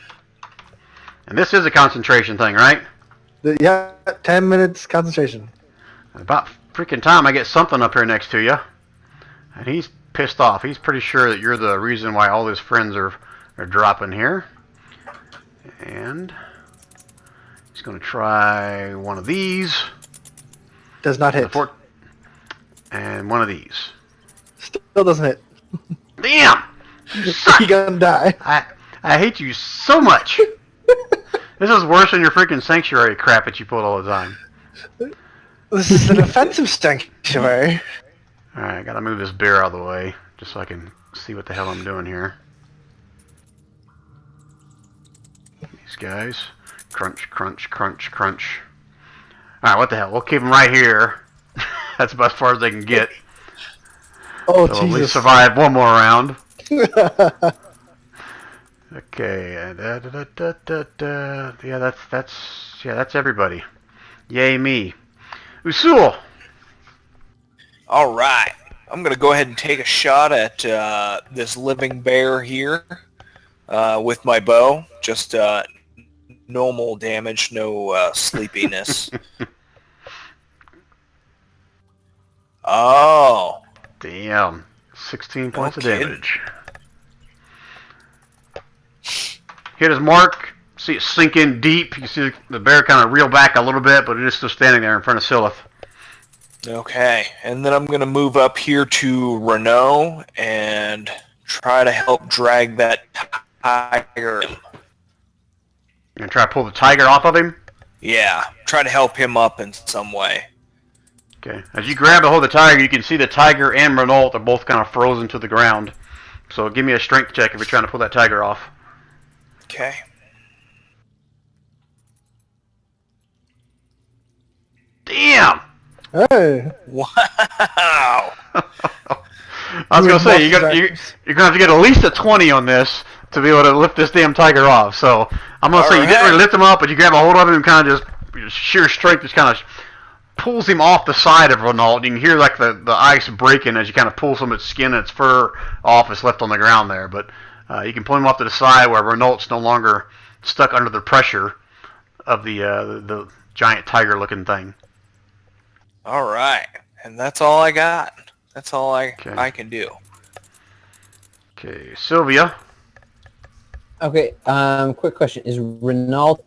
And this is a concentration thing, right? Yeah, 10 minutes concentration. About freaking time I get something up here next to you. And he's pissed off. He's pretty sure that you're the reason why all his friends are dropping here. And he's going to try one of these. Does not hit. And one of these. Still doesn't hit. Damn! You're gonna die. I hate you so much. This is worse than your freaking sanctuary crap that you pull all the time. This is an offensive sanctuary. Alright, I gotta move this bear out of the way, just so I can see what the hell I'm doing here. These guys. Crunch, crunch, crunch, crunch. Alright, what the hell? We'll keep them right here. That's about as far as they can get. Oh, so Jesus. at least survive one more round. Okay, yeah, that's everybody. Yay me. Usul! Alright. I'm going to go ahead and take a shot at this living bear here with my bow. Just normal damage, no sleepiness. Oh. Damn. 16 points of damage. Hit his mark. See it sink in deep. You see the bear kind of reel back a little bit, but it is still standing there in front of Silith. Okay, and then I'm going to move up here to Renault and try to help drag that tiger. And try to pull the tiger off of him? Yeah, try to help him up in some way. Okay. As you grab a hold of the tiger, you can see the tiger and Renault are both kind of frozen to the ground. So give me a strength check if you're trying to pull that tiger off. Okay. Damn! Hey. Wow! I was going to say, you're going to have to get at least a 20 on this to be able to lift this damn tiger off. So I'm going to say you didn't really lift him up, but you grab a hold of him and kind of just sheer strength just kind of pulls him off the side of Renault. You can hear like the ice breaking as you kind of pull some of its skin and its fur off that's left on the ground there. But you can pull him off to the side where Renault's no longer stuck under the pressure of the giant tiger-looking thing. All right, and that's all I got. That's all I can do. Okay, Sylvia. Okay, quick question. Is Renault,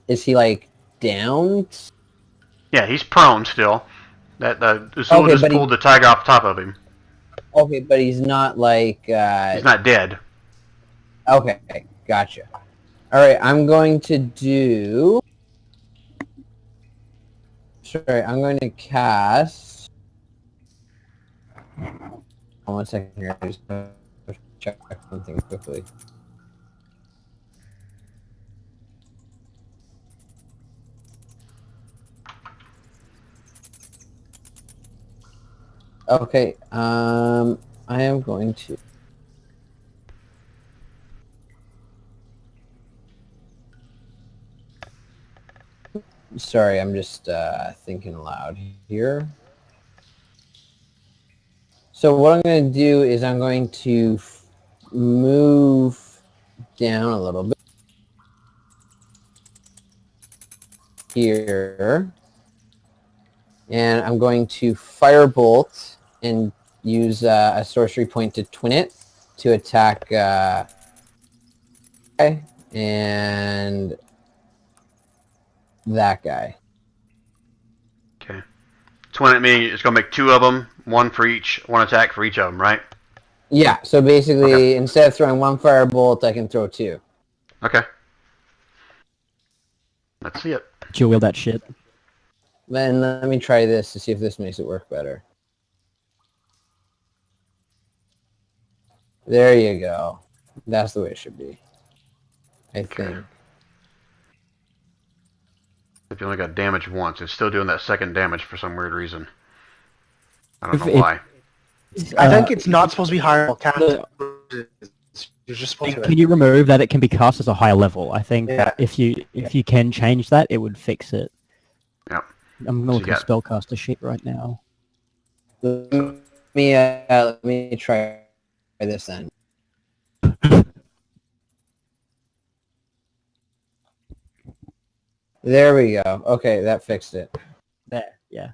is he, like, down? Yeah, he's prone still. Usul just pulled the tiger off top of him. Okay, but he's not, like, He's not dead. Okay, gotcha. Alright, I'm going to do... Sorry, I'm going to cast... One second here, I just have to check something quickly. Okay, I am going to... Sorry, I'm just thinking aloud here. So what I'm going to do is I'm going to move down a little bit here. And I'm going to Firebolt and use a sorcery point to twin it to attack and that guy. Okay. Twin it meaning it's going to make two of them, one attack for each of them, right? Yeah, so basically instead of throwing one Firebolt, I can throw two. Okay. Let's see it. Dual wield that shit. Then let me try this to see if this makes it work better. There you go. That's the way it should be. I think. If you only got damage once, it's still doing that second damage for some weird reason. I don't know why. I think it's not supposed to be higher. You're just supposed to. Can you remove that? It can be cast as a higher level. I think that if you can change that, it would fix it. Yep. I'm gonna look at spellcaster sheet right now. Let me try this then. There we go. Okay, that fixed it. There, yeah.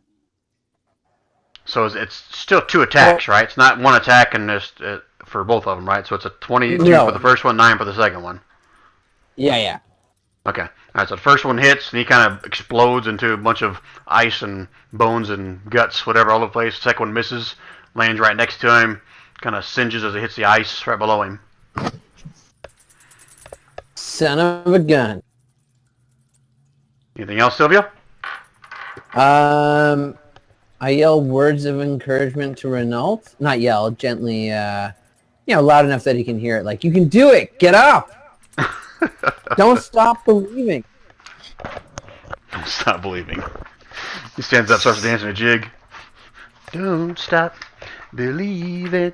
So it's still 2 attacks, right? It's not 1 attack and just for both of them, right? So it's a 22 No. for the first one, 9 for the second one. Yeah. Okay. All right. So the first one hits, and he kind of explodes into a bunch of ice and bones and guts, whatever, all over the place. The second one misses, lands right next to him, kind of singes as it hits the ice right below him. Son of a gun. Anything else, Sylvia? I yell words of encouragement to Renault. Not yell, gently, loud enough that he can hear it. Like, you can do it! Get up! Don't stop believing. Don't stop believing. He stands up, starts dancing a jig. Don't stop believing.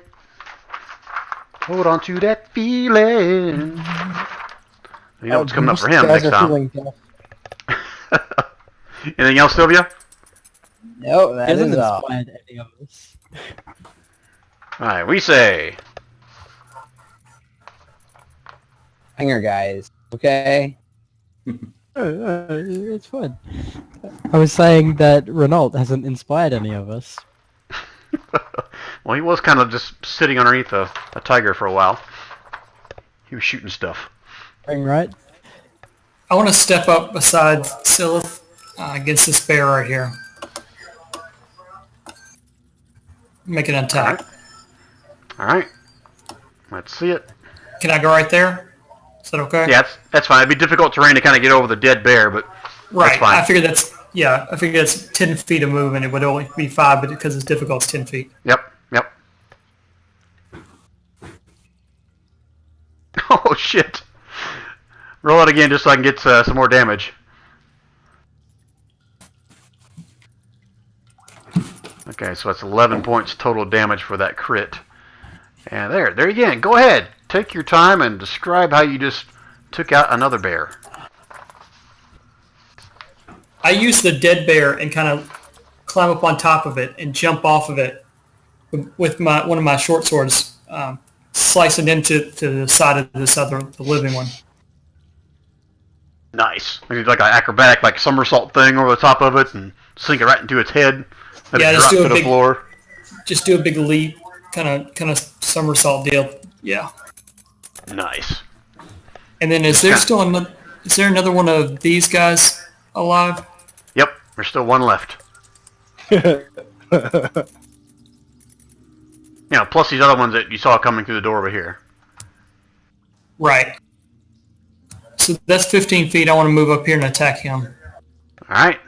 Hold on to that feeling. You know what's coming up for him next time. Anything else, Sylvia? No, that Hasn't is all. inspired any of us. Alright, we say. Hanger guys, okay? It's fine. I was saying that Renault hasn't inspired any of us. Well, he was kind of just sitting underneath a tiger for a while. He was shooting stuff. Right? I want to step up beside Silith against this bear right here. Make an attack. Alright. Let's see it. Can I go right there? Is that okay? Yeah, that's fine. It'd be difficult terrain to kind of get over the dead bear, but Right. that's fine. I figured that's 10 feet of movement. It would only be 5, but because it's difficult, it's 10 feet. Yep. Oh, shit. Roll it again just so I can get some more damage. Okay, so that's 11 points total damage for that crit. And there again. Go ahead. Take your time and describe how you just took out another bear. I use the dead bear and kind of climb up on top of it and jump off of it with one of my short swords, slicing into the side of the living one. Nice. Like an acrobatic, like somersault thing over the top of it and sink it right into its head. Let it just drop do to the floor. Just do a big leap, kind of somersault deal. Yeah. Nice. And then is there another one of these guys alive? Yep, there's still one left. Plus these other ones that you saw coming through the door over here. Right. So that's 15 feet. I want to move up here and attack him. Alright.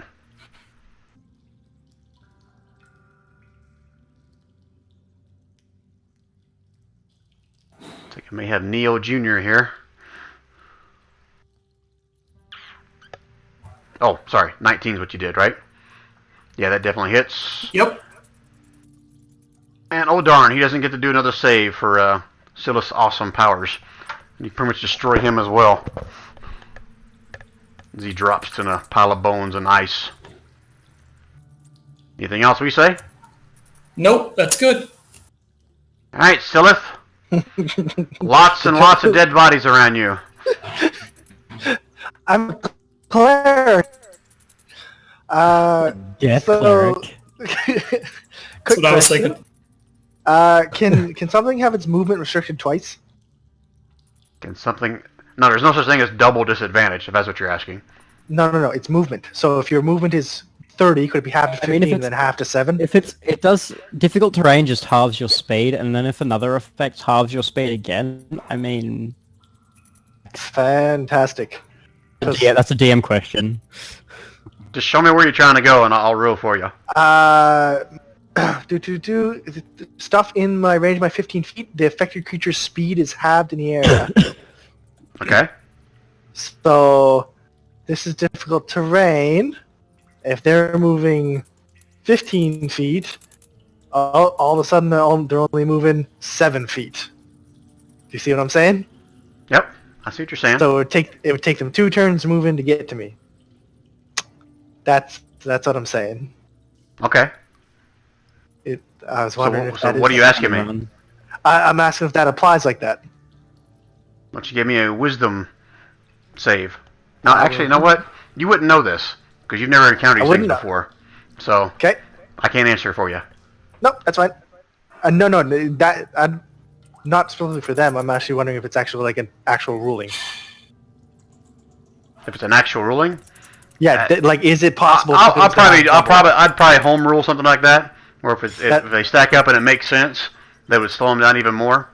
I think I may have Neo Jr. here. Oh, sorry. 19 is what you did, right? Yeah, that definitely hits. Yep. And oh darn, he doesn't get to do another save for Silas' awesome powers. You pretty much destroy him as well. As he drops in a pile of bones and ice. Anything else we say? Nope, that's good. Alright, Silith. Lots and lots of dead bodies around you. I'm cleric. Death so, cleric. That's what I was thinking. Can something have its movement restricted twice? Can something... No, there's no such thing as double disadvantage, if that's what you're asking. No. It's movement. So if your movement is 30, could it be half to 15 and then half to 7? If it does difficult terrain just halves your speed, and then if another effect halves your speed again, I mean, Fantastic. yeah, that's a DM question. Just show me where you're trying to go and I'll roll for you. Stuff in my range of my 15 feet, the affected creature's speed is halved in the area. Okay. So this is difficult terrain. If they're moving 15 feet, all of a sudden they're only moving 7 feet. Do you see what I'm saying? Yep, I see what you're saying. So it would take them 2 turns to move in to get to me. That's what I'm saying. Okay. I was wondering if So that what are is- you asking me? I'm asking if that applies like that. Why don't you give me a wisdom save? No, actually, you know what? You wouldn't know this, because you've never encountered I these things wouldn't know. before. So Okay. I can't answer for you. Nope, that's fine. No, that I'm not specifically for them. I'm actually wondering if it's actually like an actual ruling. If it's an actual ruling, Yeah, like is it possible? I'd something's gonna happen? probably home rule something like that. Or if That- they stack up and it makes sense, that would slow them down even more.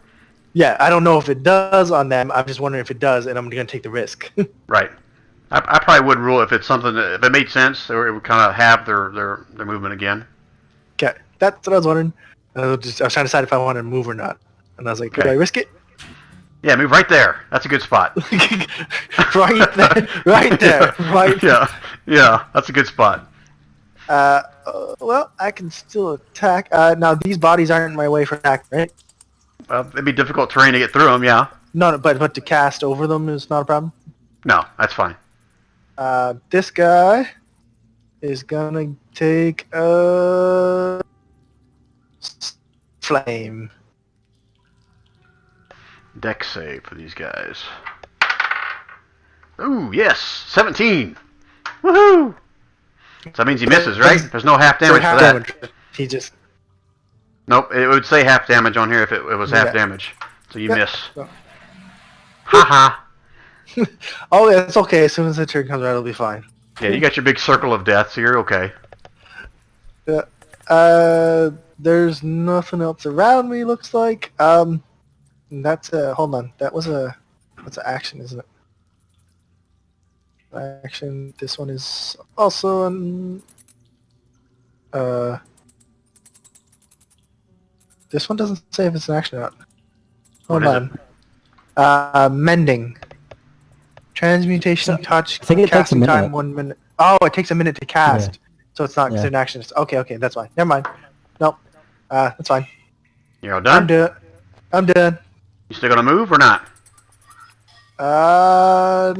Yeah, I don't know if it does on them. I'm just wondering if it does, and I'm going to take the risk. Right. I probably would rule if it's something that, if it made sense, or it would kind of have their movement again. Okay, that's what I was wondering. I was trying to decide if I wanted to move or not, and I was like, could Okay. I risk it? Yeah, move right there. That's a good spot. Right there, right there, right. Yeah, that's a good spot. Well, I can still attack. Now these bodies aren't in my way for attack, right? Well, it'd be difficult terrain to get through them. Yeah. No, but to cast over them is not a problem. No, that's fine. This guy is gonna take flame. Dex save for these guys. Ooh, yes, 17. Woohoo! So that means he misses, right? There's no half damage half for that. damage. He just Nope, it would say half damage on here if it was half Yeah. damage. So you Yeah. miss. So- Haha. Oh, yeah, it's okay. As soon as the turn comes around, it'll be fine. Yeah, you got your big circle of death, so you're okay. There's nothing else around me. Looks like. That's hold on. That's an action, isn't it? Action. This one is also an. This one doesn't say if it's an action or not. Hold What is on. Mending. Transmutation, touch, I think it takes a casting minute. time 1 minute. Oh, it takes a minute to cast. So it's not Yeah. considered an action. Okay, that's fine. Never mind. Nope. That's fine. You're all I'm done? done. I'm done. You still gonna move or not?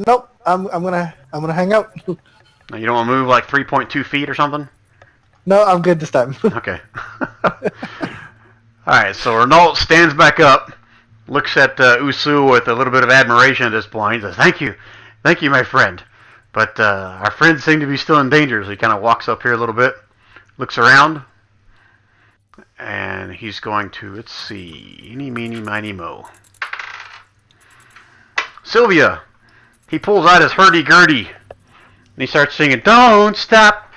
Nope. I'm gonna hang out. No, you don't want to move like 3.2 feet or something? No, I'm good this time. Okay. Alright, so Renault stands back up, looks at Usu with a little bit of admiration at this point. He says, Thank you, my friend. But our friends seem to be still in danger, so he kind of walks up here a little bit, looks around, and he's going to, let's see, eeny, meeny, miny, mo. Sylvia, he pulls out his hurdy-gurdy, and he starts singing, Don't stop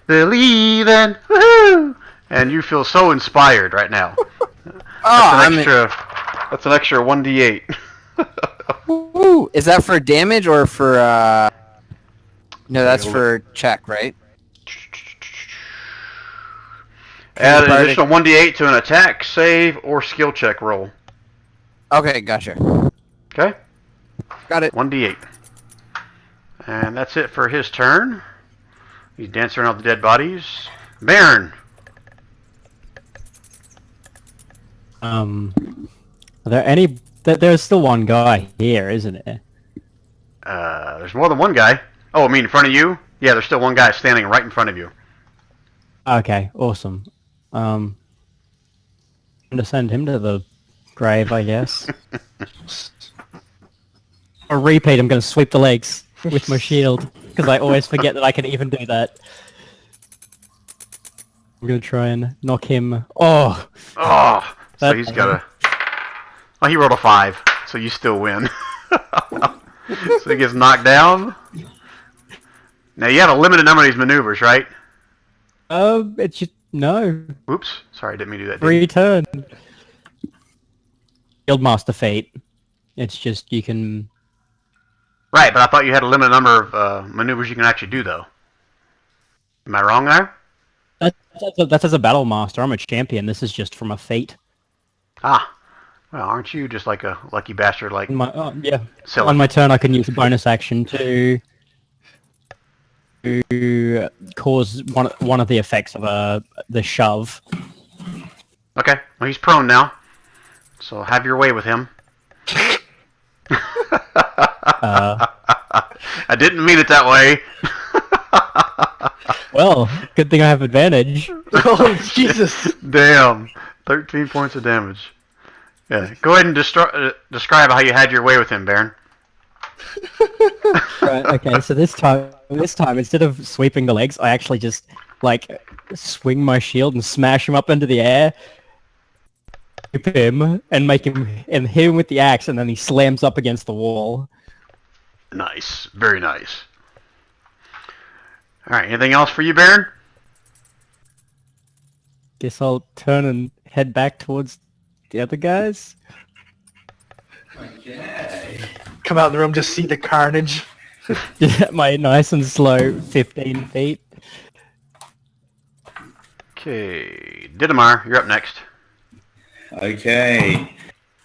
believing, woohoo! And you feel so inspired right now. That's an extra 1d8. Woo! Is that for damage or for? No, that's for check, right? Add an additional 1d8 to an attack, save, or skill check roll. Okay, gotcha. Okay? Got it. 1d8. And that's it for his turn. He's dancing around the dead bodies. Baron. Are there any? There's still one guy here, isn't there? There's more than one guy. Oh, I mean in front of you? Yeah, there's still one guy standing right in front of you. Okay, awesome. I'm gonna send him to the grave, I guess. Or repeat, I'm gonna sweep the legs with my shield because I always forget that I can even do that. I'm gonna try and knock him. Oh, Oh, so That- he's got a... Well, he rolled a 5, so you still win. So he gets knocked down. Now, you have a limited number of these maneuvers, right? it's just no Oops. Sorry, I didn't mean to do that. free turn. Guildmaster fate. It's just you can. Right, but I thought you had a limited number of maneuvers you can actually do, though. Am I wrong there? That's as a battle master. I'm a champion. This is just from a fate. Ah. Well, aren't you just like a lucky bastard like Yeah. Silly? On my turn, I can use a bonus action to cause one of the effects of the shove. Okay, well, he's prone now. So have your way with him. I didn't mean it that way. Well, good thing I have advantage. Oh, Jesus. Damn. 13 points of damage. Yeah, go ahead and describe how you had your way with him, Baron. Right, okay, so this time instead of sweeping the legs, I actually just like swing my shield and smash him up into the air, whip him, and make him and hit him with the axe, and then he slams up against the wall. Nice. Very nice. All right. Anything else for you, Baron? Guess I'll turn and head back towards the other guys. Okay. Come out in the room, just see the carnage. Yeah, my nice and slow 15 feet. Okay. Didamar, you're up next. Okay.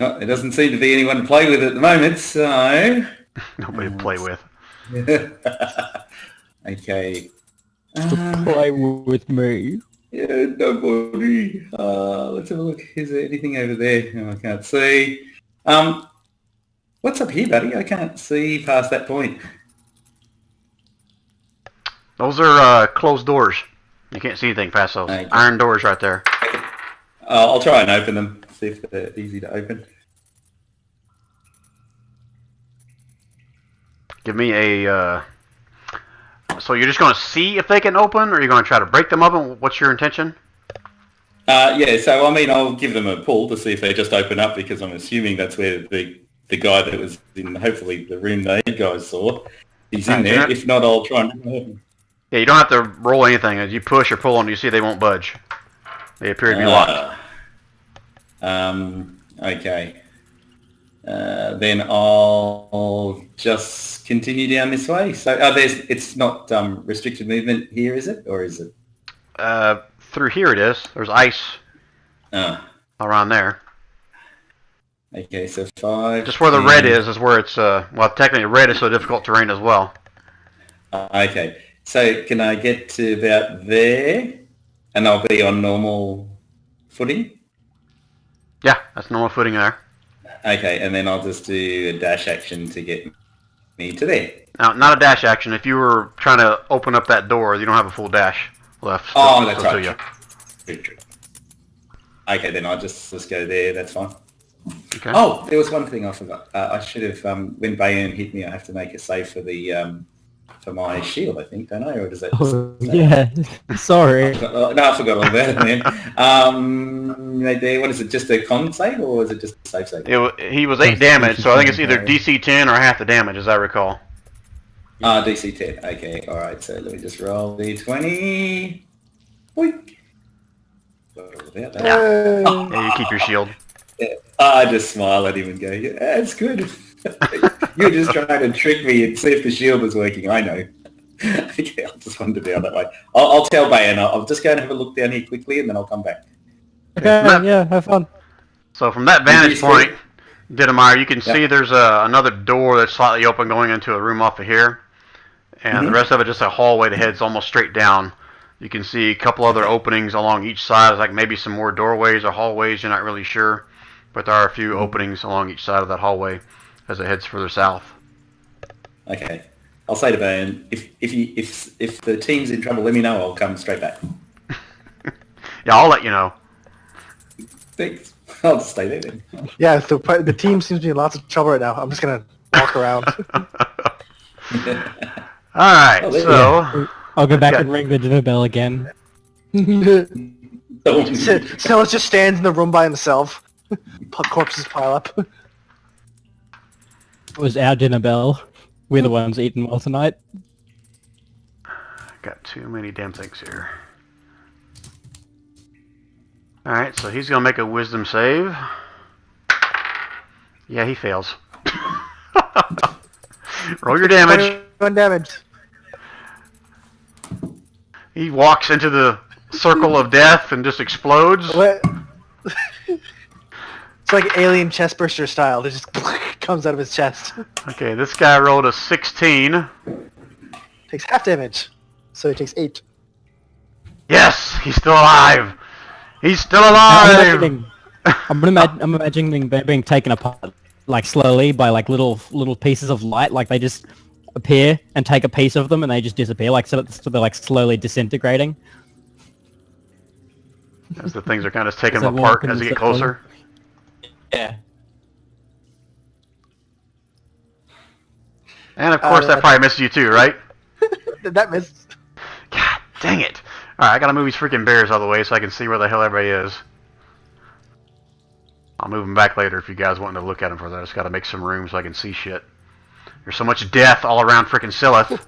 Oh, there doesn't seem to be anyone to play with at the moment, so... Nobody to play with. Okay. Play with me. Yeah, nobody. Let's have a look. Is there anything over there? No, I can't see. What's up here, buddy? I can't see past that point. Those are closed doors. You can't see anything past those. Okay. Iron doors right there. I'll try and open them, see if they're easy to open. Give me a... So you're just going to see if they can open, or you're going to try to break them open? What's your intention? Yeah, so I mean, I'll give them a pull to see if they just open up, because I'm assuming that's where the guy that was in, hopefully, the room they guys saw, he's in there. If not, I'll try and open. Yeah, you don't have to roll anything. As you push or pull on, you see they won't budge. They appear to be locked. Okay. Then I'll just continue down this way. So it's not restricted movement here, is it? Or is it? Through here it is. There's ice around there. Okay, so 5. Just where the red is where it's, well, technically red is so difficult terrain as well. Okay, so can I get to about there, and I'll be on normal footing? Yeah, that's normal footing there. Okay, and then I'll just do a dash action to get me to there. Now, not a dash action. If you were trying to open up that door, you don't have a full dash left. Oh, that's right. You. Okay, then I'll just go there. That's fine. Okay. Oh, there was one thing I forgot. I should have, when Bayern hit me, I have to make a save for the for my shield, I think, don't I? Or does that? Oh, yeah, sorry. No, I forgot all about it, man. What is it? Just a con save, or is it just a save save? He was 8 damage, so I think it's either DC 10 or half the damage, as I recall. DC 10. Okay, all right. So let me just roll D20. Boink. Forgot all about that. Yeah, you keep your shield. I just smile at him and go, yeah, that's good. You're just trying to trick me and see if the shield was working. I know. Okay, I'll just wander down that way. I'll tell Bayan. I'll just go and have a look down here quickly, and then I'll come back. Okay, yeah, have fun. So from that vantage point, Didamar, you can see there's another door that's slightly open going into a room off of here. And the rest of it just a hallway that heads almost straight down. You can see a couple other openings along each side, like maybe some more doorways or hallways, you're not really sure. But there are a few openings along each side of that hallway as it heads further south. Okay. I'll say to Bayan, if the team's in trouble, let me know. I'll come straight back. Yeah, I'll let you know. Thanks. I'll just stay there then. Yeah, so the team seems to be in lots of trouble right now. I'm just going to walk around. All right, so... I'll go back and ring the dinner bell again. Stella just stands in the room by himself. Corpses pile up. It was our dinner bell. We're the ones eating well tonight. Got too many damn things here. Alright, so he's going to make a wisdom save. Yeah, he fails. Roll your damage. 1 damage. He walks into the circle of death and just explodes. What? It's like alien chestburster style. It just comes out of his chest. Okay, this guy rolled a 16. Takes half damage. So he takes 8. Yes, he's still alive. He's still alive. I'm imagining they're being taken apart like slowly by like little pieces of light. Like they just appear and take a piece of them and they just disappear. Like so they're like slowly disintegrating. As the things are kind of taken apart as they get closer. Yeah. And of course that probably misses you too, right? That missed. God dang it. Alright, I gotta move these freaking bears out of the way so I can see where the hell everybody is. I'll move them back later if you guys want to look at them further. I just gotta make some room so I can see shit. There's so much death all around freaking Silith.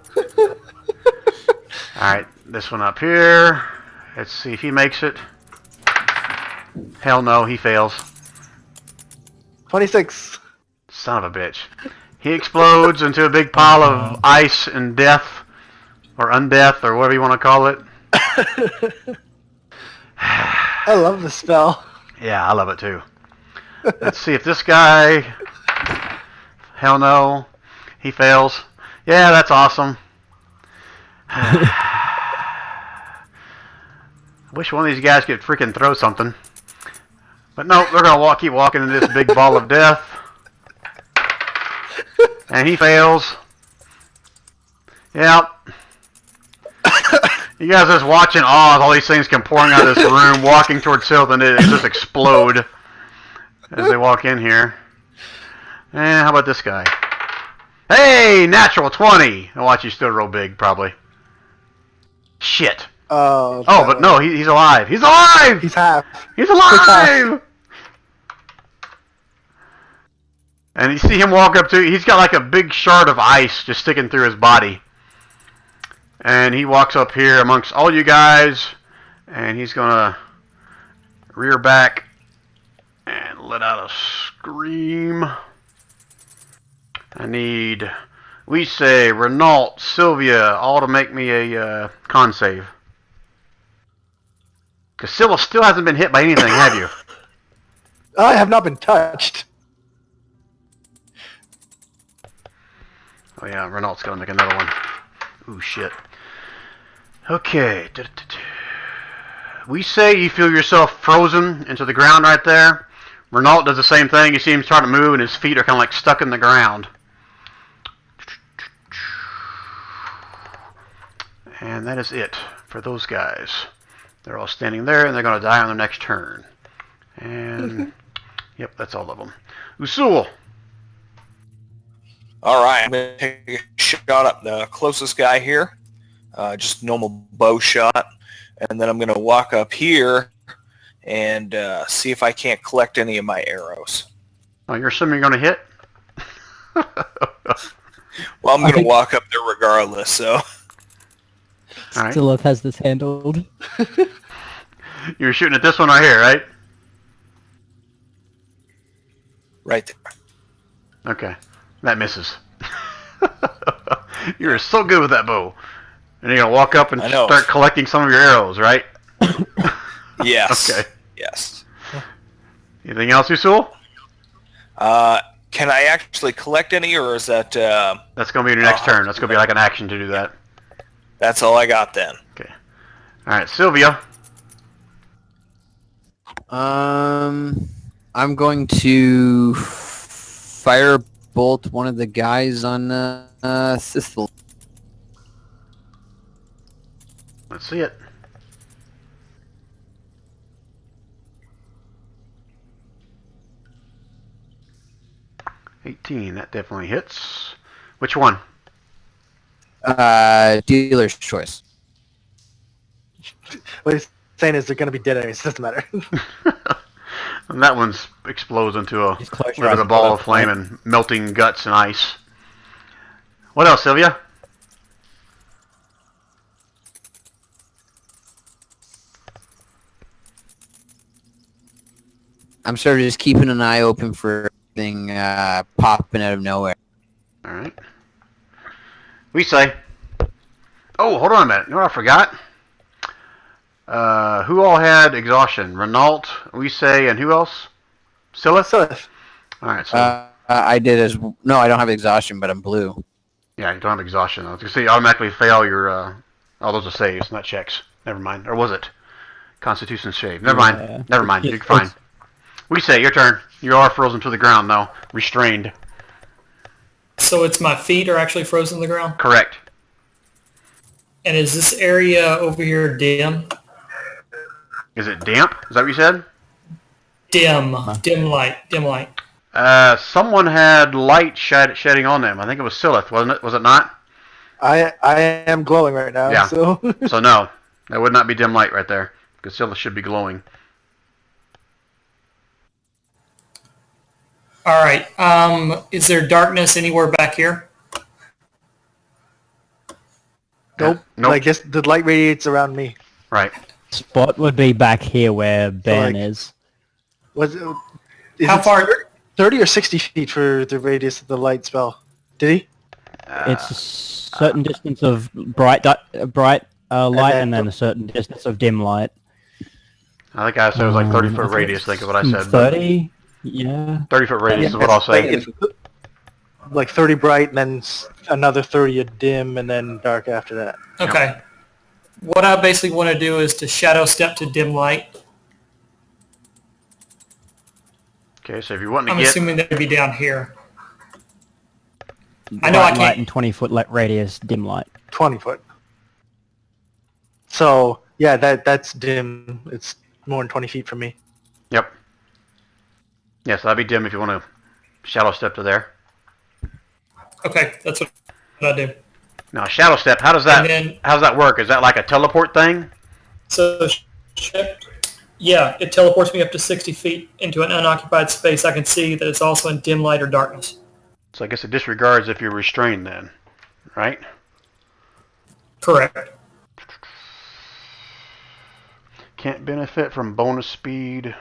Alright, this one up here. Let's see if he makes it. Hell no, he fails. 26. Son of a bitch. He explodes into a big pile of ice and death. Or undeath, or whatever you want to call it. I love the spell. Yeah, I love it too. Let's see if this guy... Hell no. He fails. Yeah, that's awesome. I wish one of these guys could freaking throw something. But no, they're going to keep walking into this big ball of death. And he fails. Yep. You guys just watching awe as all these things come pouring out of this room, walking towards Silith, and it just explode as they walk in here. And how about this guy? Hey, natural 20! I'll watch you still roll big, probably. Shit. Oh, but no, he's alive. He's alive! He's half. He's alive! And you see him walk up to... He's got like a big shard of ice just sticking through his body. And he walks up here amongst all you guys, and he's gonna rear back and let out a scream. I need, we say, Renault, Sylvia, all to make me a con save. Because Sylvia still hasn't been hit by anything, have you? I have not been touched. Oh yeah, Renault's gonna make another one. Ooh, shit. Okay. We say you feel yourself frozen into the ground right there. Renault does the same thing. You see him start to move and his feet are kind of like stuck in the ground. And that is it for those guys. They're all standing there and they're going to die on their next turn. And, yep, that's all of them. Usul. Alright, I'm going to take a shot at the closest guy here. Just normal bow shot. And then I'm going to walk up here and see if I can't collect any of my arrows. Oh, you're assuming you're going to hit? Well, I'm going to walk up there regardless, so... Alright. Silith has this handled. You're shooting at this one right here, right? Right there. Okay. That misses. You're so good with that bow. And you're going to walk up and start collecting some of your arrows, right? Yes. Okay. Yes. Anything else, Usul? Can I actually collect any, or is that... That's going to be your next turn. That's going to be like an action to do that. That's all I got then. Okay. Alright, Sylvia. I'm going to firebolt one of the guys on Sithel. Let's see it. $18, that definitely hits. Which one? Dealer's choice. What he's saying is they're going to be dead anyways. It doesn't matter. And that one explodes into a Just close your eyes a and ball pull of up, flame and melting guts and ice. What else, Sylvia? I'm sort of just keeping an eye open for anything popping out of nowhere. All right. We say. Oh, hold on a minute. You know what I forgot? Who all had exhaustion? Renault, we say, and who else? Silith? Silith. All right. So I did as... No, I don't have exhaustion, but I'm blue. yeah, you don't have exhaustion. I was gonna say you automatically fail your. All those are saves, not checks. Never mind. Or was it? Constitution save. Never mind. Never mind. You're fine. We say your turn. You are frozen to the ground, though. Restrained. So it's my feet are actually frozen to the ground? Correct. And is this area over here dim? Is it damp? Is that what you said? Dim. Dim light. Someone had light shedding on them. I think it was Silith, wasn't it? Was it not? I am glowing right now. Yeah. So So no. That would not be dim light right there, because Scylla should be glowing. All right. Is there darkness anywhere back here? Nope. Nope. Like this, the light radiates around me. Right. Spot would be back here where Ben like- is. Was is How it far? 30 or 60 feet for the radius of the light spell? Did he? It's a certain distance of bright light, and then a certain distance of dim light. I think I said it was like 30-foot radius. Think of what I said. 30? Yeah. 30-foot radius is what I'll say. Like 30 bright, and then another 30 of dim, and then dark after that. Okay. What I basically want to do is to shadow step to dim light. Okay, so if you want to I'm get... assuming that would be down here. I know I Bright light can't. and 20-foot radius dim light. 20 foot. So yeah, that's dim. It's more than 20 feet from me. Yep. Yes, that'd be dim if you want to shadow step to there. Okay, that's what I do. Now, shadow step, how does that work? Is that like a teleport thing? So, yeah, it teleports me up to 60 feet into an unoccupied space. I can see that it's also in dim light or darkness. So I guess it disregards if you're restrained then, right? Correct. Can't benefit from bonus speed.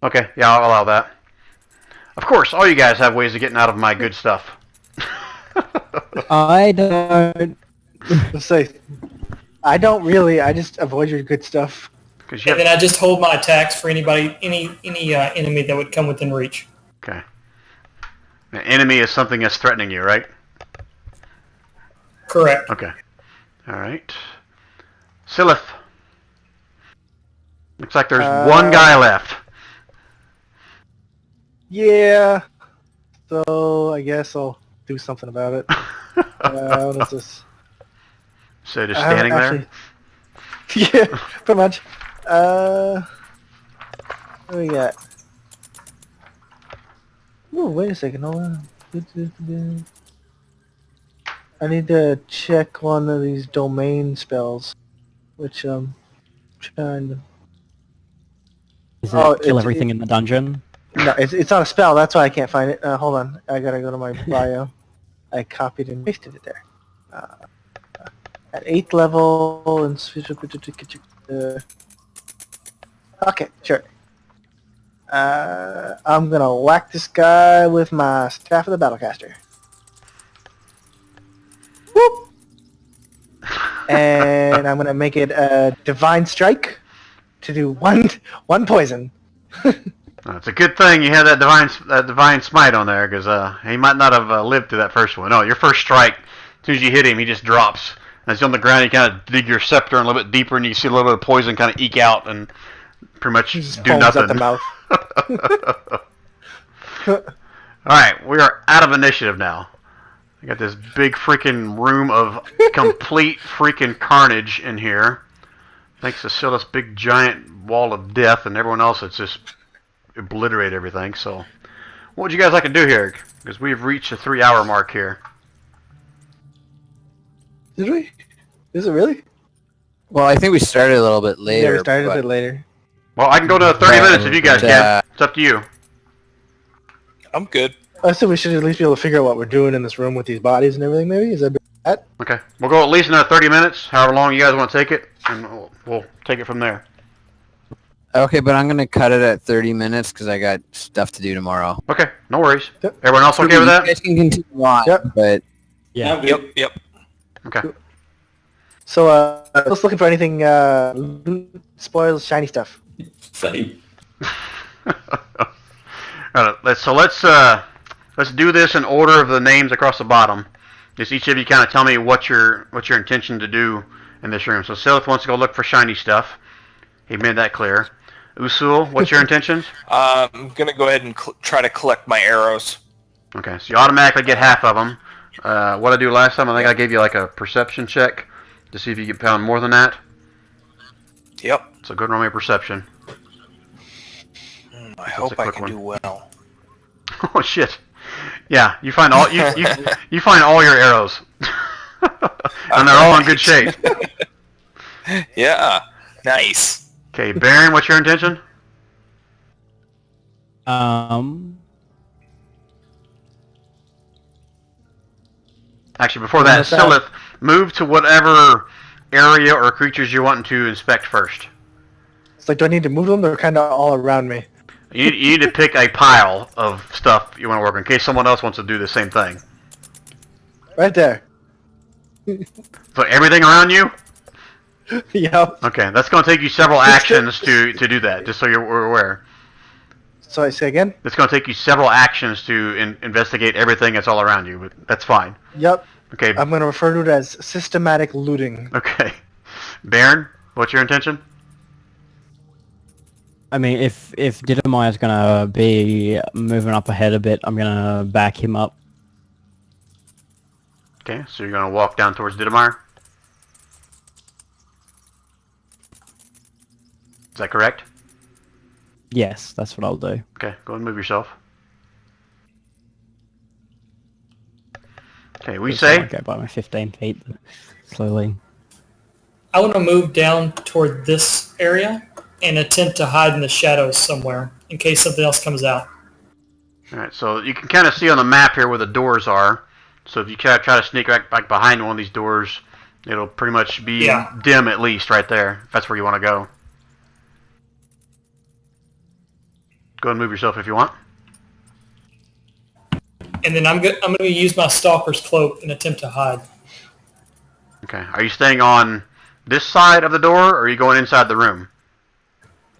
Okay, yeah, I'll allow that. Of course, all you guys have ways of getting out of my good stuff. I don't. Let's say, I don't really. I just avoid your good stuff. You And then I just hold my attacks for anybody, any enemy that would come within reach. Okay. An enemy is something that's threatening you, right? Correct. Okay. All right. Silith. Looks like there's one guy left. Yeah. So I guess I'll do something about it. What is this? So just standing there? Yeah, pretty much. What do we got? Ooh, wait a second. Hold on. I need to check one of these domain spells, which trying to... Is it Oh, kill everything in the dungeon? No, it's not a spell. That's why I can't find it. Hold on. I gotta go to my bio. I copied and pasted it there. At 8th level and okay, sure. I'm gonna whack this guy with my Staff of the Battlecaster. Whoop! And I'm gonna make it a Divine Strike to do one poison. It's a good thing you had that divine smite on there, because he might not have lived through that first one. No, your first strike, as soon as you hit him, he just drops. And as you're on the ground, you kind of dig your scepter a little bit deeper, and you see a little bit of poison kind of eke out and pretty much do Foams nothing. at the mouth. All right, we are out of initiative now. I got this big freaking room of complete freaking carnage in here. Thanks to Silas' big giant wall of death, and everyone else that's just obliterate everything. So what would you guys like to do here? Because we've reached the 3-hour mark here. Did we? Is it really? Well, I think we started a little bit later. Yeah, we started a but- bit later. Well, I can go to 30 minutes if you guys can. It's up to you. I'm good. I said we should at least be able to figure out what we're doing in this room with these bodies and everything, maybe? Is that Okay, we'll go at least another 30 minutes, however long you guys want to take it, and we'll take it from there. Okay, but I'm gonna cut it at 30 minutes because I got stuff to do tomorrow. Okay, no worries. Yep. Everyone else okay with You that? guys can continue on, Yep. but Yeah. Yep. Okay. So, just looking for anything, loot, spoils, shiny stuff. Same. Alright, let's do this in order of the names across the bottom. Just each of you kind of tell me what your intention to do in this room. So Silith wants to go look for shiny stuff. He made that clear. Usul, what's your intentions? I'm gonna go ahead and try to collect my arrows. Okay, so you automatically get half of them. What I do last time, I think I gave you like a perception check to see if you get found more than that. Yep. So go and roll me a perception. I hope I quick can one. do well. Oh shit! Yeah, you find all you find all your arrows, and they're all in good shape. Yeah, nice. Okay, Baron, what's your intention? Actually, before that, What's that? Silith, move to whatever area or creatures you want to inspect first. It's like, do I need to move them? They're kind of all around me. You need to pick a pile of stuff you want to work on in case someone else wants to do the same thing. Right there. So everything around you? Yep. Okay, that's going to take you several actions to do that, just so you're aware. So I say again? It's going to take you several actions to investigate everything that's all around you, but that's fine. Yep. Okay. I'm going to refer to it as systematic looting. Okay. Baron, what's your intention? I mean, if Diddlemire's gonna be moving up ahead a bit, I'm gonna back him up. Okay, so you're going to walk down towards Dittmar? Is that correct? Yes, that's what I'll do. Okay, go ahead and move yourself. Okay, we say... I go by my 15 feet slowly. I want to move down toward this area and attempt to hide in the shadows somewhere in case something else comes out. Alright, so you can kind of see on the map here where the doors are. So if you try to sneak right back behind one of these doors, it'll pretty much be dim at least right there, if that's where you want to go. Go ahead and move yourself if you want. And then I'm going to use my stalker's cloak and attempt to hide. Okay, are you staying on this side of the door, or are you going inside the room?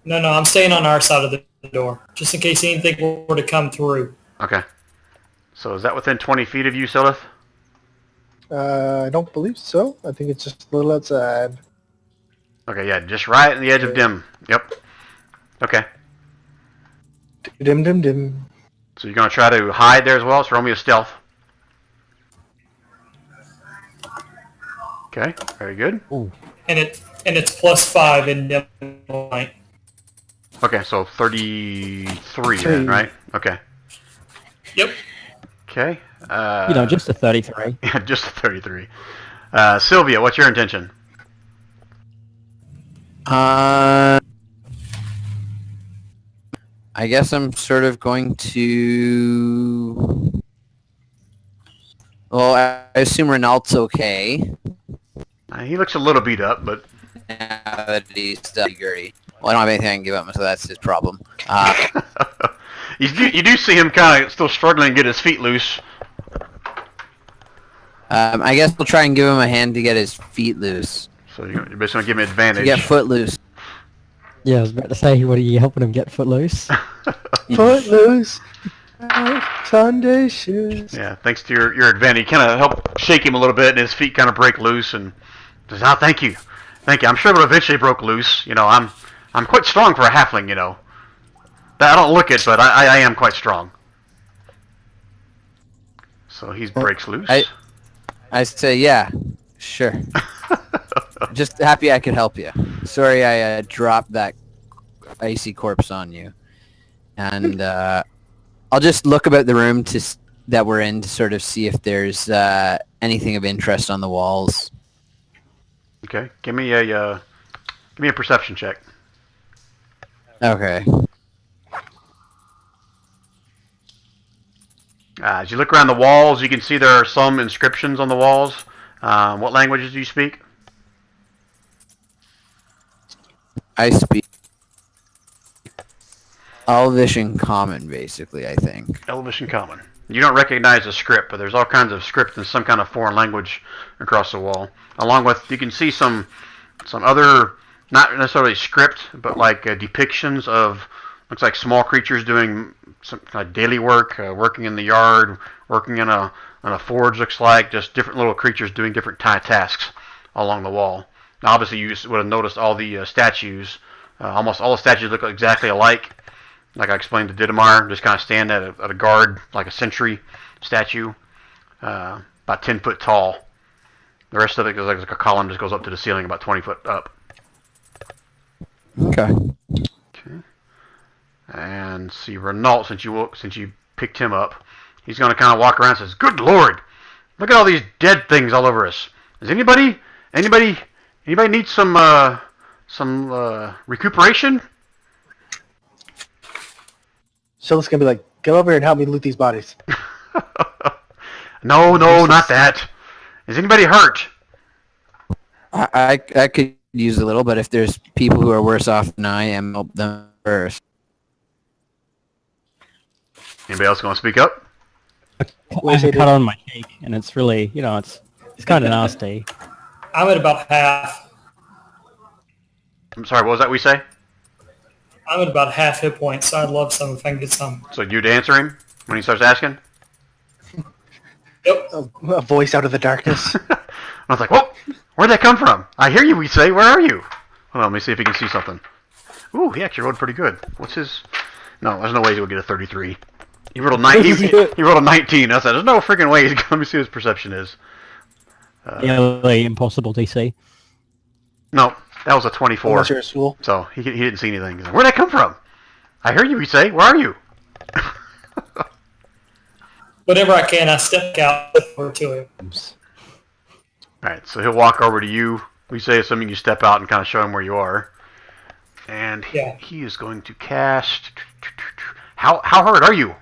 No, I'm staying on our side of the door, just in case anything were to come through. Okay. So is that within 20 feet of you, Silith? I don't believe so. I think it's just a little outside. Okay, yeah, just right on the edge of dim. Yep. Okay. Dim, dim, dim. So you're going to try to hide there as well, so roll me a stealth. Okay, very good. Ooh. And it's +5 in dim light. Okay, so 33 then, right? Okay. Yep. Okay. Just a 33. Yeah, just a 33. Sylvia, what's your intention? I guess I'm sort of going to... Well, I assume Renault's okay. He looks a little beat up, but... Now that he's Gertie. Well, I don't have anything I can give him, so that's his problem. You do see him kind of still struggling to get his feet loose. I guess we'll try and give him a hand to get his feet loose. So you're basically going to give him advantage. To get foot loose. Yeah, I was about to say, what are you helping him get footloose? Footloose. Sunday shoes. Yeah, thanks to your advantage. You kind of help shake him a little bit, and his feet kind of break loose, and says, "Oh, thank you. Thank you. I'm sure it'll eventually broke loose. You know, I'm quite strong for a halfling, you know. I don't look it, but I am quite strong." So he breaks loose. I say, yeah, sure. Just happy I could help you. Sorry I dropped that icy corpse on you. And I'll just look about the room that we're in to sort of see if there's anything of interest on the walls. Okay, give me a perception check. Okay. As you look around the walls, you can see there are some inscriptions on the walls. What languages do you speak? I speak Elvish and Common, basically, I think. Elvish and Common. You don't recognize the script, but there's all kinds of script in some kind of foreign language across the wall. Along with, you can see some other, not necessarily script, but like depictions of, looks like small creatures doing some kind of daily work, working in the yard, working in a forge, looks like, just different little creatures doing different tasks along the wall. Now, obviously, you would have noticed all the statues. Almost all the statues look exactly alike. Like I explained to Dittmar, just kind of stand at a guard, like a sentry statue, about 10 foot tall. The rest of it goes like a column, just goes up to the ceiling, about 20 foot up. Okay. Okay. And see, Renault, since you picked him up, he's going to kind of walk around and says, "Good Lord, look at all these dead things all over us. Is anybody Anybody need some recuperation? Shill's gonna be like, get over here and help me loot these bodies. No, not that. Is anybody hurt? I could use a little, but if there's people who are worse off than I am, help them first. Anybody else going to speak up? I have a cut on my cheek, and it's really, it's kind of nasty. I'm at about half. I'm sorry, what was that we say? I'm at about half hit points, so I'd love some if I can get some. So you'd answer him when he starts asking? Yep. A voice out of the darkness. I was like, whoa, where'd that come from? I hear you, we say, where are you? Hold on, let me see if he can see something. Ooh, he actually rolled pretty good. What's his... No, there's no way he'll get a 33. He rolled a 19. He rolled a 19. I said, there's no freaking way. Let me see what his perception is. Nearly impossible DC. No, that was a 24. Unless you're a fool. So he didn't see anything. Where'd that come from? I hear you, we say. Where are you? Whenever I can, I step out over to him. Alright, so he'll walk over to you. We say assuming you step out and kind of show him where you are. And he is going to cast... How hurt are you?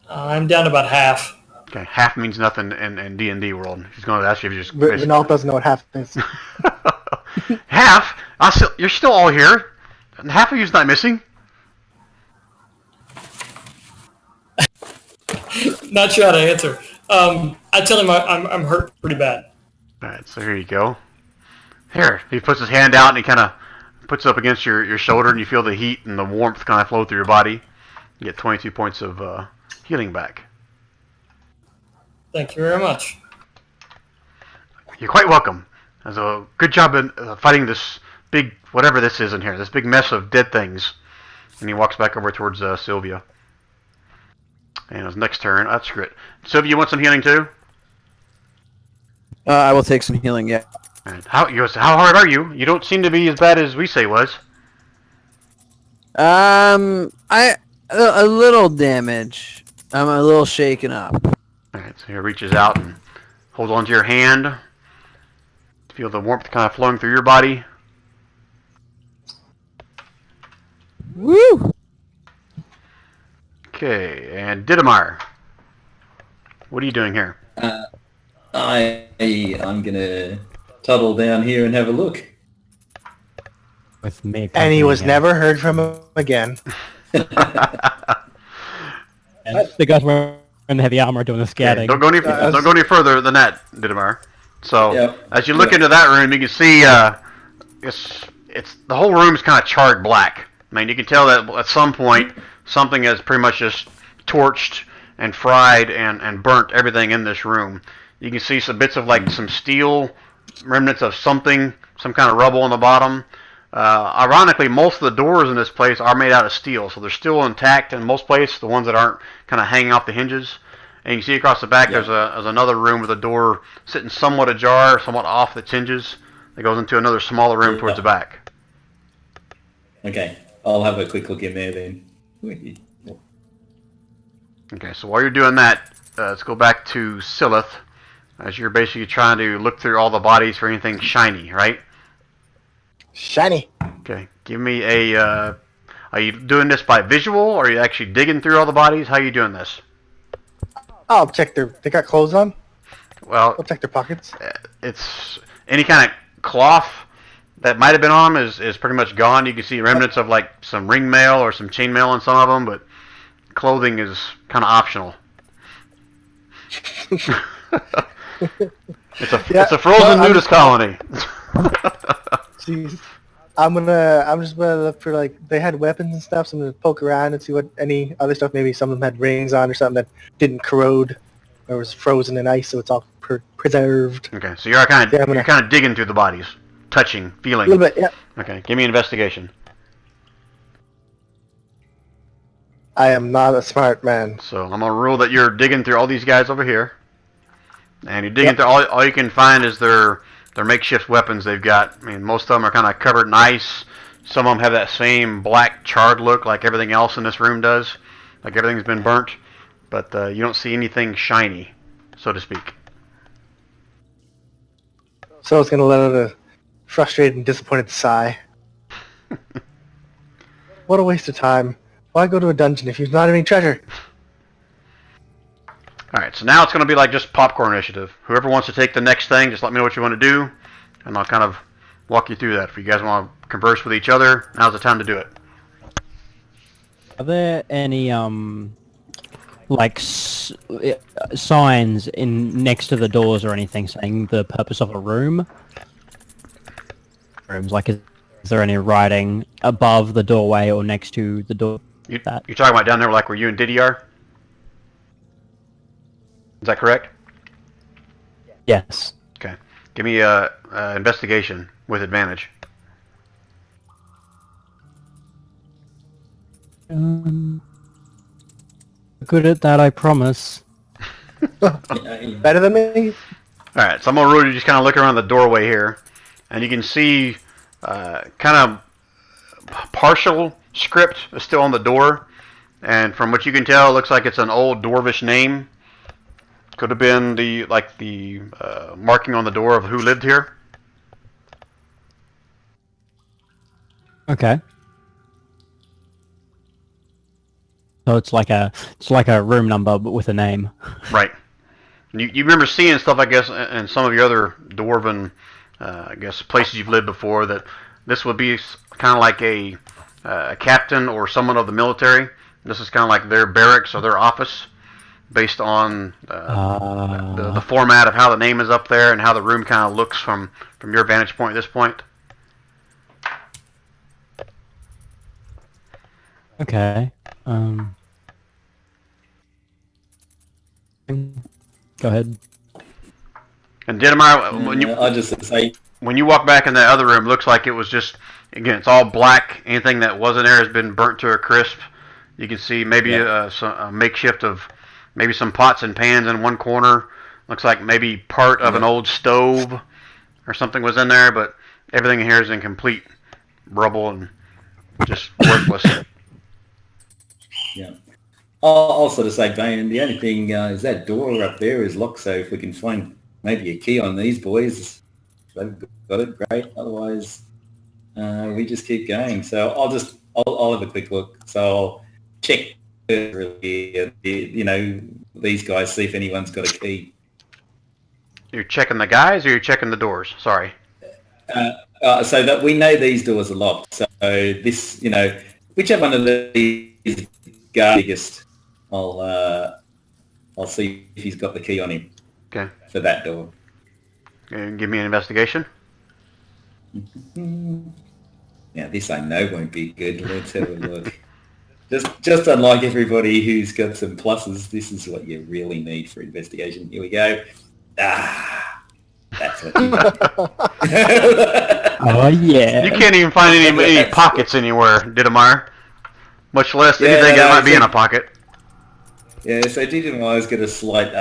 I'm down to about half. Okay, half means nothing in D&D world. He's going to ask you if you just... Renault doesn't know what half is. Half? You're still all here. And half of you's not missing. Not sure how to answer. I tell him I'm hurt pretty bad. Alright, so here you go. Here, he puts his hand out and he kind of puts it up against your shoulder and you feel the heat and the warmth kind of flow through your body. You get 22 points of healing back. Thank you very much. You're quite welcome. That's a good job in fighting this big, whatever this is in here, this big mess of dead things. And he walks back over towards Sylvia. And his next turn, screw it. Sylvia, you want some healing too? I will take some healing, yeah. Right. How hard are you? You don't seem to be as bad as we say was. A little damage. I'm a little shaken up. Alright, so he reaches out and holds onto your hand. Feel the warmth kind of flowing through your body. Woo! Okay, and Dittmar. What are you doing here? I'm gonna toddle down here and have a look. With me. And he was never heard from him again. And the guys wearing the heavy armor doing the scouting. Okay, don't go any further than that, Dittmar. So as you look into that room, you can see it's the whole room's kind of charred black. I mean, you can tell that at some point something has pretty much just torched and fried and burnt everything in this room. You can see some bits of like some steel, remnants of something, some kind of rubble on the bottom. Ironically, most of the doors in this place are made out of steel, so they're still intact in most places, the ones that aren't kind of hanging off the hinges. And you can see across the back there's another room with a door sitting somewhat ajar, somewhat off its hinges, that goes into another smaller room towards the back. Okay, I'll have a quick look in there then. Okay, so while you're doing that, let's go back to Silith, as you're basically trying to look through all the bodies for anything shiny, right? Shiny. Okay, give me a... are you doing this by visual, or are you actually digging through all the bodies? How are you doing this? I'll check they got clothes on? Well, I'll check their pockets. it's any kind of cloth that might have been on them is pretty much gone. You can see remnants of like some ring mail or some chain mail on some of them, but clothing is kind of optional. It's a frozen nudist colony. Jeez. I'm just gonna look for like they had weapons and stuff, so I'm gonna poke around and see what any other stuff. Maybe some of them had rings on or something that didn't corrode or was frozen in ice, so it's all preserved. Okay, so you're kind of digging through the bodies, touching, feeling. A little bit, yeah. Okay, give me an investigation. I am not a smart man. So I'm gonna rule that you're digging through all these guys over here, and you're digging through all you can find is their makeshift weapons they've got. I mean, most of them are kind of covered in ice. Some of them have that same black charred look like everything else in this room does, like everything's been burnt. But you don't see anything shiny, so to speak. So it's going to let out a frustrated and disappointed sigh. What a waste of time. Why go to a dungeon if you've not any treasure? Alright, so now it's going to be like just popcorn initiative. Whoever wants to take the next thing, just let me know what you want to do, and I'll kind of walk you through that. If you guys want to converse with each other, now's the time to do it. Are there any like signs in next to the doors or anything saying the purpose of a room? Rooms, like, is there any writing above the doorway or next to the door? You're talking about down there like where you and Diddy are? Is that correct? Yes. Okay. Give me a investigation with advantage. Good at that, I promise. Better than me? Alright, so I'm going to really just kind of look around the doorway here, and you can see kind of partial script is still on the door, and from what you can tell, it looks like it's an old Dwarvish name. Could have been the marking on the door of who lived here. Okay. So it's like a room number but with a name. Right. You remember seeing stuff, I guess, in some of your other dwarven, I guess, places you've lived before, that this would be kind of like a captain or someone of the military. This is kind of like their barracks or their office, based on the format of how the name is up there and how the room kind of looks from your vantage point at this point. Okay. Go ahead. And Dittmar, I'll just say, when you walk back in that other room, it looks like it was just, again, it's all black. Anything that wasn't there has been burnt to a crisp. You can see maybe a makeshift of maybe some pots and pans in one corner. Looks like maybe part of an old stove or something was in there, but everything here is in complete rubble and just worthless. yeah. I'll sort of say, Bane, the only thing is that door up there is locked, so if we can find maybe a key on these boys, they've got it, great. Otherwise, we just keep going. So I'll have a quick look. So I'll check really, these guys, see if anyone's got a key. You're checking the guys, or you're checking the doors? Sorry. So that we know these doors are locked. So this, whichever one of these guys biggest, I'll see if he's got the key on him. Okay. For that door. And give me an investigation. Now this I know won't be good. Let's have a look. Just unlike everybody who's got some pluses, this is what you really need for investigation. Here we go. That's what you Oh yeah. You can't even find any pockets anywhere, Dittmar. Much less anything that might be in a pocket. Yeah, so Dittmar's got a slight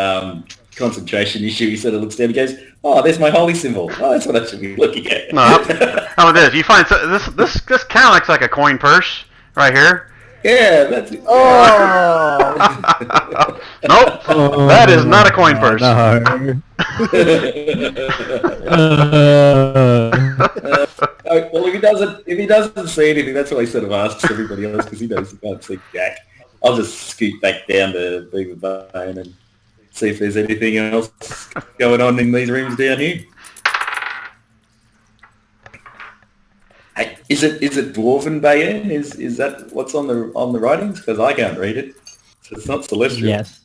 concentration issue. He sort of looks down and goes, "Oh, there's my holy symbol. Oh, that's what I should be looking at." No, how about this? You find this kind of looks like a coin purse right here. Yeah, that's it. Oh! Nope, that is not a coin purse. No. Well, if he doesn't see anything, that's why he sort of asks everybody else, because he knows he can't see Jack. I'll just scoot back down to Beaver Bane and see if there's anything else going on in these rooms down here. Hey, is it Dwarven Bayen? Is that what's on the writings? Because I can't read it. So it's not Celestial. Yes.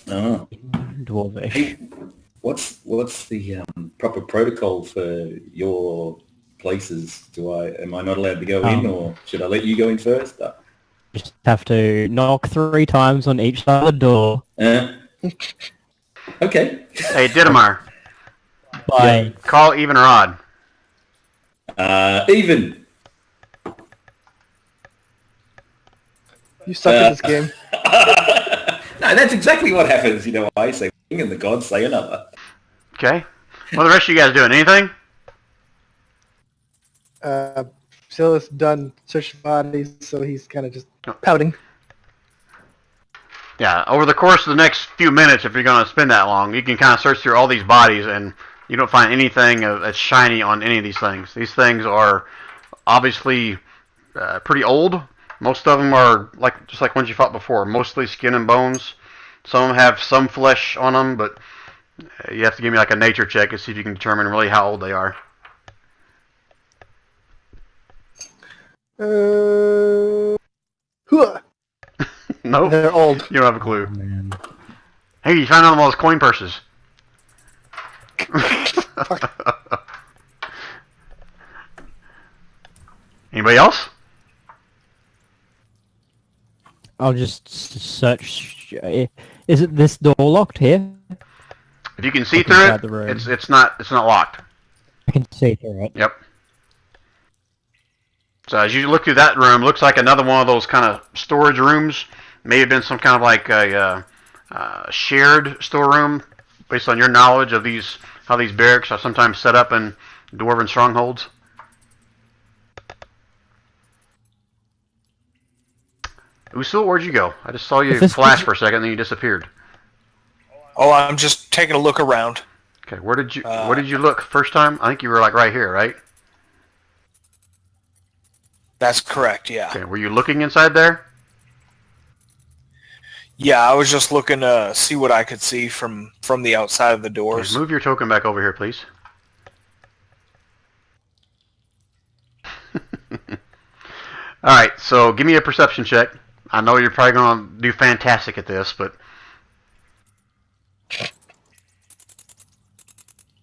Oh. Dwarvish. Hey, what's the proper protocol for your places? Am I not allowed to go in, or should I let you go in first? Just have to knock 3 times on each side of the door. Okay. Hey, Dittmar. By Call even or odd. Even. You suck at this game. No, that's exactly what happens. I say one and the gods say another. Okay. What are the rest of you guys doing? Anything? Silas done searching bodies, so he's kind of just pouting. Yeah, over the course of the next few minutes, if you're going to spend that long, you can kind of search through all these bodies, and you don't find anything that's shiny on any of these things. These things are obviously pretty old. Most of them are just like ones you fought before, mostly skin and bones. Some of them have some flesh on them, but you have to give me like a nature check to see if you can determine really how old they are. Nope. They're old. You don't have a clue. Oh, man. Hey, you found all those coin purses. Anybody else? I'll just search. Is it this door locked here? If you can see Look through inside it, the room. it's not locked. I can see through it. Yep. So as you look through that room, looks like another one of those kind of storage rooms. May have been some kind of like a shared storeroom, based on your knowledge of how these barracks are sometimes set up in dwarven strongholds. Usul, where'd you go? I just saw you flash for a second, then you disappeared. Oh, I'm just taking a look around. Okay, where did you look first time? I think you were like right here, right? That's correct, yeah. Okay, were you looking inside there? Yeah, I was just looking to see what I could see from the outside of the Okay, doors. move your token back over here, please. Alright, so give me a perception check. I know you're probably going to do fantastic at this, but...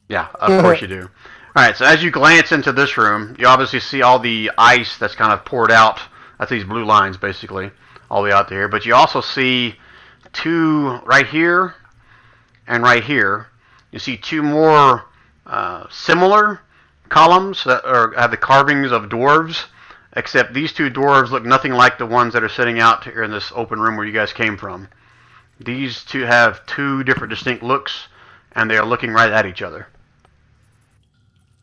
Yeah, of course you do. Alright, so as you glance into this room, you obviously see all the ice that's kind of poured out. That's these blue lines, basically, all the way out there. But you also see two right here and right here. You see two more similar columns that have the carvings of dwarves, except these two dwarves look nothing like the ones that are sitting out here in this open room where you guys came from. These two have two different distinct looks, and they are looking right at each other.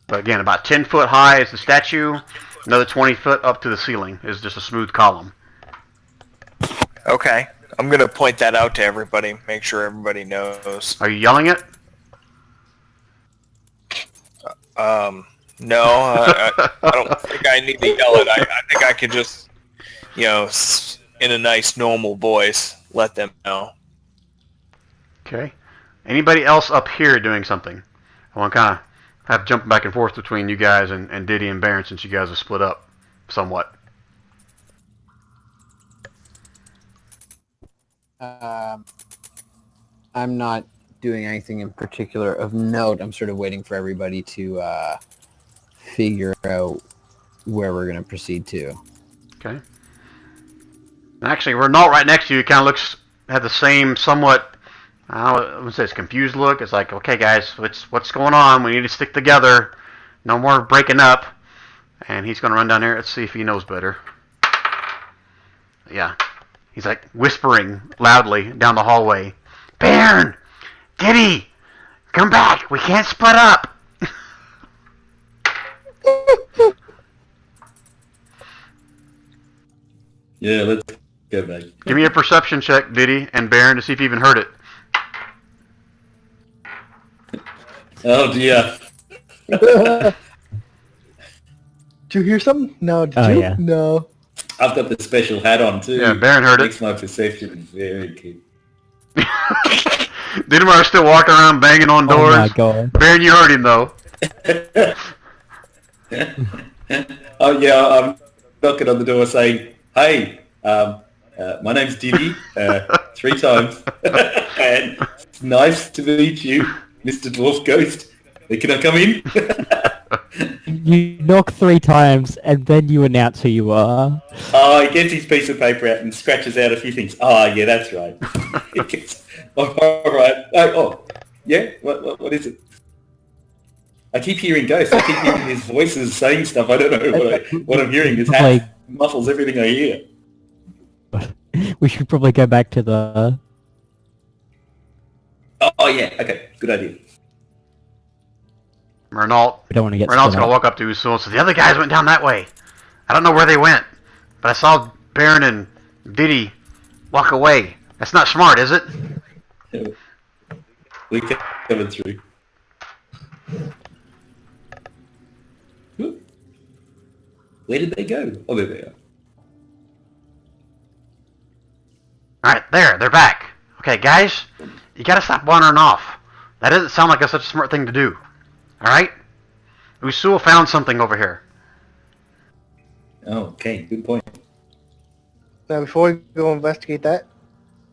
But again, about 10 foot high is the statue. Another 20 foot up to the ceiling is just a smooth column. Okay. I'm going to point that out to everybody, make sure everybody knows. Are you yelling it? No, I don't think I need to yell it. I think I could just, in a nice, normal voice, let them know. Okay. Anybody else up here doing something? I want to kind of have jumping back and forth between you guys and Diddy and Baron, since you guys have split up somewhat. I'm not doing anything in particular of note. I'm sort of waiting for everybody to figure out where we're going to proceed to. Okay. Actually, Renault right next to you kind of had the same somewhat, I wouldn't say it's confused look. It's like, okay, guys, what's going on? We need to stick together. No more breaking up. And he's going to run down there. Let's see if he knows better. Yeah. He's like whispering loudly down the hallway. Baron! Diddy! Come back! We can't split up! Yeah, let's go back. Give me a perception check, Diddy and Baron, to see if you even heard it. Oh dear. Did you hear something? No, did you? Yeah. No. I've got the special hat on too. Yeah, Baron heard it. Makes my perception very good. Didymar's still walking around banging on doors. Oh my god. Baron, you heard him though. Oh yeah, I'm knocking on the door saying, "Hey, my name's Diddy, 3 times, and it's nice to meet you, Mr. Dwarf Ghost. Can I come in?" You knock 3 times and then you announce who you are. Oh, he gets his piece of paper out and scratches out a few things. Oh, yeah, that's right. All right. Oh, yeah? What is it? I keep hearing ghosts. I keep hearing his voices saying stuff. I don't know what I'm hearing. His hat muffles everything I hear. We should probably go back to the... Oh, yeah. Okay. Good idea. Renault's We don't want to get going split to up. walk up to Usul. So the other guys went down that way. I don't know where they went, but I saw Baron and Diddy walk away. That's not smart, is it? We coming through. Where did they go? Oh, there they are. Alright, there, they're back. Okay, guys, you gotta stop wandering off. That doesn't sound like such a smart thing to do. Alright? Usul found something over here. Oh, okay, good point. Now, before we go investigate that,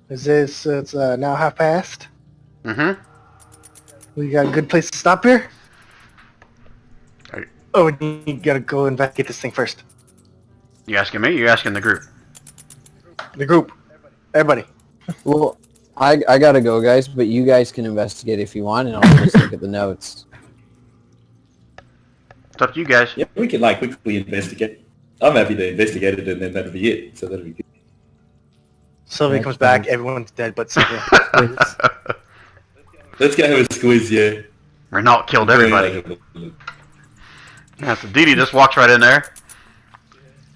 it's now 1:30. Mm-hmm. We got a good place to stop here? Alright. Oh, we gotta go investigate this thing first. You asking me? You asking the group? The group. Everybody. Well, I gotta go, guys, but you guys can investigate if you want, and I'll just look at the notes. It's up to you guys. Yeah, we can like quickly investigate. I'm happy to investigate it, and then that'll be it. So that'll be good. Sylvia comes back, everyone's dead but Sylvia. Let's go have a squeeze, yeah. Renault killed everybody. Yeah, so Didi just walks right in there.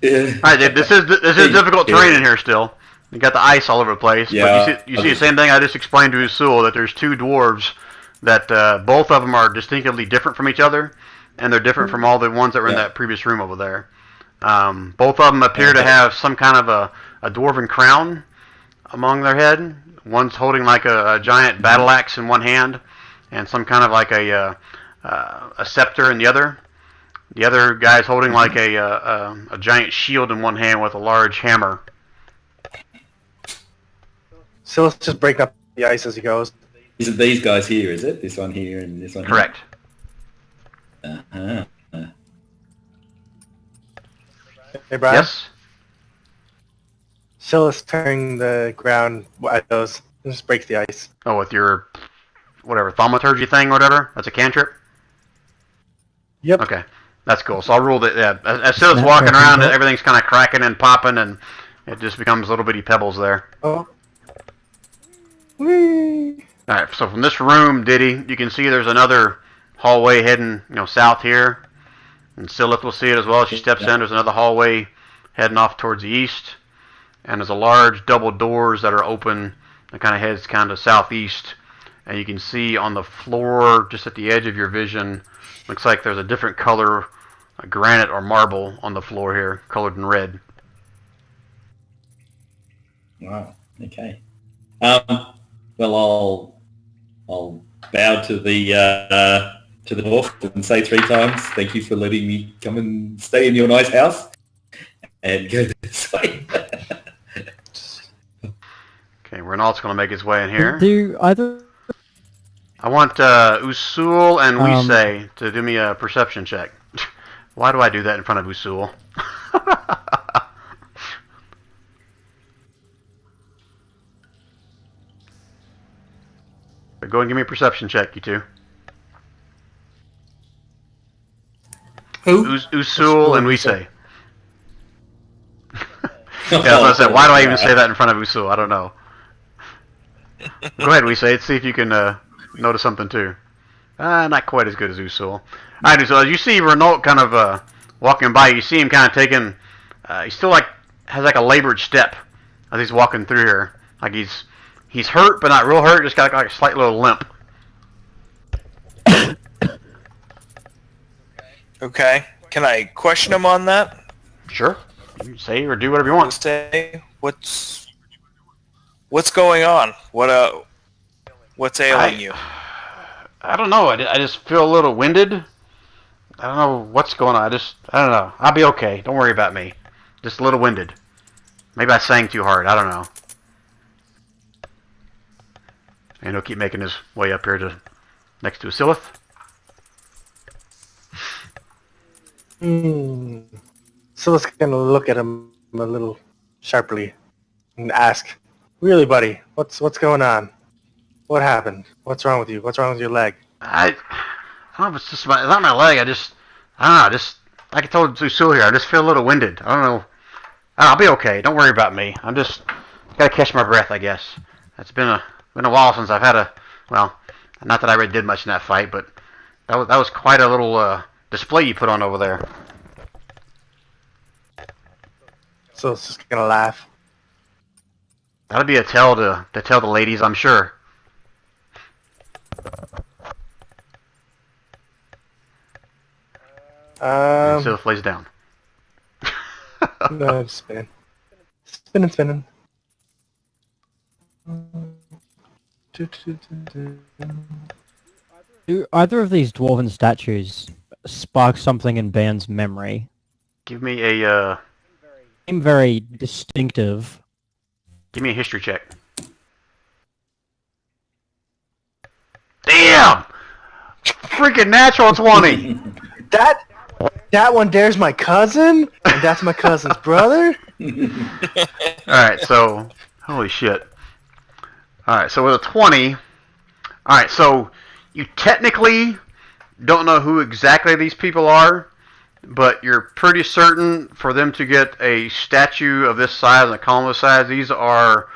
Yeah. Alright, this is difficult terrain in here still. You got the ice all over the place. Yeah. But you see the same thing I just explained to Usul, that there's two dwarves that both of them are distinctively different from each other, and they're different from all the ones that were in that previous room over there. Both of them appear to have some kind of a dwarven crown among their head. One's holding like a giant battle axe in one hand, and some kind of like a scepter in the other. The other guy's holding like a giant shield in one hand with a large hammer. So let's just break up the ice as he goes. Is it these guys here, is it? This one here and this one here? Correct. Uh-huh. Hey, Brian? Yes? Silas turning the ground at those. It just breaks the ice. Oh, with your, whatever, thaumaturgy thing or whatever? That's a cantrip? Yep. Okay. That's cool. So I'll rule that, yeah. As soon as walking around, everything's kind of cracking and popping, and it just becomes little bitty pebbles there. Oh. Whee! Alright, so from this room, Diddy, you can see there's another hallway heading, south here. And Silith will see it as well as she steps in. There's another hallway heading off towards the east. And there's a large double doors that are open that kind of heads kind of southeast. And you can see on the floor, just at the edge of your vision, looks like there's a different color, granite or marble on the floor here, colored in red. Wow. Okay. Well, I'll bow to the dwarf and say 3 times, thank you for letting me come and stay in your nice house, and go this way. Okay, Renault's going to make his way in here. Do either? I want Usul and Wisei to do me a perception check. Why do I do that in front of Usul? But go and give me a perception check, you two. Who? Usul and Wisei. Yeah, that's what I said. Why do I even say that in front of Usul? I don't know. Go ahead, Wisei. See if you can notice something too. Not quite as good as Usul. Alright, so as you see Renault kind of walking by, you see him kind of taking. He still has like a labored step as he's walking through here. Like he's hurt, but not real hurt. Just got like a slight little limp. Okay. Can I question him on that? Sure. You can say or do whatever you want. Say what's going on? What's ailing you? I don't know. I just feel a little winded. I don't know what's going on. I don't know. I'll be okay. Don't worry about me. Just a little winded. Maybe I sang too hard. I don't know. And he'll keep making his way up here to next to Silith. Silas gonna look at him a little sharply and ask, "Really, buddy? What's going on? What happened? What's wrong with you? What's wrong with your leg?" I don't know if it's not my leg. I don't know. Like I told Usul here, I just feel a little winded. I don't know. I'll be okay. Don't worry about me. I'm just gotta catch my breath, I guess. It's been a while since I've had well, not that I really did much in that fight, but that was quite a little display you put on over there. So it's just gonna laugh. That'll be a tell to tell the ladies, I'm sure. Sylph lays down. No, just spinning. Spinning. Do either of these dwarven statues spark something in Ban's memory? Give me a Seem very distinctive. history check. Damn! Freaking natural 20. That one there's my cousin, and that's my cousin's brother. Alright, so holy shit. Alright, so with a 20. Alright, so you technically don't know who exactly these people are, but you're pretty certain for them to get a statue of this size and a column of size, these are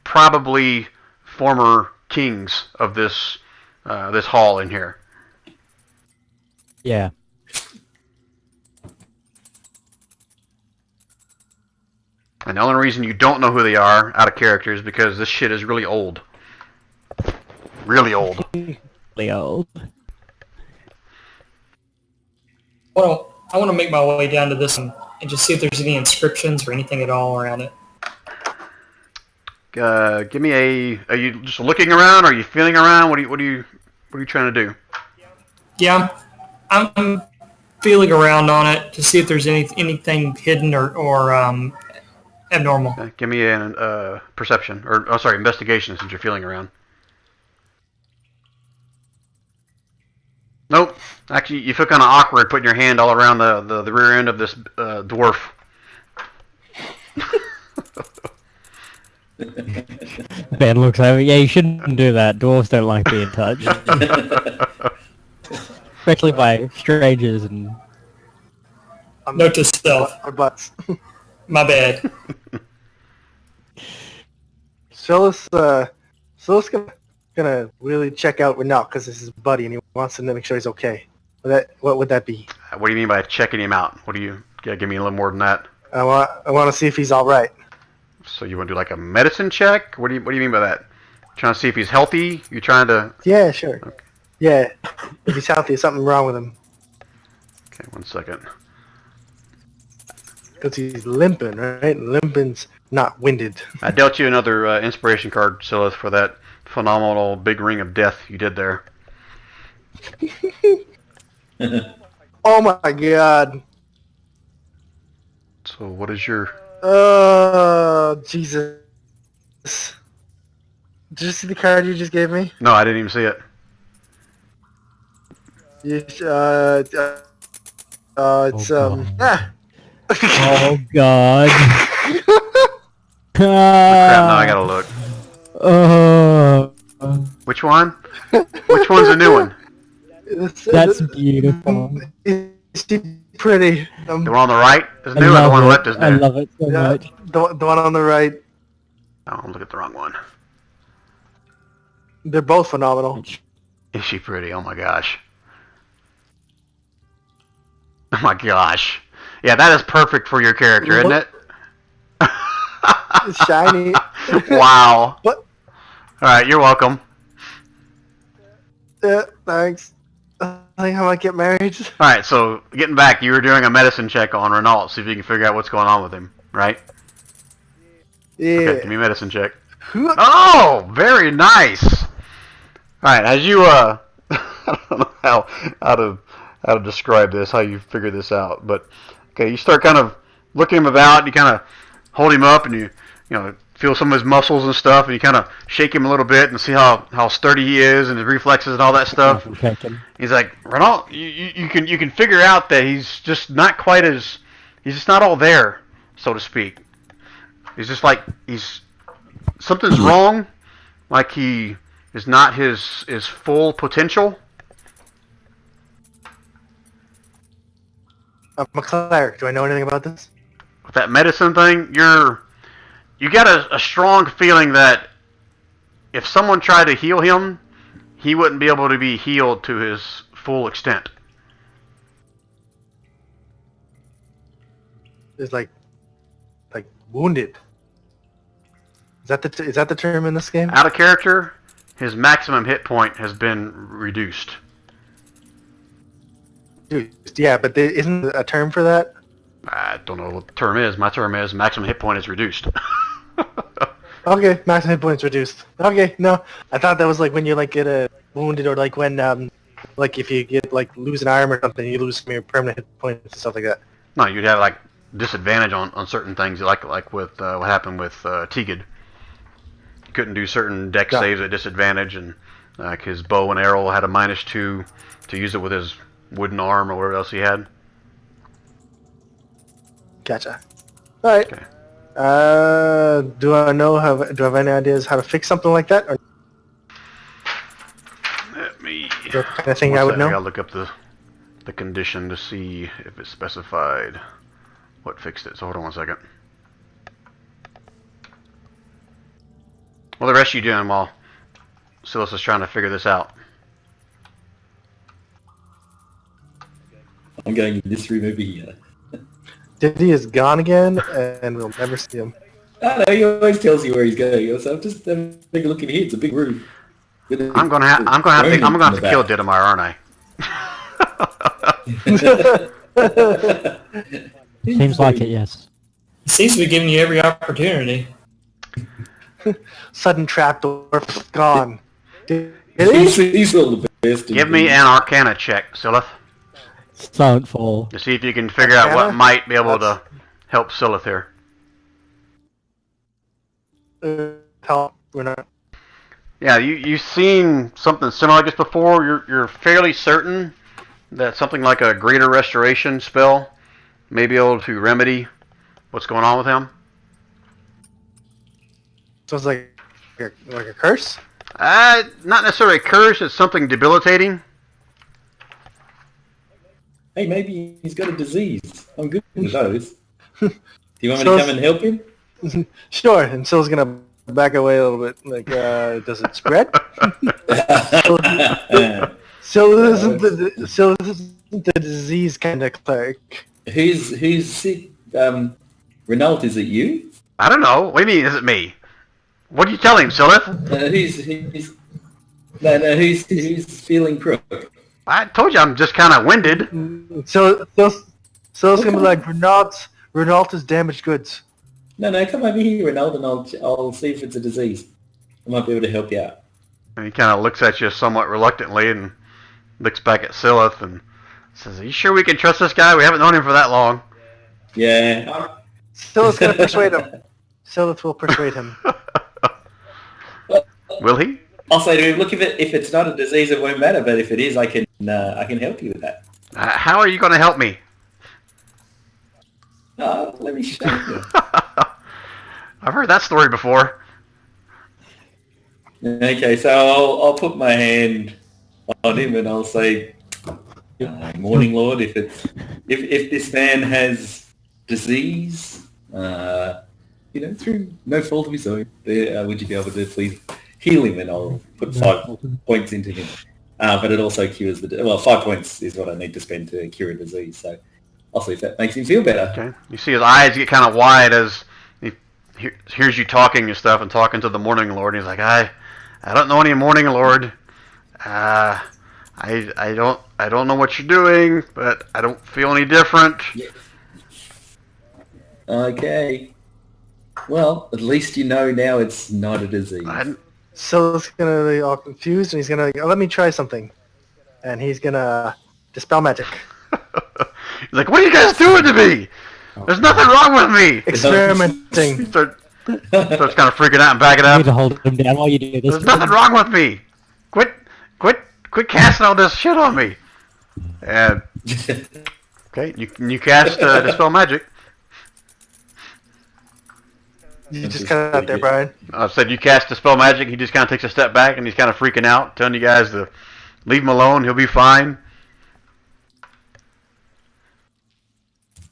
probably former kings of this this hall in here. Yeah. And the only reason you don't know who they are out of character is because this shit is really old. Really old. Really old. Well, I want to make my way down to this and just see if there's any inscriptions or anything at all around it. Give me a. Are you just looking around? Are you feeling around? What are you trying to do? Yeah, I'm feeling around on it to see if there's anything hidden or abnormal. Give me a perception or investigation since you're feeling around. Nope. Actually, you feel kind of awkward putting your hand all around the rear end of this dwarf. Ben looks over. Yeah, you shouldn't do that. Dwarves don't like being touched. Especially by strangers and... Note to self. Our butts. My bad. Silas gonna really check out Renault because this is his buddy and he wants to make sure he's okay. What would that be? What do you mean by checking him out? What do you? Yeah, give me a little more than that. I want to see if he's all right. So you want to do like a medicine check? What do you mean by that? Trying to see if he's healthy? You trying to? Yeah, sure. Okay. Yeah, if he's healthy, there's something wrong with him. Okay, 1 second. Because he's limping, right? Limping's not winded. I dealt you another inspiration card, Silith, for that phenomenal big ring of death you did there. Oh my god. So what is your... Oh, Jesus. Did you see the card you just gave me? No, I didn't even see it. It's Oh god. Crap, now I gotta look. Which one? Which one's the new one? That's beautiful. It's pretty. The one on the right is new, or the one on the left is new? I love it so Yeah, much. the one on the right. Oh, I'm looking at the wrong one. They're both phenomenal. Is she pretty? Oh my gosh. Oh my gosh. Yeah, that is perfect for your character, isn't it? It's shiny. Wow. What? Alright, you're welcome. Yeah, thanks. I think I might get married. Alright, so getting back, you were doing a medicine check on Renault, see if you can figure out what's going on with him, right? Yeah. Okay, give me a medicine check. Oh, very nice. Alright, as you I don't know how to describe this, how you figure this out, but okay, you start kind of looking him about, and you kind of hold him up, and you feel some of his muscles and stuff, and you kind of shake him a little bit and see how sturdy he is and his reflexes and all that stuff. He's like, Renault, you can figure out that he's just not quite as, he's just not all there, so to speak. He's just like, something's wrong, like he is not his full potential. I'm a cleric. Do I know anything about this? With that medicine thing, you got a strong feeling that if someone tried to heal him, he wouldn't be able to be healed to his full extent. It's like wounded. Is that the term in this game? Out of character, his maximum hit point has been reduced. Dude, yeah, but isn't there a term for that? I don't know what the term is. My term is maximum hit point is reduced. Okay, maximum hit points reduced. Okay, no, I thought that was like when you like get wounded, or like when like if you get like lose an arm or something, you lose some of your permanent hit points and stuff like that. No, you'd have like disadvantage on certain things, like with what happened with Teaged. He couldn't do certain deck Yeah. saves at disadvantage, and like his bow and arrow had a -2 to use it with his wooden arm or whatever else he had. Gotcha. All right. Okay. Do I have any ideas how to fix something like that, or Let me. is that the kind of thing One I would second, know? I gotta look up the condition to see if it's specified what fixed it. So hold on 1 second. Well, the rest of you doing while Silas is trying to figure this out? I'm going in this room over here. Diddy is gone again, and we'll never see him. I know, he always tells you where he's going. So I'm just having a look in here. It's a big room. I'm gonna have to kill Dittlemire, aren't I? Seems like it, yes. He seems to be giving you every opportunity. Sudden trapdoor, gone. Did He's all the best. Give me an Arcana check, Silith, Silent Fall. to see if you can figure out what Arcana? might be able to help Silith here. Help. We're not. Yeah, you've seen something similar like this before. You're fairly certain that something like a Greater Restoration spell may be able to remedy what's going on with him. Sounds like a curse. Not necessarily a curse. It's something debilitating. Hey, maybe he's got a disease. I'm good with those. Do you want me So- to come and help him? Sure. And Sil's gonna back away a little bit. Like, does it spread? Sil isn't the disease kind of cleric. Who's sick? Renault, is it you? I don't know. What do you mean? Is it me? What are you telling him, Silith? Who's feeling crook? I told you I'm just kind of winded. Sil's gonna be like, Renault is damaged goods. No, come over here, Renault, and I'll see if it's a disease. I might be able to help you out. And he kind of looks at you somewhat reluctantly and looks back at Silith and says, "Are you sure we can trust this guy? We haven't known him for that long." Yeah. Sil's gonna persuade him. Silith will persuade him. Will he? I'll say to him, look, if it's not a disease, it won't matter. But if it is, I can help you with that. How are you going to help me? Let me show you. I've heard that story before. Okay, so I'll put my hand on him and I'll say, "Morning, Lord. If this man has disease, through no fault of his own, would you be able to please heal him?" And I'll put 5 points into him. But it also cures 5 points is what I need to spend to cure a disease. So I'll see if that makes him feel better. Okay. You see his eyes get kind of wide as he hears you talking and stuff and talking to the Morning Lord. And he's like, I don't know any Morning Lord. I don't know what you're doing, but I don't feel any different. Yeah. Okay. Well, at least you know now it's not a disease. Sil's gonna be all confused, and he's gonna let me try something, and he's gonna dispel magic. He's like, "What are you guys doing to me? There's nothing wrong with me." Experimenting. He starts kind of freaking out and backing You up. need to hold him down while you do this. There's nothing wrong with me. Quit casting all this shit on me. And okay, you cast dispel magic. You just cut out there, Brian. I said you cast dispel magic. He just kind of takes a step back and he's kind of freaking out, telling you guys to leave him alone. He'll be fine.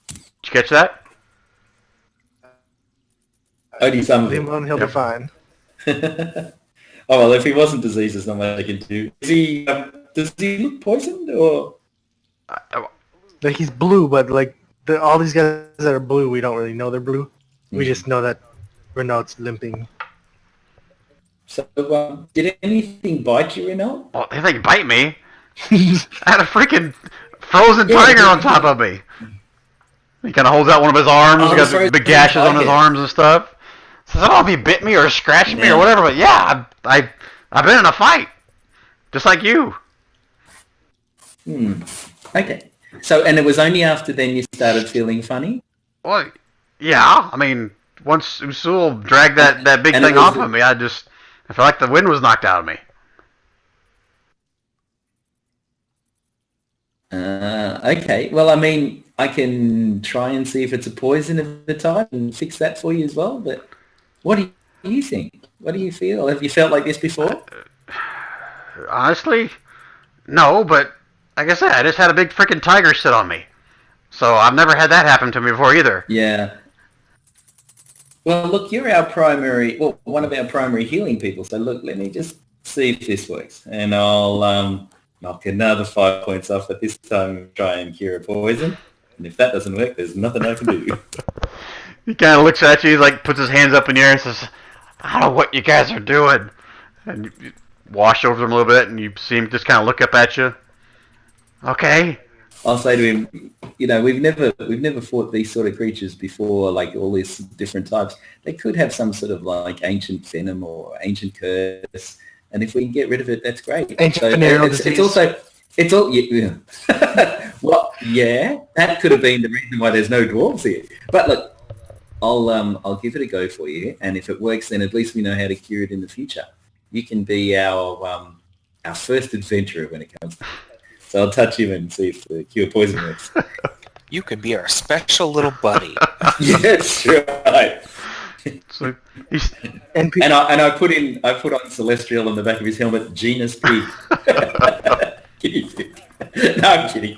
Did you catch that? Only some of Leave it. him alone, he'll be fine. Oh well, if he wasn't diseased, there's not much I can do. Does he look poisoned or? Like he's blue, but like all these guys that are blue, we don't really know they're blue. We just know that Renault's limping. So, did anything bite you, Renault? Oh, they think bite me. I had a freaking frozen tiger on top of me. He kind of holds out one of his arms. He's got the big gashes on his arms and stuff. So I don't know if he bit me or scratched me or whatever, but yeah, I've been in a fight, just like you. Okay. So, and it was only after then you started feeling funny? Well, yeah. I mean, once Usul dragged that big thing off of me, I felt like the wind was knocked out of me. Okay. Well, I mean, I can try and see if it's a poison of the type and fix that for you as well. But what do you think? What do you feel? Have you felt like this before? Honestly, no. But like I said, I just had a big freaking tiger sit on me, so I've never had that happen to me before either. Yeah. Well, look, you're one of our primary healing people. So look, let me just see if this works, and I'll knock another 5 points off, but this time try and cure a poison. And if that doesn't work, there's nothing I can do. He kind of looks at you, like puts his hands up in the air and says, "I don't know what you guys are doing." And you wash over them a little bit, and you see him just kind of look up at you. Okay. I'll say to him, we've never fought these sort of creatures before, like all these different types. They could have some sort of like ancient venom or ancient curse, and if we can get rid of it, that's great. Ancient venereal disease. It's all yeah. Well, yeah, that could have been the reason why there's no dwarves here. But look, I'll give it a go for you, and if it works, then at least we know how to cure it in the future. You can be our first adventurer when it comes to that. So I'll touch him and see if the cure poison works. You can be our special little buddy. Yes, right. So and I put on Celestial on the back of his helmet, Genus Pig. No, I'm kidding.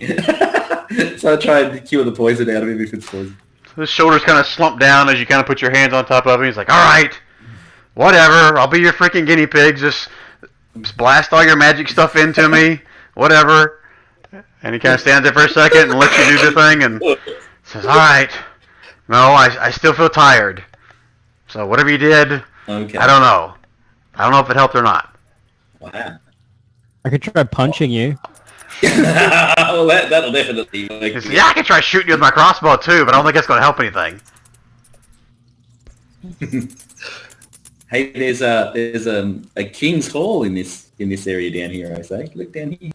So I try and cure the poison out of him if it's poison. His shoulders kind of slump down as you kind of put your hands on top of him. He's like, "All right, whatever. I'll be your freaking guinea pig. Just blast all your magic stuff into me. Whatever." And he kind of stands there for a second and lets you do the thing and says, "All right. No, I still feel tired. So whatever you did, okay. I don't know. I don't know if it helped or not." Wow. I could try punching you. Well, that'll definitely work. Says, "Yeah, I could try shooting you with my crossbow too, but I don't think that's going to help anything." Hey, there's a king's hall in this area down here. I say, look down here.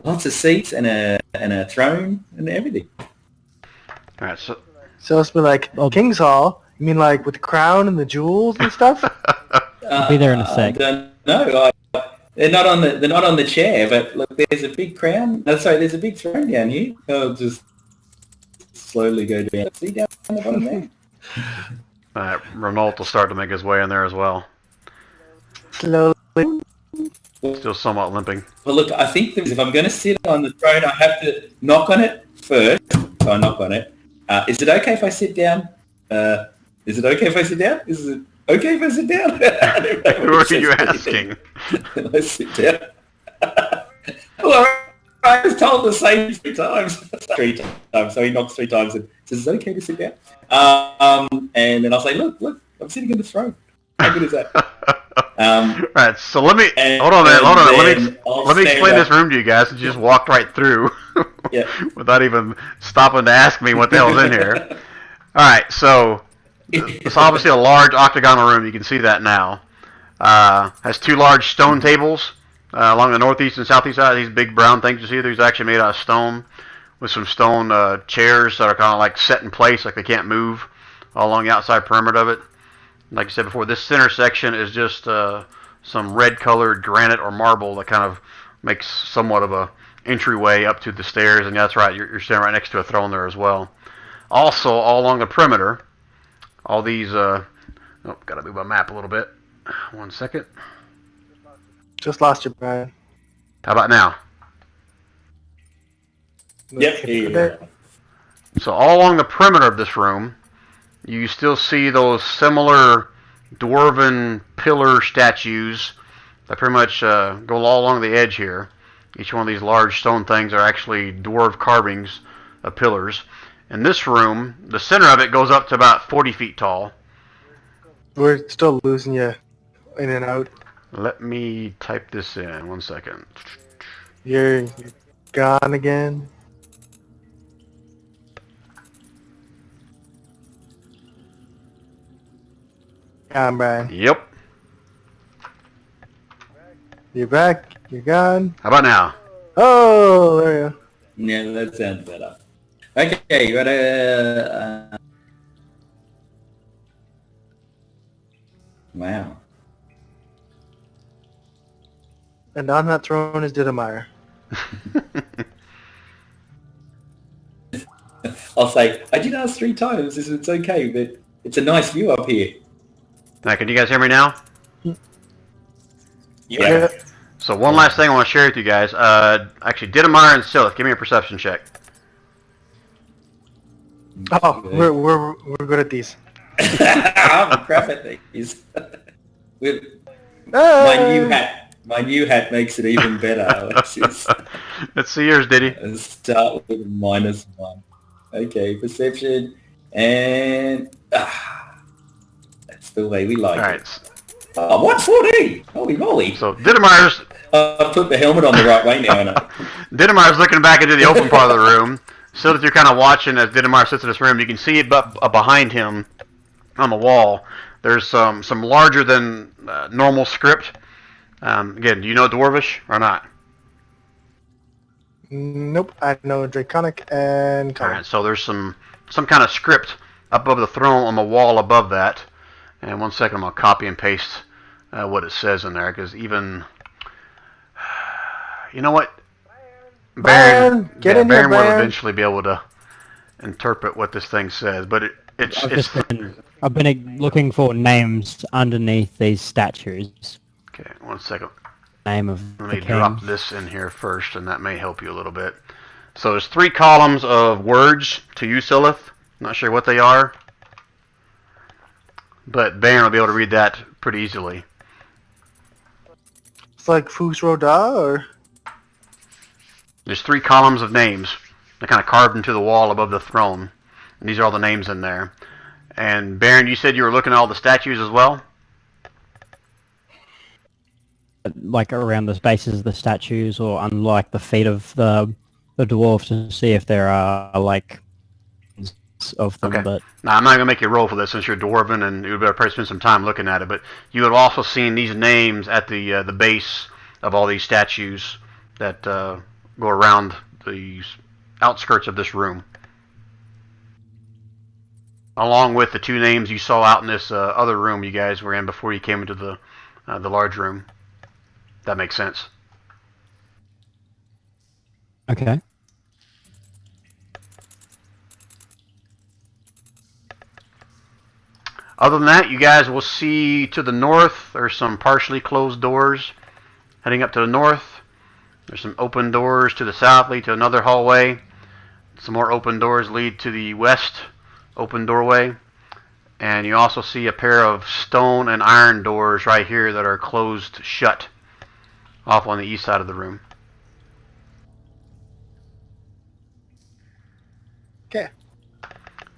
Lots of seats and a throne and everything. All right, so it's been like King's Hall. You mean like with the crown and the jewels and stuff? I'll be there in a sec. I don't know. They're not on the chair, but look, there's a big crown. No, sorry, there's a big throne down here. I'll just slowly go down. See down the bottom there. Renault will start to make his way in there as well. Slowly. Still somewhat limping. Well, look, I think if I'm going to sit on the throne, I have to knock on it first. So I knock on it. Is it okay if I sit down? Is it okay if I sit down? Is it okay if I sit down? Who are you asking? Let's sit down. Well, I was told the same 3 times. 3 times. So he knocks 3 times and says, "Is it okay to sit down?" And then I'll say, look, I'm sitting on the throne. How good is that? Right, so hold on a minute. Let me explain this room to you guys. You just walked right through without even stopping to ask me what the hell's in here. All right, so it's obviously a large octagonal room. You can see that now. Has 2 large stone tables along the northeast and southeast side. These big brown things you see, these are actually made out of stone with some stone chairs that are kind of like set in place, like they can't move all along the outside perimeter of it. Like I said before, this center section is just some red-colored granite or marble that kind of makes somewhat of a entryway up to the stairs. And that's right, you're standing right next to a throne there as well. Also, all along the perimeter, all these... gotta move my map a little bit. 1 second. Just lost you, Brian. How about now? Yep. So all along the perimeter of this room, you still see those similar dwarven pillar statues that pretty much go all along the edge here. Each one of these large stone things are actually dwarf carvings of pillars. In this room, the center of it goes up to about 40 feet tall. We're still losing you. in and out. Let me type this in. 1 second. You're gone again. Gone, Brian. Yep. You're back. You're gone. How about now? Oh, there you go. Yeah, that sounds better. Okay, you got a... Wow. And on that throne is Dittlemeyer. I'll say, I did ask 3 times if it's okay, but it's a nice view up here. Now, can you guys hear me now? Yeah. So one last thing I want to share with you guys. Actually, Dittlemeyer and Silith, give me a perception check. Oh, we're good at these. I'm crap at these. With my new hat makes it even better. Let's see yours, Diddy. Let's start with -1. Okay, perception, and that's the way we like All it. right. Oh, what 4D? Holy moly! So Dittemeyer's I put the helmet on the right way now, and Dittemeyer's looking back into the open part of the room. So that you're kind of watching as Dittemeyer sits in this room, you can see it behind him on the wall. There's some larger than normal script. Again, do you know Dwarvish or not? Nope, I know Draconic and All Common. right, so there's some kind of script up above the throne on the wall above that. And 1 second, I'm going to copy and paste what it says in there, because even... You know what? Baron, get in here, Baron will Baron. eventually be able to interpret what this thing says, but I've been looking for names underneath these statues. Okay, 1 second. Name of Let the me drop king. this in here first, and that may help you a little bit. So there's 3 columns of words to you, Silith. Not sure what they are, but Baron will be able to read that pretty easily. It's like Fus Roda, or... There's 3 columns of names. They're kind of carved into the wall above the throne. And these are all the names in there. And Baron, you said you were looking at all the statues as well? Like around the bases of the statues, or unlike the feet of the dwarf, to see if there are like of them. Okay. But Now, I'm not going to make you roll for this since you're Dwarven, and you better probably spend some time looking at it. But you have also seen these names at the base of all these statues that go around the outskirts of this room, along with the 2 names you saw out in this other room you guys were in before you came into the large room. That makes sense. okay. Other than that, you guys will see to the north, there's some partially closed doors heading up to the north. There's some open doors to the south, lead to another hallway. Some more open doors lead to the west, open doorway. And you also see a pair of stone and iron doors right here that are closed shut off on the east side of the room. Okay.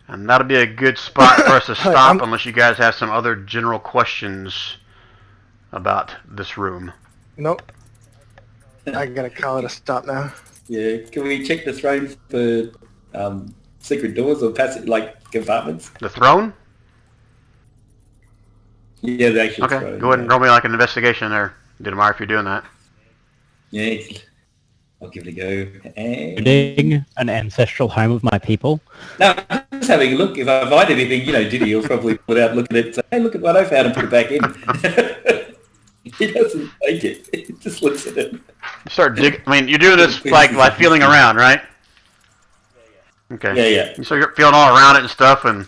And that'll be a good spot for us to stop I'm- unless you guys have some other general questions about this room. Nope. I gotta call it a stop now. yeah. Can we check the throne for secret doors or passage, like compartments? The throne? Yeah, the actual Okay, throne. go ahead and roll me like an investigation there, Dittemar, if you're doing that. Yeah, I'll give it a go. And... Building an ancestral home of my people. No, just having a look. If I find anything, Diddy will probably put out looking at it and say, hey, look at what I found and put it back in. He doesn't like it. He just looks at it. You start dig. I mean, you're doing this like feeling around, right? Okay. Yeah, yeah. So you're feeling all around it and stuff, and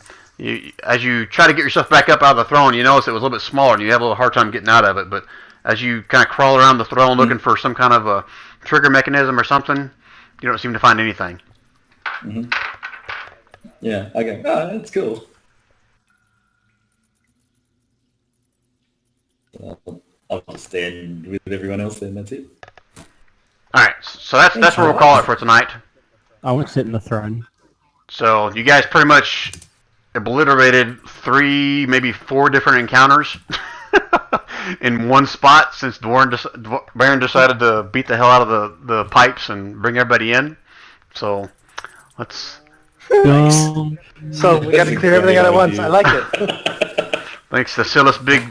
as you try to get yourself back up out of the throne, you notice it was a little bit smaller, and you have a little hard time getting out of it. But as you kind of crawl around the throne looking for some kind of a trigger mechanism or something, you don't seem to find anything. Mm-hmm. Yeah, I go, oh, that's cool. I'll just stand with everyone else then, that's it. All right, so that's where we'll call it for tonight. I won't sit in the throne. So you guys pretty much obliterated 3, maybe 4 different encounters. in one spot since Baron decided to beat the hell out of the pipes and bring everybody in. So let's. Dum. So we got to clear everything out at once. I like it. Thanks to Silas' big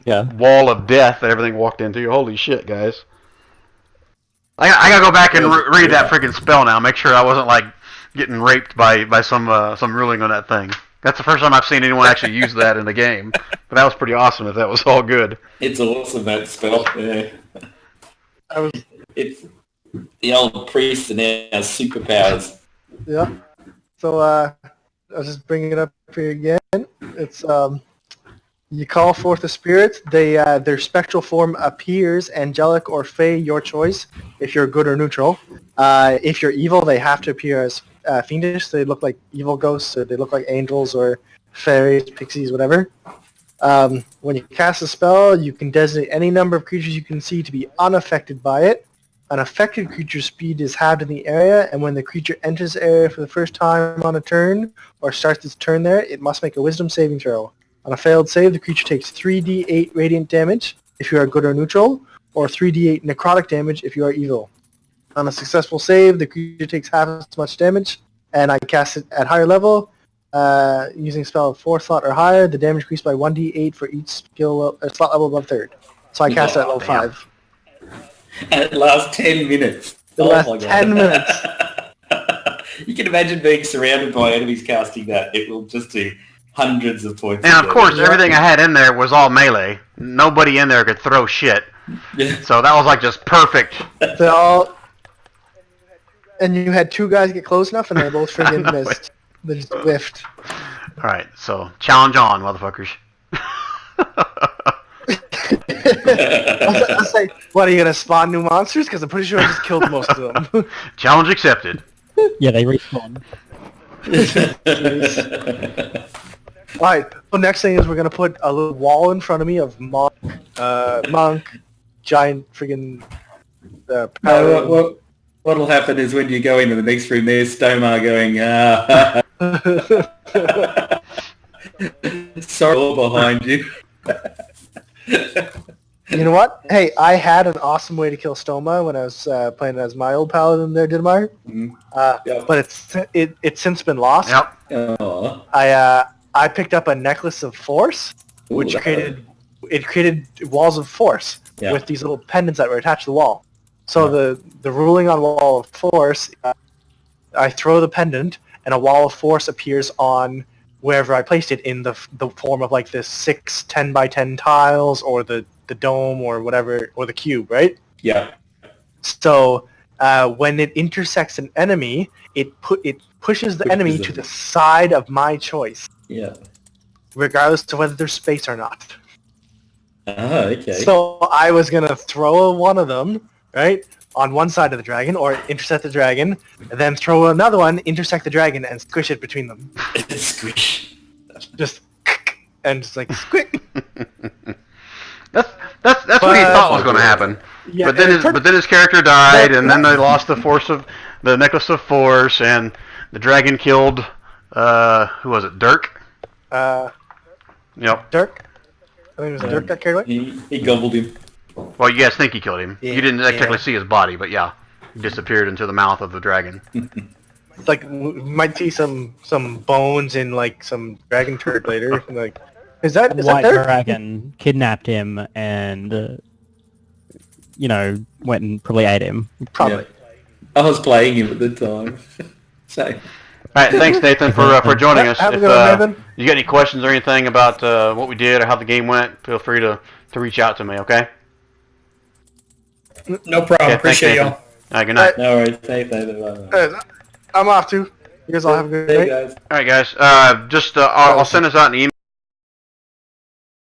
Yeah. wall of death that everything walked into. Holy shit, guys! I gotta go back and read that freaking spell now. Make sure I wasn't like getting raped by some ruling on that thing. That's the first time I've seen anyone actually use that in the game. But that was pretty awesome if that was all good. It's awesome, that spell. Yeah. I was, It's the old priest and our superpowers. yeah. So I'll just bring it up here again. It's you call forth a spirit. Their spectral form appears angelic or fey, your choice. If you're good or neutral. If you're evil, they have to appear as fiendish. They look like evil ghosts, or they look like angels or fairies, pixies, whatever. When you cast a spell, you can designate any number of creatures you can see to be unaffected by it. An affected creature's speed is halved in the area, and when the creature enters the area for the first time on a turn, or starts its turn there, it must make a wisdom saving throw. On a failed save, the creature takes 3d8 radiant damage if you are good or neutral, or 3d8 necrotic damage if you are evil. On a successful save, the creature takes half as much damage, and I cast it at higher level. Using a spell of 4th slot or higher, the damage increased by 1d8 for each slot level above 3rd. So I cast it at level 5. And it lasts 10 minutes. It lasts 10 minutes. You can imagine being surrounded by enemies casting that. It will just do hundreds of points. And of course, everything I had in there was all melee. Nobody in there could throw shit. Yeah. So that was like just perfect. They all... And you had 2 guys get close enough, and they both friggin' missed. They just whiffed. Alright, so challenge on, motherfuckers. I'll say, what, are you going to spawn new monsters? Because I'm pretty sure I just killed most of them. Challenge accepted. Yeah, they respawn. Alright, so next thing is we're going to put a little wall in front of me of monk, giant friggin' What'll happen is when you go into the next room, there's Stomar going, sorry, all behind you. You know what? Hey, I had an awesome way to kill Stoma when I was playing as my old paladin there, Didmar. Yep. But it's since been lost. Yep. I picked up a necklace of force, which Ooh, created walls of force Yeah. with these little pendants that were attached to the wall. So the ruling on wall of force, I throw the pendant, and a wall of force appears on wherever I placed it in the form of like the 6 10x10 tiles, or the dome, or whatever, or the cube, right? Yeah. So when it intersects an enemy, it pushes the enemy to the side of my choice, Yeah. regardless of whether there's space or not. Ah, okay. So I was gonna throw one of them, right, on one side of the dragon, or intercept the dragon, and then throw another one, intersect the dragon, and squish it between them. Squish. Just and just like squick. That's what he thought was going to happen. Yeah, but then his character died, and then they lost the force of the necklace of force, and the dragon killed who was it? Dirk. Yep. Dirk. I think it was Dirk got carried away. He gobbled him. Well, you guys think he killed him. Yeah, You didn't technically yeah. see his body, but yeah, he disappeared into the mouth of the dragon. It's like we might see some bones in like some dragon turd later. Like, is that White Dirk? Dragon kidnapped him and, went and probably ate him. Probably. Yeah. I was playing him at the time. So, All right, thanks Nathan for joining us. Have a If good one, Nathan. you got any questions or anything about what we did or how the game went, feel free to reach out to me. Okay. No problem. Yeah, Appreciate thanks, y'all. Nathan. All right, good night. no worries. Thanks, Nathan. I'm off too. You guys all have a good See you night. guys. All right, guys. I'll send us out an email.